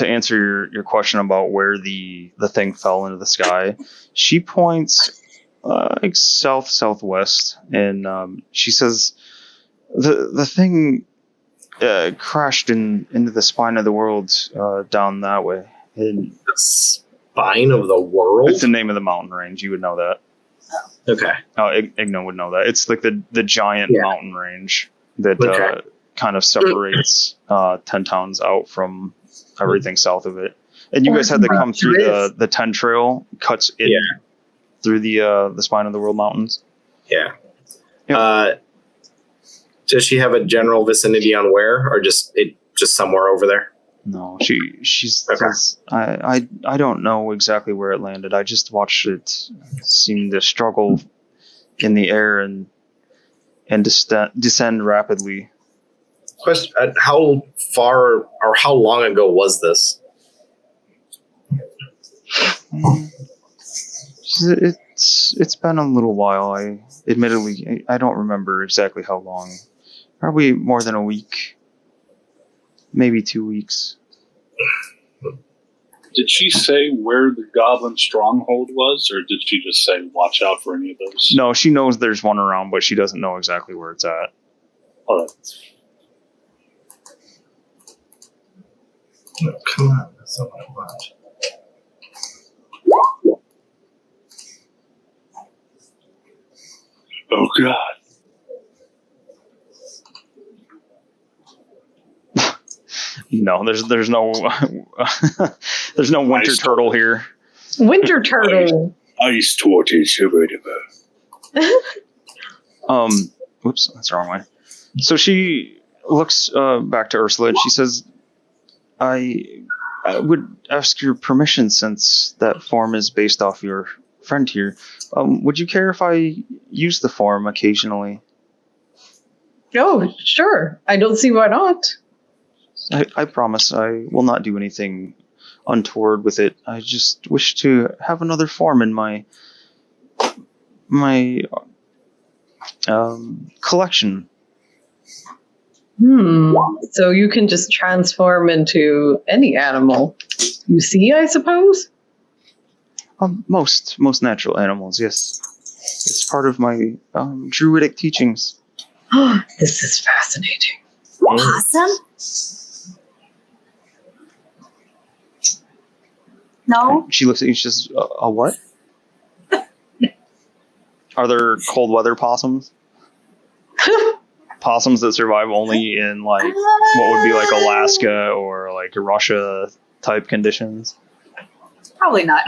answer your question about where the thing fell into the sky, she points like southwest, and she says the thing crashed into the spine of the world down that way. And The spine of the world? it's the name of the mountain range. You would know that. Okay. Igno would know that. It's like the giant mountain range that Okay. kind of separates 10 towns out from everything south of it. And you guys had to come through the 10 trail, cuts in through the spine of the world mountains. Yeah. Does she have a general vicinity on where, or just somewhere over there? No, she's. Okay. I don't know exactly where it landed. I just watched it seem to struggle in the air and descend rapidly. Question: how far or how long ago was this? It's been a little while. I don't remember exactly how long. Probably more than a week, maybe 2 weeks. Did she say where the goblin stronghold was, or did she just say watch out for any of those? No, she knows there's one around, but she doesn't know exactly where it's at. All right. No, come on, that's not what I want. Oh God. No, there's no there's no winter turtle here. Winter turtle. Ice tortoise. Whoops, that's the wrong way. So she looks back to Ursula and she says, I would ask your permission since that form is based off your friend here. Would you care if I use the form occasionally? Oh, sure. I don't see why not. I promise I will not do anything untoward with it. I just wish to have another form in my collection. So you can just transform into any animal you see, I suppose? Most natural animals, yes. It's part of my druidic teachings. This is fascinating. Possum? No? She looks at you and she says, a what? Are there cold weather possums? Possums that survive only in like what would be like Alaska or like Russia type conditions? Probably not.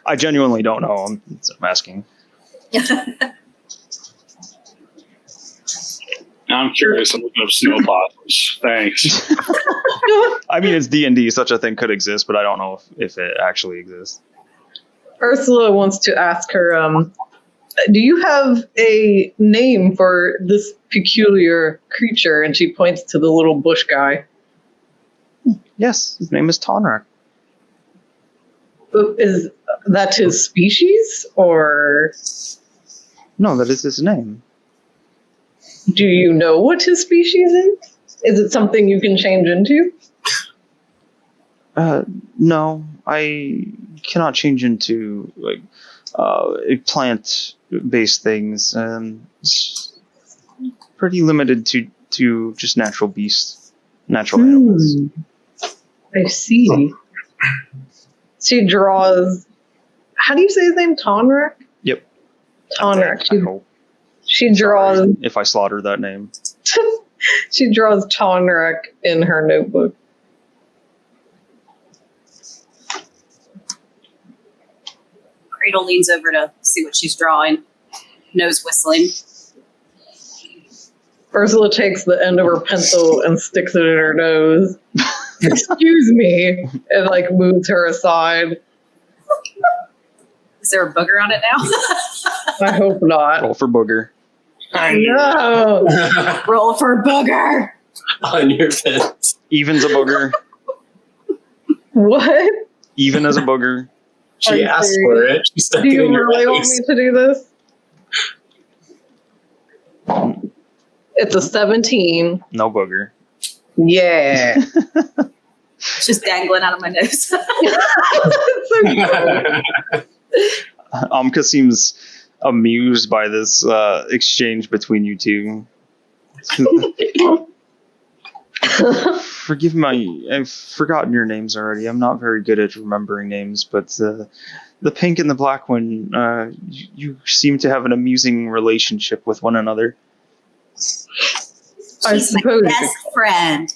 I genuinely don't know. I'm asking. Now I'm curious. I'm looking up snow possums. Thanks. I mean, it's D&D. Such a thing could exist, but I don't know if it actually exists. Ursula wants to ask her, do you have a name for this peculiar creature? And she points to the little bush guy. Yes, his name is Tonrak. Is that his species, or No, that is his name. do you know what his species is? Is it something you can change into? No, I cannot change into like plant-based things. It's pretty limited to just natural beasts, natural animals. I see. She draws. How do you say his name? Tonrak? Yep. Tonrak. I hope. She draws. Sorry if I slaughtered that name. She draws Tonrak in her notebook. Cradle leans over to see what she's drawing, nose whistling. Ursula takes the end of her pencil and sticks it in her nose. Excuse me, and like moves her aside. Is there a booger on it now? I hope not. Roll for booger. No. Roll for booger. On your fence. Even's a booger. What? Even as a booger. Are She you asked serious? for it. She stuck Do it you in your really want face. me to do this? It's a 17. No booger. Yeah. It's just dangling out of my nose. So cool. Amka seems amused by this exchange between you two. Forgive me, I've forgotten your names already. I'm not very good at remembering names, but the pink and the black one, you seem to have an amusing relationship with one another. I She's my suppose. best friend.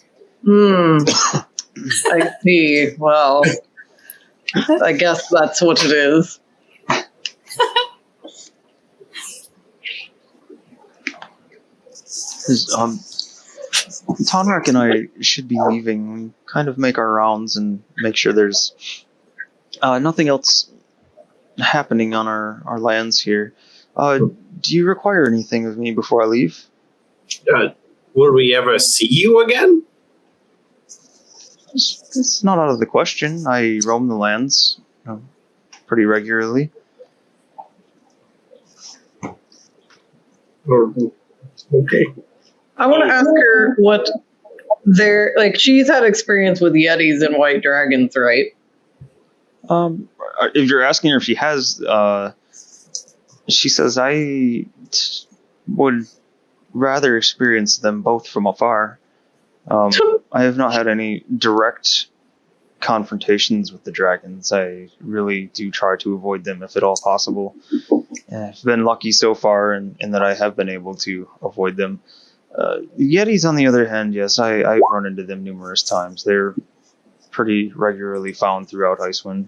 I see. Well, I guess that's what it is. Tonrak and I should be leaving. We kind of make our rounds and make sure there's nothing else happening on our lands here. Do you require anything of me before I leave? Will we ever see you again? It's not out of the question. I roam the lands pretty regularly. Okay. I want to ask her what they're like. She's had experience with Yetis and white dragons, right? If you're asking her if she has, she says would rather experience them both from afar. I have not had any direct confrontations with the dragons. I really do try to avoid them if at all possible. I've been lucky so far in that I have been able to avoid them. Yetis, on the other hand, yes, I've run into them numerous times. They're pretty regularly found throughout Icewind.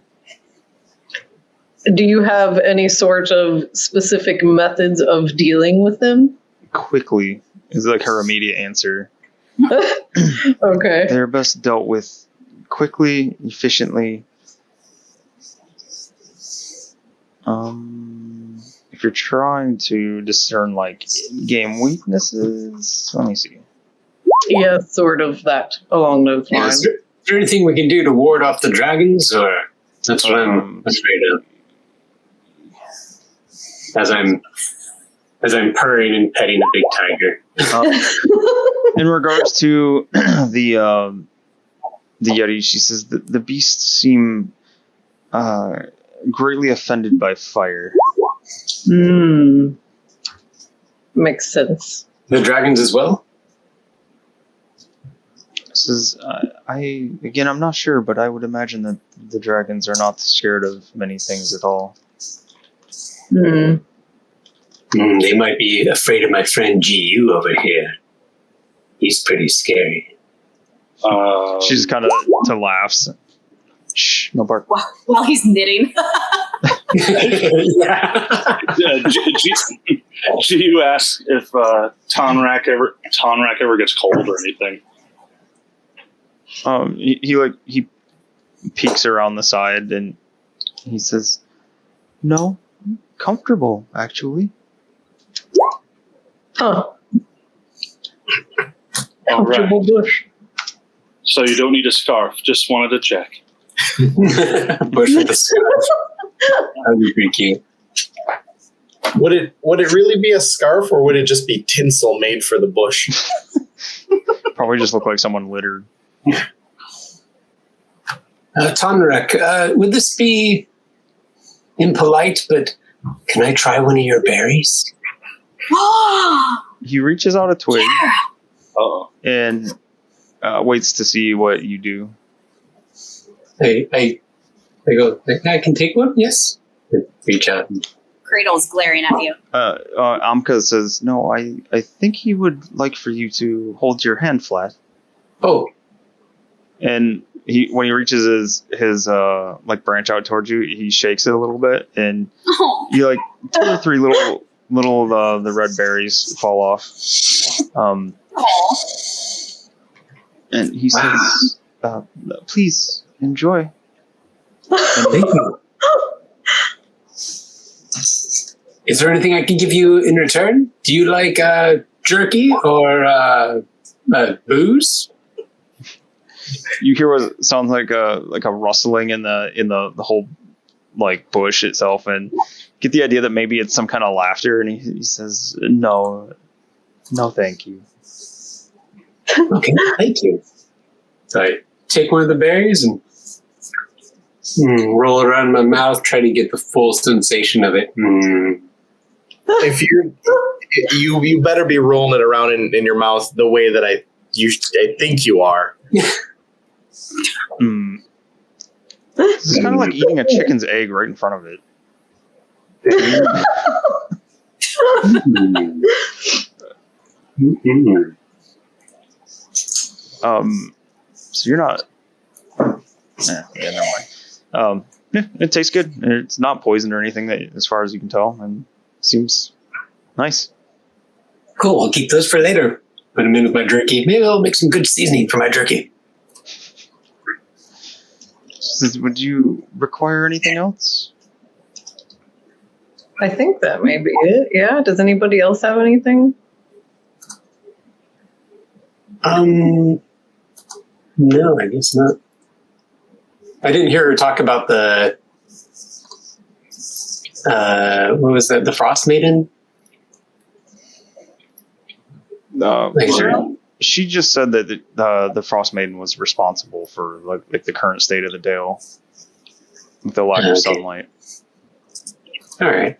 Do you have any sort of specific methods of dealing with them? Quickly is like her immediate answer. Okay. They're best dealt with quickly, efficiently. If you're trying to discern like game weaknesses, let me see. Yeah, sort of that along those Yeah, lines. is there anything we can do to ward off the dragons, or that's what I'm afraid of? As I'm purring and petting a big tiger. In regards to the Yeti, she says that the beasts seem greatly offended by fire. Makes sense. The dragons as well? Says I'm not sure, but I would imagine that the dragons are not scared of many things at all. They might be afraid of my friend GU over here. He's pretty scary. She just kind of laughs. Shh, no bark. While he's knitting. GU asks if Tonrak ever gets cold or anything. He peeks around the side and he says, "No, comfortable actually." Huh. All right. Comfortable bush. So you don't need a scarf. Just wanted to check. Bush with the scarf. That'd be pretty cute. Would it really be a scarf, or would it just be tinsel made for the bush? Probably just look like someone littered. Tonrak, would this be impolite, but can I try one of your berries? He reaches out a twig Uh-oh. and waits to see what you do. I go, I can take one? Yes. I reach out. Cradle's glaring at you. Amka says, "No, I think he would like for you to hold your hand flat." Oh, And when he reaches his like branch out towards you, he shakes it a little bit, and you like 2 or 3 little the red berries fall off. And he says, "Please enjoy." Thank you. Is there anything I can give you in return? Do you like jerky or booze? You hear what sounds like a rustling in the whole like bush itself, and get the idea that maybe it's some kind of laughter. And he says, "No, thank you." Okay, thank you. So I take one of the berries and roll it around my mouth, try to get the full sensation of it. If you better be rolling it around in your mouth the way that I think you are. It's kind of like eating a chicken's egg right in front of it. So you're not. Never mind. It tastes good. It's not poisoned or anything, as far as you can tell, and seems nice. Cool, I'll keep those for later. Put them in with my jerky. Maybe I'll make some good seasoning for my jerky. Would you require anything else? I think that may be it. Yeah. Does anybody else have anything? No, I guess not. I didn't hear her talk about the what was that? The Frostmaiden? She just said that the Frostmaiden was responsible for like the current state of the Dale with the lack of sunlight. All right.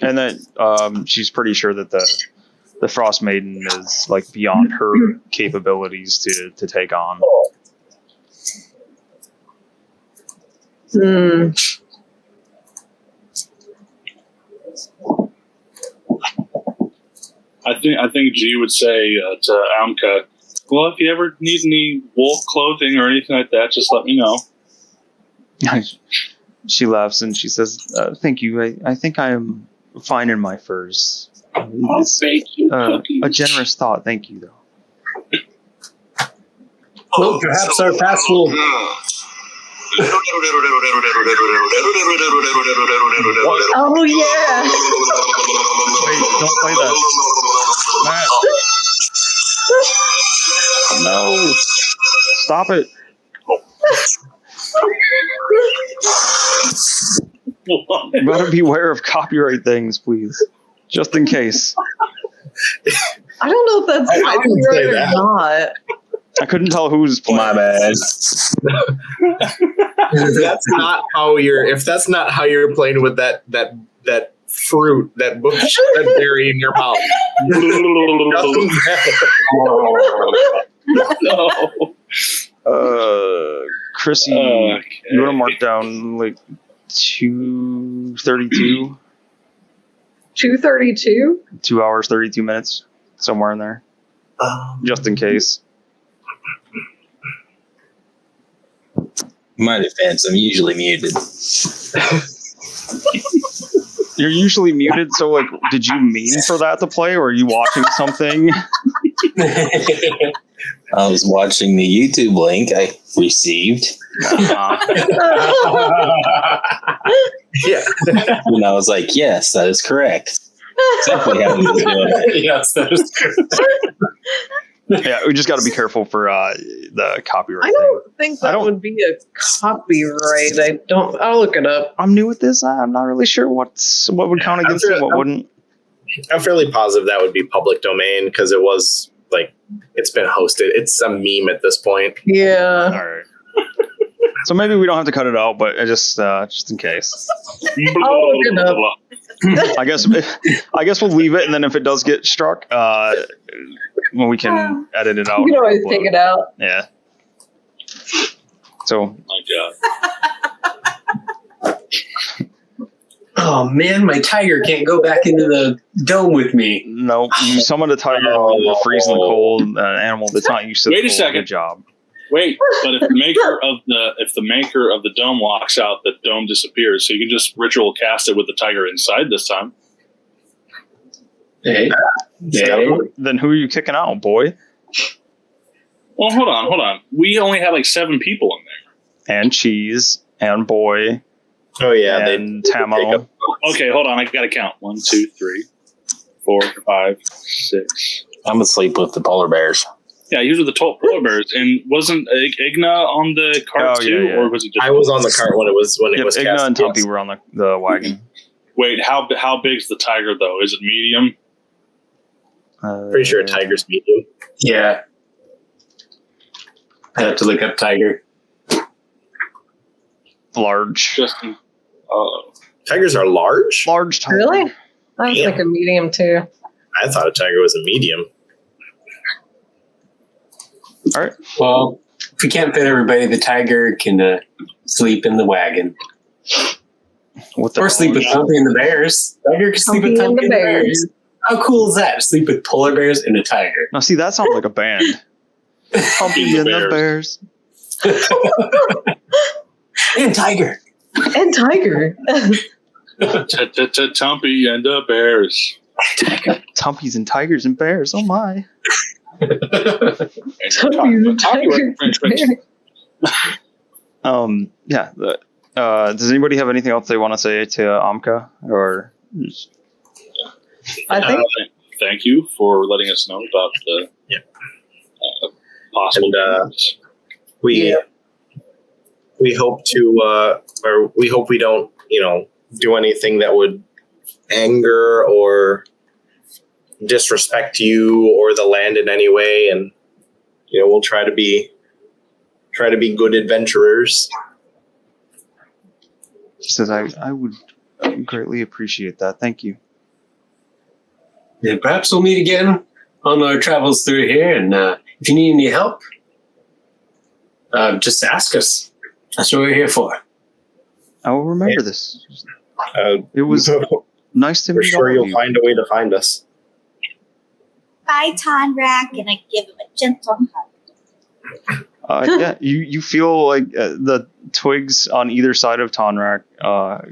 And that she's pretty sure that the Frostmaiden is like beyond her capabilities to take on. I think G would say to Amka, well, if you ever need any wool clothing or anything like that, just let me know. She laughs and she says, "Thank you. I think I am fine in my furs." Oh, thank you. A generous thought. Thank you, though. Well, perhaps our paths will. Oh yeah. Wait, don't play that. Matt. No. Stop it. You gotta beware of copyright things, please. Just in case. I don't know if that's I didn't say copyright or that. not. I couldn't tell who was playing. My bad. If that's not how you're playing with that fruit, that bush, that berry in your mouth. No. Chrissy, Okay. you want to mark down like 2:32? 2:32. 2 hours, 32 minutes, somewhere in there, just in case. My defense, I'm usually muted. You're usually muted, so like, did you mean for that to play, or are you watching something? I was watching the YouTube link I received, Yeah. and I was like, yes, that is correct. Exactly how he was doing it. Yes, that is true. Yeah, we just got to be careful for the copyright I thing. don't think that would be a copyright. I'll look it up. I'm new at this. I'm not really sure what would count against it, what wouldn't. I'm fairly positive that would be public domain because it was like it's been hosted. It's a meme at this point. Yeah. All right. So maybe we don't have to cut it out, but just in case. I'll look it up. I guess we'll leave it, and then if it does get struck, well, we can edit it out. You can always take it out. Yeah. So. My God. Oh man, my tiger can't go back into the dome with me. No, you summoned a tiger while we're freezing the cold, an animal that's not used to the Wait a cold. second. Good job. Wait, but if the maker of the dome walks out, the dome disappears. So you can just ritual cast it with the tiger inside this time. Hey. Then who are you kicking out, boy? Well, hold on. We only have like 7 people in there. And Cheese, and Boy, Oh yeah, and Tamo. Okay, hold on. I gotta count. 1, 2, 3, 4, 5, 6. I'm asleep with the polar bears. Yeah, these are the polar bears. And wasn't Igna on the cart Oh, too, yeah. or was it just? I was on the cart when it was Igna cast. and Tumpy were on the wagon. Wait, how big's the tiger though? Is it medium? Pretty sure a tiger's medium. Yeah. I have to look up tiger. Large. Justin. Tigers are large? Large tiger. Really? I was Damn. thinking medium too. I thought a tiger was a medium. All right. Well, if we can't fit everybody, the tiger can sleep in the wagon. What the Or sleep with Tumpy and the bears. Tiger can sleep with Tumpy and the bears. How cool is that? Sleep with polar bears and a tiger. Now, see, that sounds like a band. Tumpy and the Bears. And tiger. And tiger. Tumpy and the bears. Tumpys and tigers and bears. Oh my. Yeah. Does anybody have anything else they want to say to Amka? Or I think Thank you for letting us know about the possible. And, we hope to, or we hope we don't, do anything that would anger or disrespect you or the land in any way, and we'll try to be good adventurers. she says, I would greatly appreciate that. Thank you. And perhaps we'll meet again on our travels through here. And if you need any help, just ask us. That's what we're here for. I will remember this. Uh, It was nice to We're meet sure all of you'll you. find a way to find us. Bye, Tonrak, and I give him a gentle hug. Yeah, you feel like the twigs on either side of Tonrak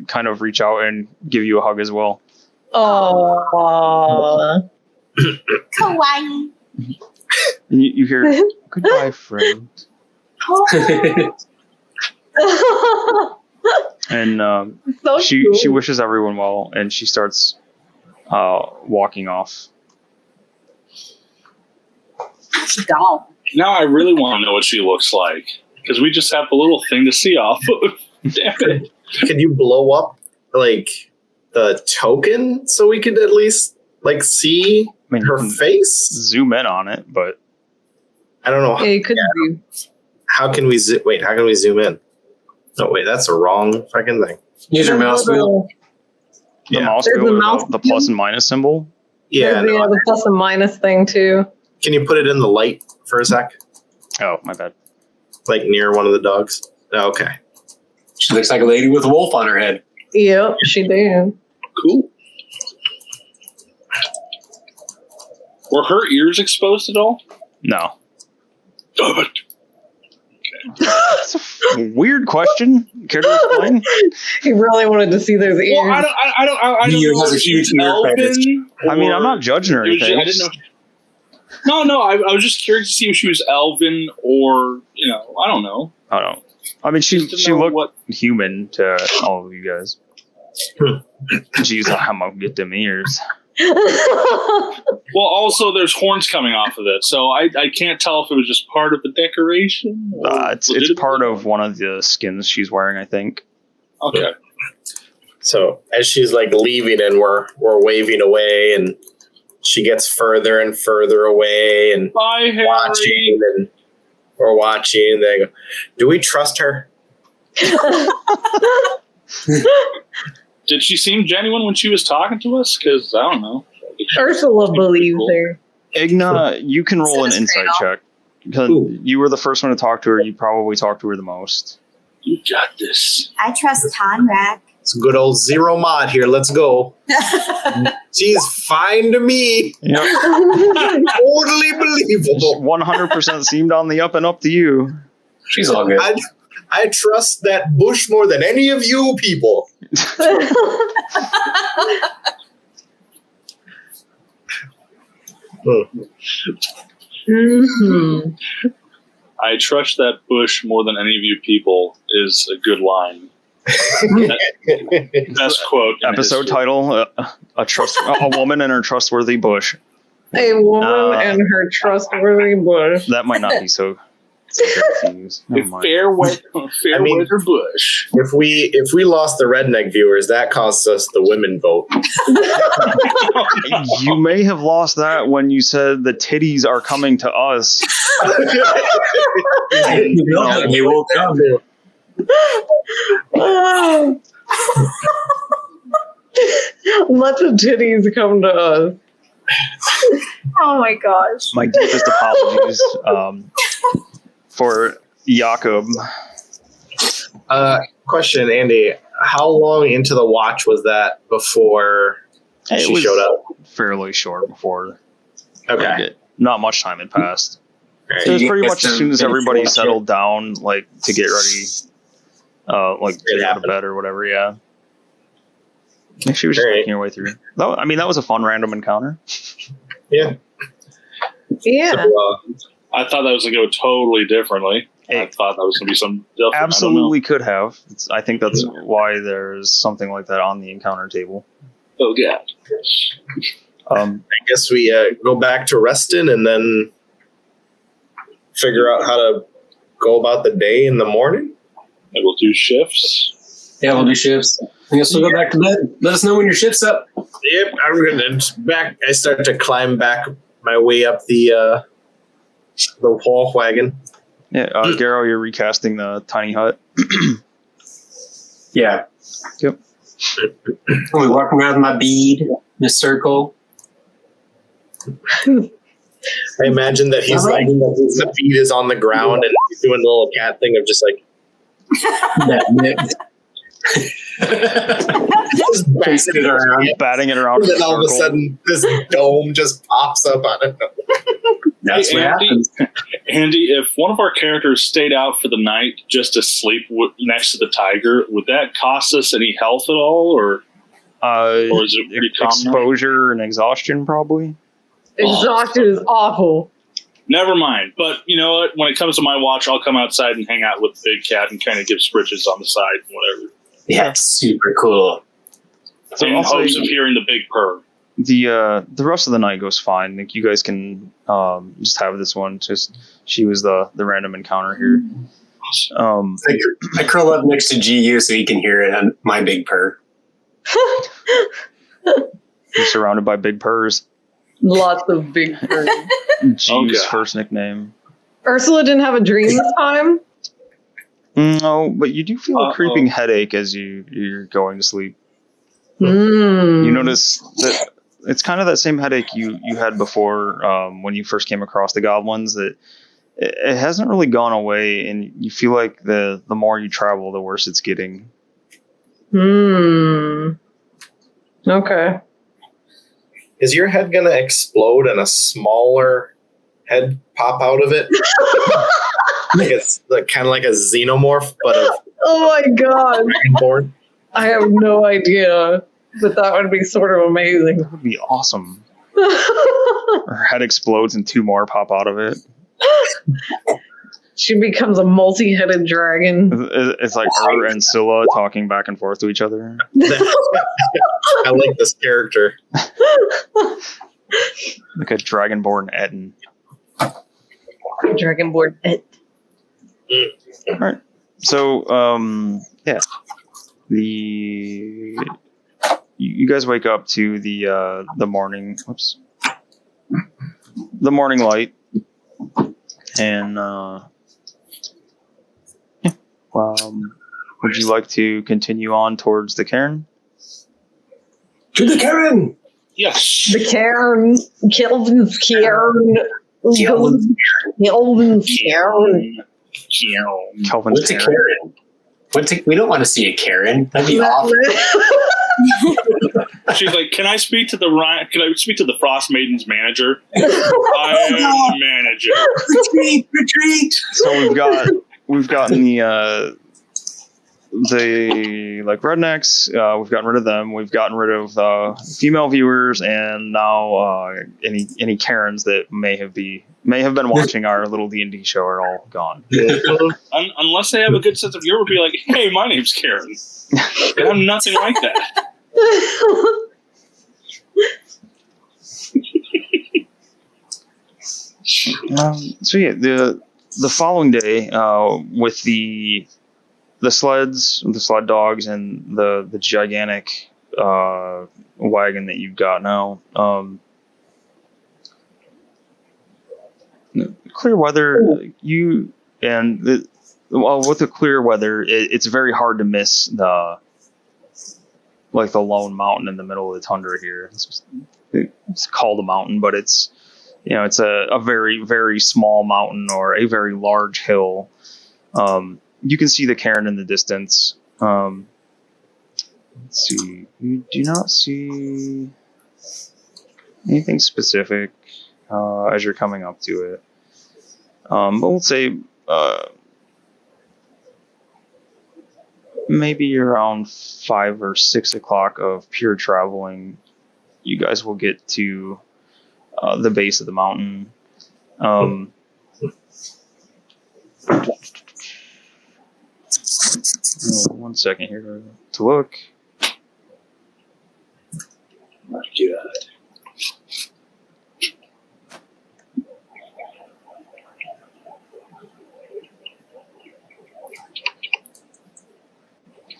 kind of reach out and give you a hug as well. oh. Kawaii. And you hear, goodbye, friend. And So she cool. wishes everyone well, and she starts walking off. She's gone. Now I really want to know what she looks like because we just have a little thing to see off of. Damn it! Could you blow up the token so we could at least see I mean, her you can face? zoom in on it, but I don't know. Yeah, you could do. How can we How can we zoom in? No, wait, that's the wrong fucking thing. Use your mouse wheel. the Yeah. mouse There's wheel the with mouse the plus and minus symbol. Yeah. There's No, the plus and minus thing too. can you put it in the light for a sec? Oh, my bad. Near one of the dogs? Oh, okay. She looks like a lady with a wolf on her head. Yep, she did. Cool. Were her ears exposed at all? No. Damn it. That's a weird question. Care to explain? He really wanted to see those ears. Well, I don't Neo know has a if huge she's nerve elven. I mean, I'm or- not judging her or It was just- anything. I didn't know. No, I was just curious to see if she was elven or I don't know. I don't know. I mean, she Just to know looked what. human to all of you guys. She's like, I'm gonna get them ears. Well, also there's horns coming off of it, so I can't tell if it was just part of the decoration. Or It's part of one of the skins she's wearing, I think. Okay. So as she's leaving and we're waving away, and she gets further and further away, and Bye, Harry. watching, and we're watching, and they go, do we trust her? Did she seem genuine when she was talking to us? Because I don't know. Ursula believes Cool. her. Igna, you can roll an Says insight Cradle. check. Because Ooh. you were the first one to talk to her, you probably talked to her the most. You got this. I trust Tonrak. It's good old zero mod here. Let's go. She's fine to me. Yep. Totally believable. 100% seemed on the up and up to you. She's all good. I trust that bush more than any of you people. Mhm. I trust that bush more than any of you people is a good line. Best quote. In Episode history. title: a woman and her trustworthy bush. A woman and her trustworthy bush. That might not be so confused. Never mind. Fair weather bush. If we lost the redneck viewers, that costs us the women vote. You may have lost that when you said the titties are coming to us. They will come. Oh. Let the titties come to us. Oh my gosh. My deepest apologies for Jakob. Question, Andy. How long into the watch was that before It she was showed up? fairly short before. Okay. Not much time had passed. Right. It was you pretty get much as some soon as everybody influence, settled down, like to get ready, like to It go to happened. bed or whatever. Yeah. Yeah, she was just Great. making her way through. That was a fun random encounter. Yeah. Yeah. So, I thought that was going to go totally differently. I It thought that was going to be some different. absolutely could have. I think that's why there's something like that on the encounter table. Oh, yeah. I guess we go back to Reston and then figure out how to go about the day in the morning. And we'll do shifts. Yeah, we'll do shifts. I guess we'll go back to bed. Let us know when your shift's up. Yep, I'm gonna back. I start to climb back my way up the wall wagon. Yeah, Garo, you're recasting the tiny hut. Yeah. Yep. I'll be walking around with my bead in a circle. I imagine that he's like the bead is on the ground and he's doing the little cat thing of just like just Facing it around. Batting it around. and in then a all of a circle. sudden this dome just pops up out of nowhere. That's Hey, what Andy, happens. Andy, if one of our characters stayed out for the night just to sleep next to the tiger, would that cost us any health at all, or is it pretty common? Exposure and exhaustion, probably. Exhaustion is awful. Never mind. But you know what? When it comes to my watch, I'll come outside and hang out with the big cat and kind of give scritches on the side and whatever. Yeah, it's super cool. So in I'll hopes say of hearing the big purr. the rest of the night goes fine. Like you guys can just have this one. Just she was the random encounter here. I curl up next to GU so he can hear it on my big purr. You're surrounded by big purrs. Lots of big birds. G's God. first nickname. Ursula didn't have a dream this time. No, but you do feel a creeping headache as you're going to sleep. You notice that it's kind of that same headache you had before when you first came across the goblins. That it hasn't really gone away, and you feel like the more you travel, the worse it's getting. Okay. Is your head gonna explode and a smaller head pop out of it? Like it's kind of like a xenomorph, but of Oh my god. dragonborn. I have no idea. But that would be sort of amazing. That would be awesome. Her head explodes and two more pop out of it. She becomes a multi-headed dragon. It's like her and Scylla talking back and forth to each other. I like this character. Like a dragonborn Etten. Dragonborn. All right. So, yeah. You guys wake up to the morning. Whoops. The morning light, and yeah. Would you like to continue on towards the cairn? To the Karen! Yes. The cairn. Kelvin's cairn. Kelvin's Kelvin's cairn. Kelvin's What's a cairn. Karen? We don't want to see a Karen. That'd be awful. She's like, "Can I speak to the Frostmaiden's manager?" I am the manager. Retreat! So we've got we've gotten the like rednecks. We've gotten rid of them. We've gotten rid of female viewers, and now any Karens that may have been watching our little D&D show are all gone. Unless they have a good sense of humor, be like, "Hey, my name's Karen." I'm nothing like that. So yeah, the following day, with the sleds, the sled dogs, and the gigantic wagon that you've got now. Clear weather, with the clear weather, it's very hard to miss the lone mountain in the middle of the tundra here. It's called a mountain, but it's a very, very small mountain or a very large hill. You can see the cairn in the distance. Let's see. You do not see anything specific as you're coming up to it. But we'll say maybe around 5 or 6 o'clock of pure traveling, you guys will get to the base of the mountain. One second here to look. My God.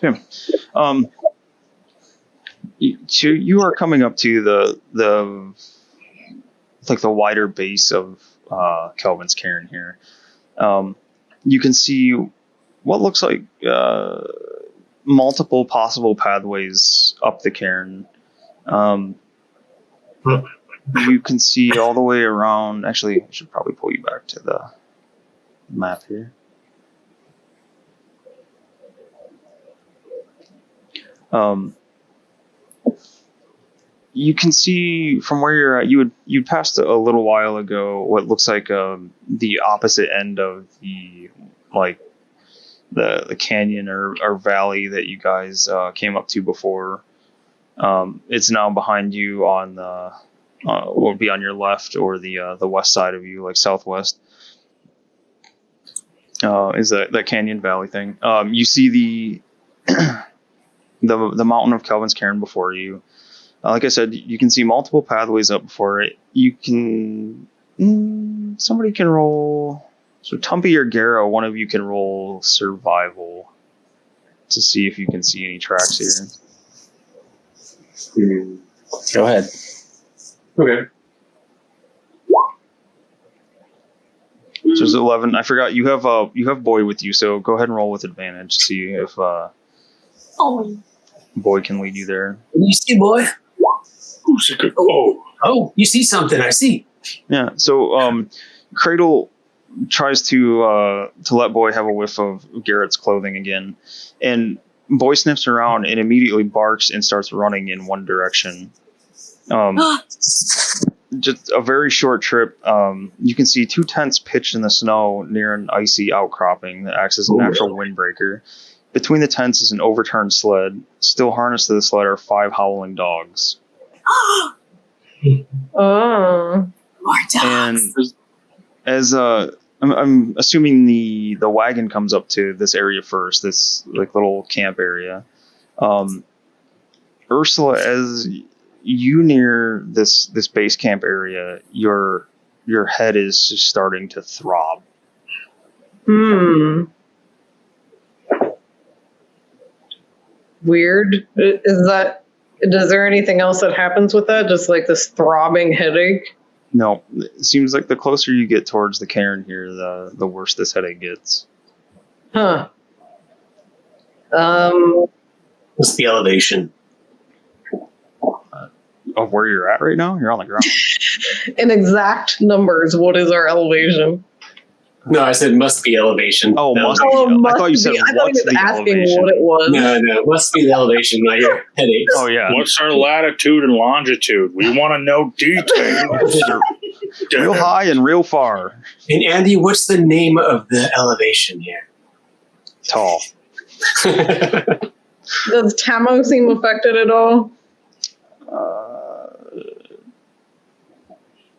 Okay. You are coming up to the wider base of Kelvin's Cairn here. You can see what looks like multiple possible pathways up the cairn. You can see all the way around. Actually, I should probably pull you back to the map here. You can see from where you're at. You passed a little while ago what looks like the opposite end of the canyon or valley that you guys came up to before. It's now behind you on the would be on your left or the west side of you, like southwest. Is that canyon valley thing? You see the mountain of Kelvin's Cairn before you. Like I said, you can see multiple pathways up before it. You can somebody can roll. So Tumpy or Garen, one of you can roll survival to see if you can see any tracks here. Go ahead. Okay. So it's 11. I forgot you have Boy with you, so go ahead and roll with advantage. See if Boy can lead you there. You see, boy? Who's a good? Oh, you see something? I see. Yeah. So Cradle tries to let Boy have a whiff of Garrett's clothing again, and Boy sniffs around and immediately barks and starts running in one direction. Just a very short trip. You can see 2 tents pitched in the snow near an icy outcropping that acts as a natural windbreaker. Between the tents is an overturned sled. Still harnessed to the sled are 5 howling dogs. Oh. More dogs. And as I'm assuming the wagon comes up to this area first, this little camp area. Ursula, as you near this base camp area, your head is just starting to throb. Weird. Is there anything else that happens with that? Just like this throbbing headache? No, it seems like the closer you get towards the cairn here, the worse this headache gets. Huh. What's the elevation? Of where you're at right now? You're on the ground. In exact numbers, what is our elevation? No, I said must be elevation. Oh, No. must Oh, be. I must thought you said be. I thought he what's was the asking elevation? what it was. No, must be the elevation. I hear headaches. Oh, yeah. What's our latitude and longitude? We want to know details. Real high and real far. And Andy, what's the name of the elevation here? tall. Does Tamo seem affected at all?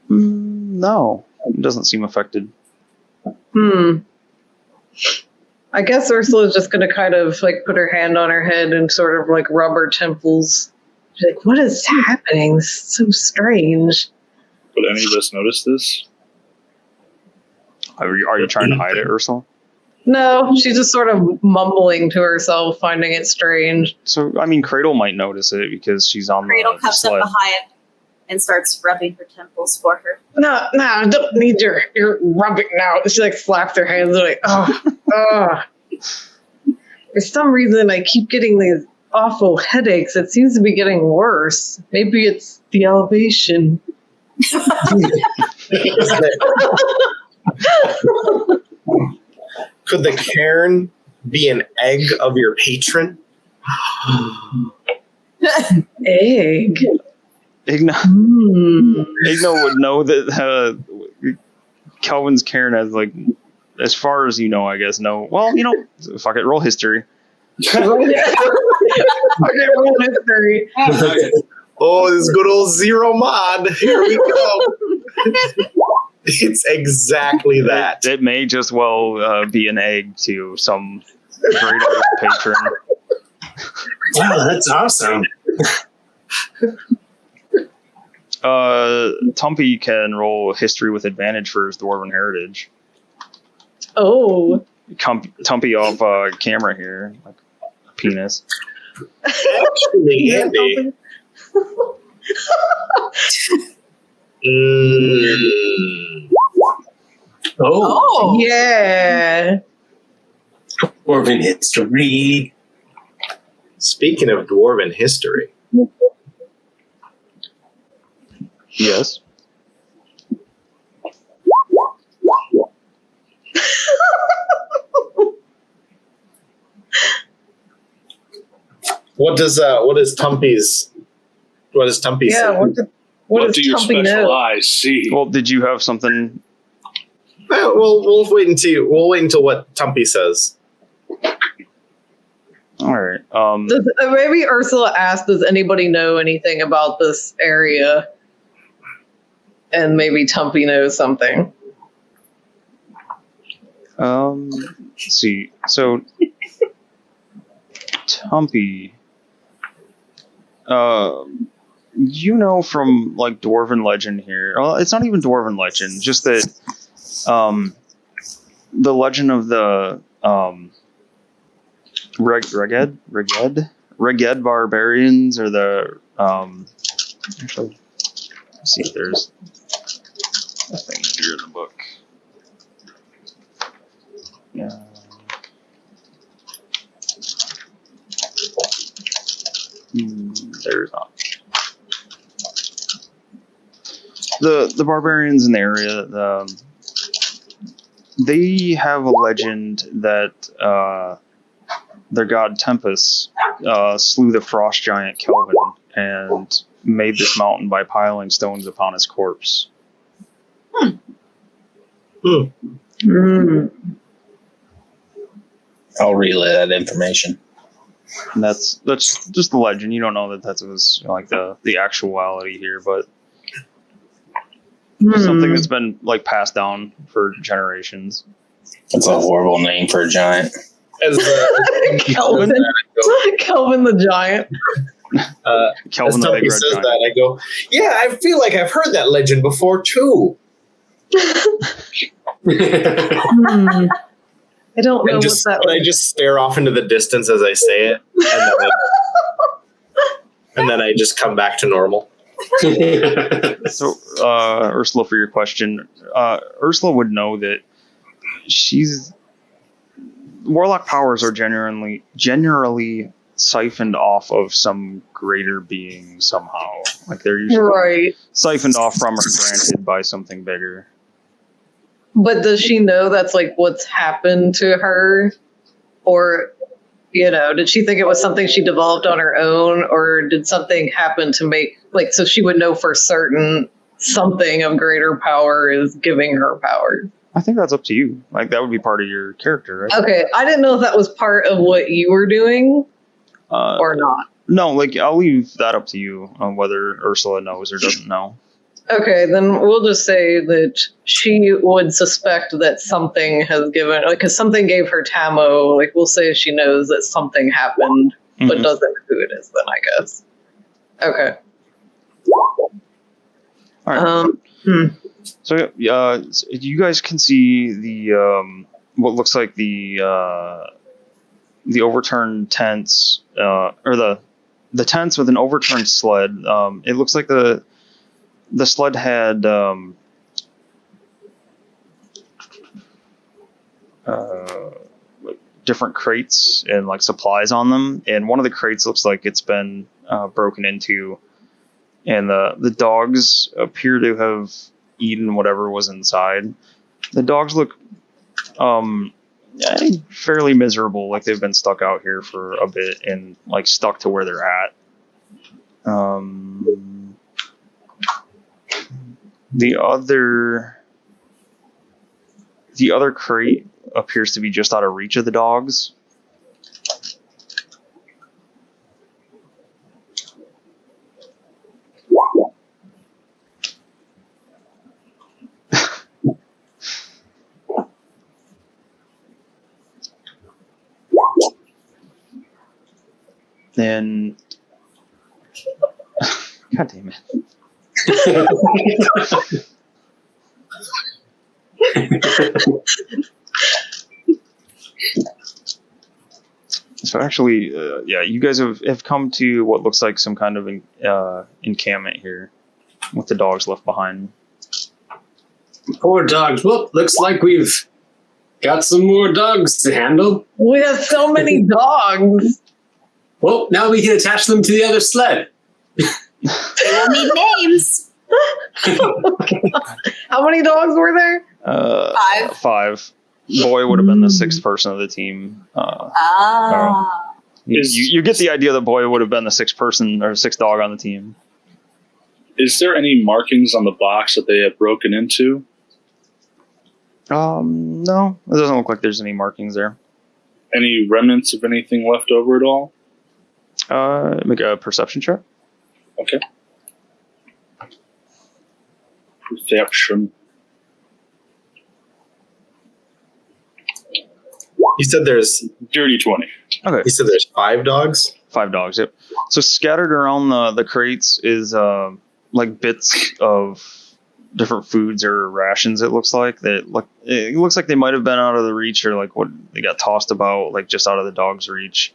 No, it doesn't seem affected. I guess Ursula's just going to kind of like put her hand on her head and sort of like rub her temples. She's like, what is happening? This is so strange. Would any of us notice this? Are you trying to hide it, Ursula? No, she's just sort of mumbling to herself, finding it strange. So, I mean, Cradle might notice it because she's on Cradle the comes up sled. behind and starts rubbing her temples for her. No, I don't need your rubbing now. She like slaps her hands and like, oh. For some reason, I keep getting these awful headaches. It seems to be getting worse. Maybe it's the elevation. Could the cairn be an egg of your patron? Egg. Igno Hmm. would know that Kelvin's cairn has, like, as far as you know, I guess, no. Well, you know, fuck it, roll history. Okay, roll history. Oh, this good old zero mod. Here we go. It's exactly that. It may just well be an egg to some great old patron. Wow, that's awesome. Tumpy can roll history with advantage for his dwarven heritage. Oh. Tumpy off camera here, like a penis. Actually, Andy. Oh, Yeah. Dwarven history. Speaking of dwarven history, Yes. what does Tumpy Yeah, say? what do does your Tumpy special know? eyes see? Well, did you have something? We'll wait until what Tumpy says. All right. Maybe Ursula asked, does anybody know anything about this area? And maybe Tumpy knows something. Let's see. So, Tumpy, you know from like Dwarven legend here. Well, it's not even Dwarven legend. Just that, the legend of the Reged barbarians, or the actually, let's see if there's a thing here in the book. Yeah. There's not. The barbarians in the area, they have a legend that their god Tempest slew the frost giant Kelvin and made this mountain by piling stones upon his corpse. I'll relay that information. And that's just the legend. You don't know that was like the actuality here, but something that's been like passed down for generations. That's a horrible name for a giant. As Kelvin. Kelvin the giant. Kelvin as the big Tumpy red says giant. that, I go, yeah, I feel like I've heard that legend before too. I don't know And what that I just stare off into the distance as I say it, and then I just come back to normal. So, Ursula, for your question, Ursula would know that warlock powers are generally siphoned off of some greater being somehow. Like they're usually right. siphoned off from or granted by something bigger. But does she know that's like what's happened to her? Or, did she think it was something she developed on her own? Or did something happen to make, so she would know for certain something of greater power is giving her power? I think that's up to you. Like that would be part of your character, right? Okay, I didn't know if that was part of what you were doing or not. No, like I'll leave that up to you on whether Ursula knows or doesn't know. Okay, then we'll just say that she would suspect that something has given, like, because something gave her Tamo. Like, we'll say she knows that something happened, but Mhm. doesn't know who it is. Then I guess. Okay. All right. So you guys can see the what looks like the overturned tents, or the tents with an overturned sled. It looks like the sled had different crates and like supplies on them, and one of the crates looks like it's been broken into, and the dogs appear to have eaten whatever was inside. The dogs look fairly miserable, like they've been stuck out here for a bit and like stuck to where they're at. The other crate appears to be just out of reach of the dogs. Then, God damn it. So actually, yeah, you guys have come to what looks like some kind of encampment here with the dogs left behind. Poor dogs. Well, looks like we've got some more dogs to handle. We have so many dogs. Well, now we can attach them to the other sled. They will need names. How many dogs were there? 5. 5. Boy would have been the 6th person of the team. You get the idea that Boy would have been the 6th person or 6th dog on the team. Is there any markings on the box that they have broken into? No, it doesn't look like there's any markings there. Any remnants of anything left over at all? Make a perception check. Okay. Perception. You said there's Dirty 20. Okay. You said there's 5 dogs? 5 dogs, yep. So scattered around the crates is like bits of different foods or rations. It looks like it looks like they might have been out of the reach, or like what they got tossed about, like just out of the dog's reach.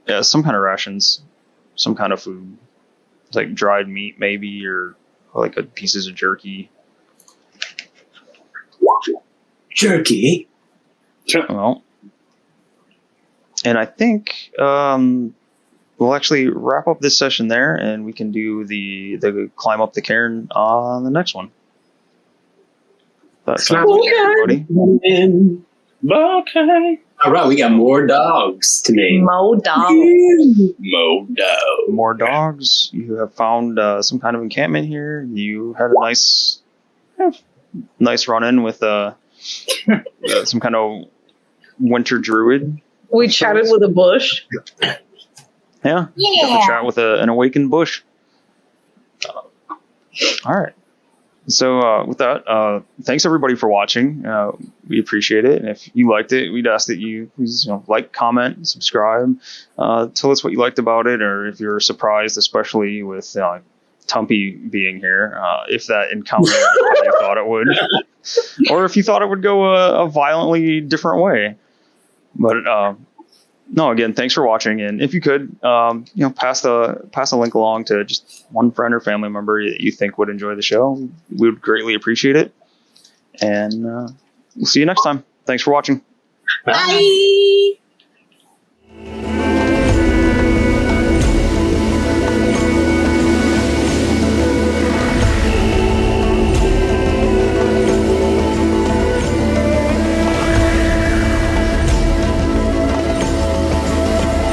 Yeah, some kind of rations, some kind of food, like dried meat maybe, or like pieces of jerky. Jerky? Well, and I think we'll actually wrap up this session there, and we can do the climb up the cairn on the next one. That sounds good, everybody. Okay. All right, we got more dogs to name. Mo dogs. Modo. More dogs. You have found some kind of encampment here. You had a nice run-in with some kind of winter druid. We chatted with a bush. Yeah. You got to chat with an awakened bush. All right. So with that, thanks everybody for watching. We appreciate it, and if you liked it, we'd ask that you please like, comment, subscribe, tell us what you liked about it, or if you're surprised, especially with Tumpy being here, if that encounter went how you thought it would, or if you thought it would go a violently different way. But no, again, thanks for watching, and if you could, pass the link along to just one friend or family member that you think would enjoy the show. We would greatly appreciate it, and we'll see you next time. Thanks for watching. Bye.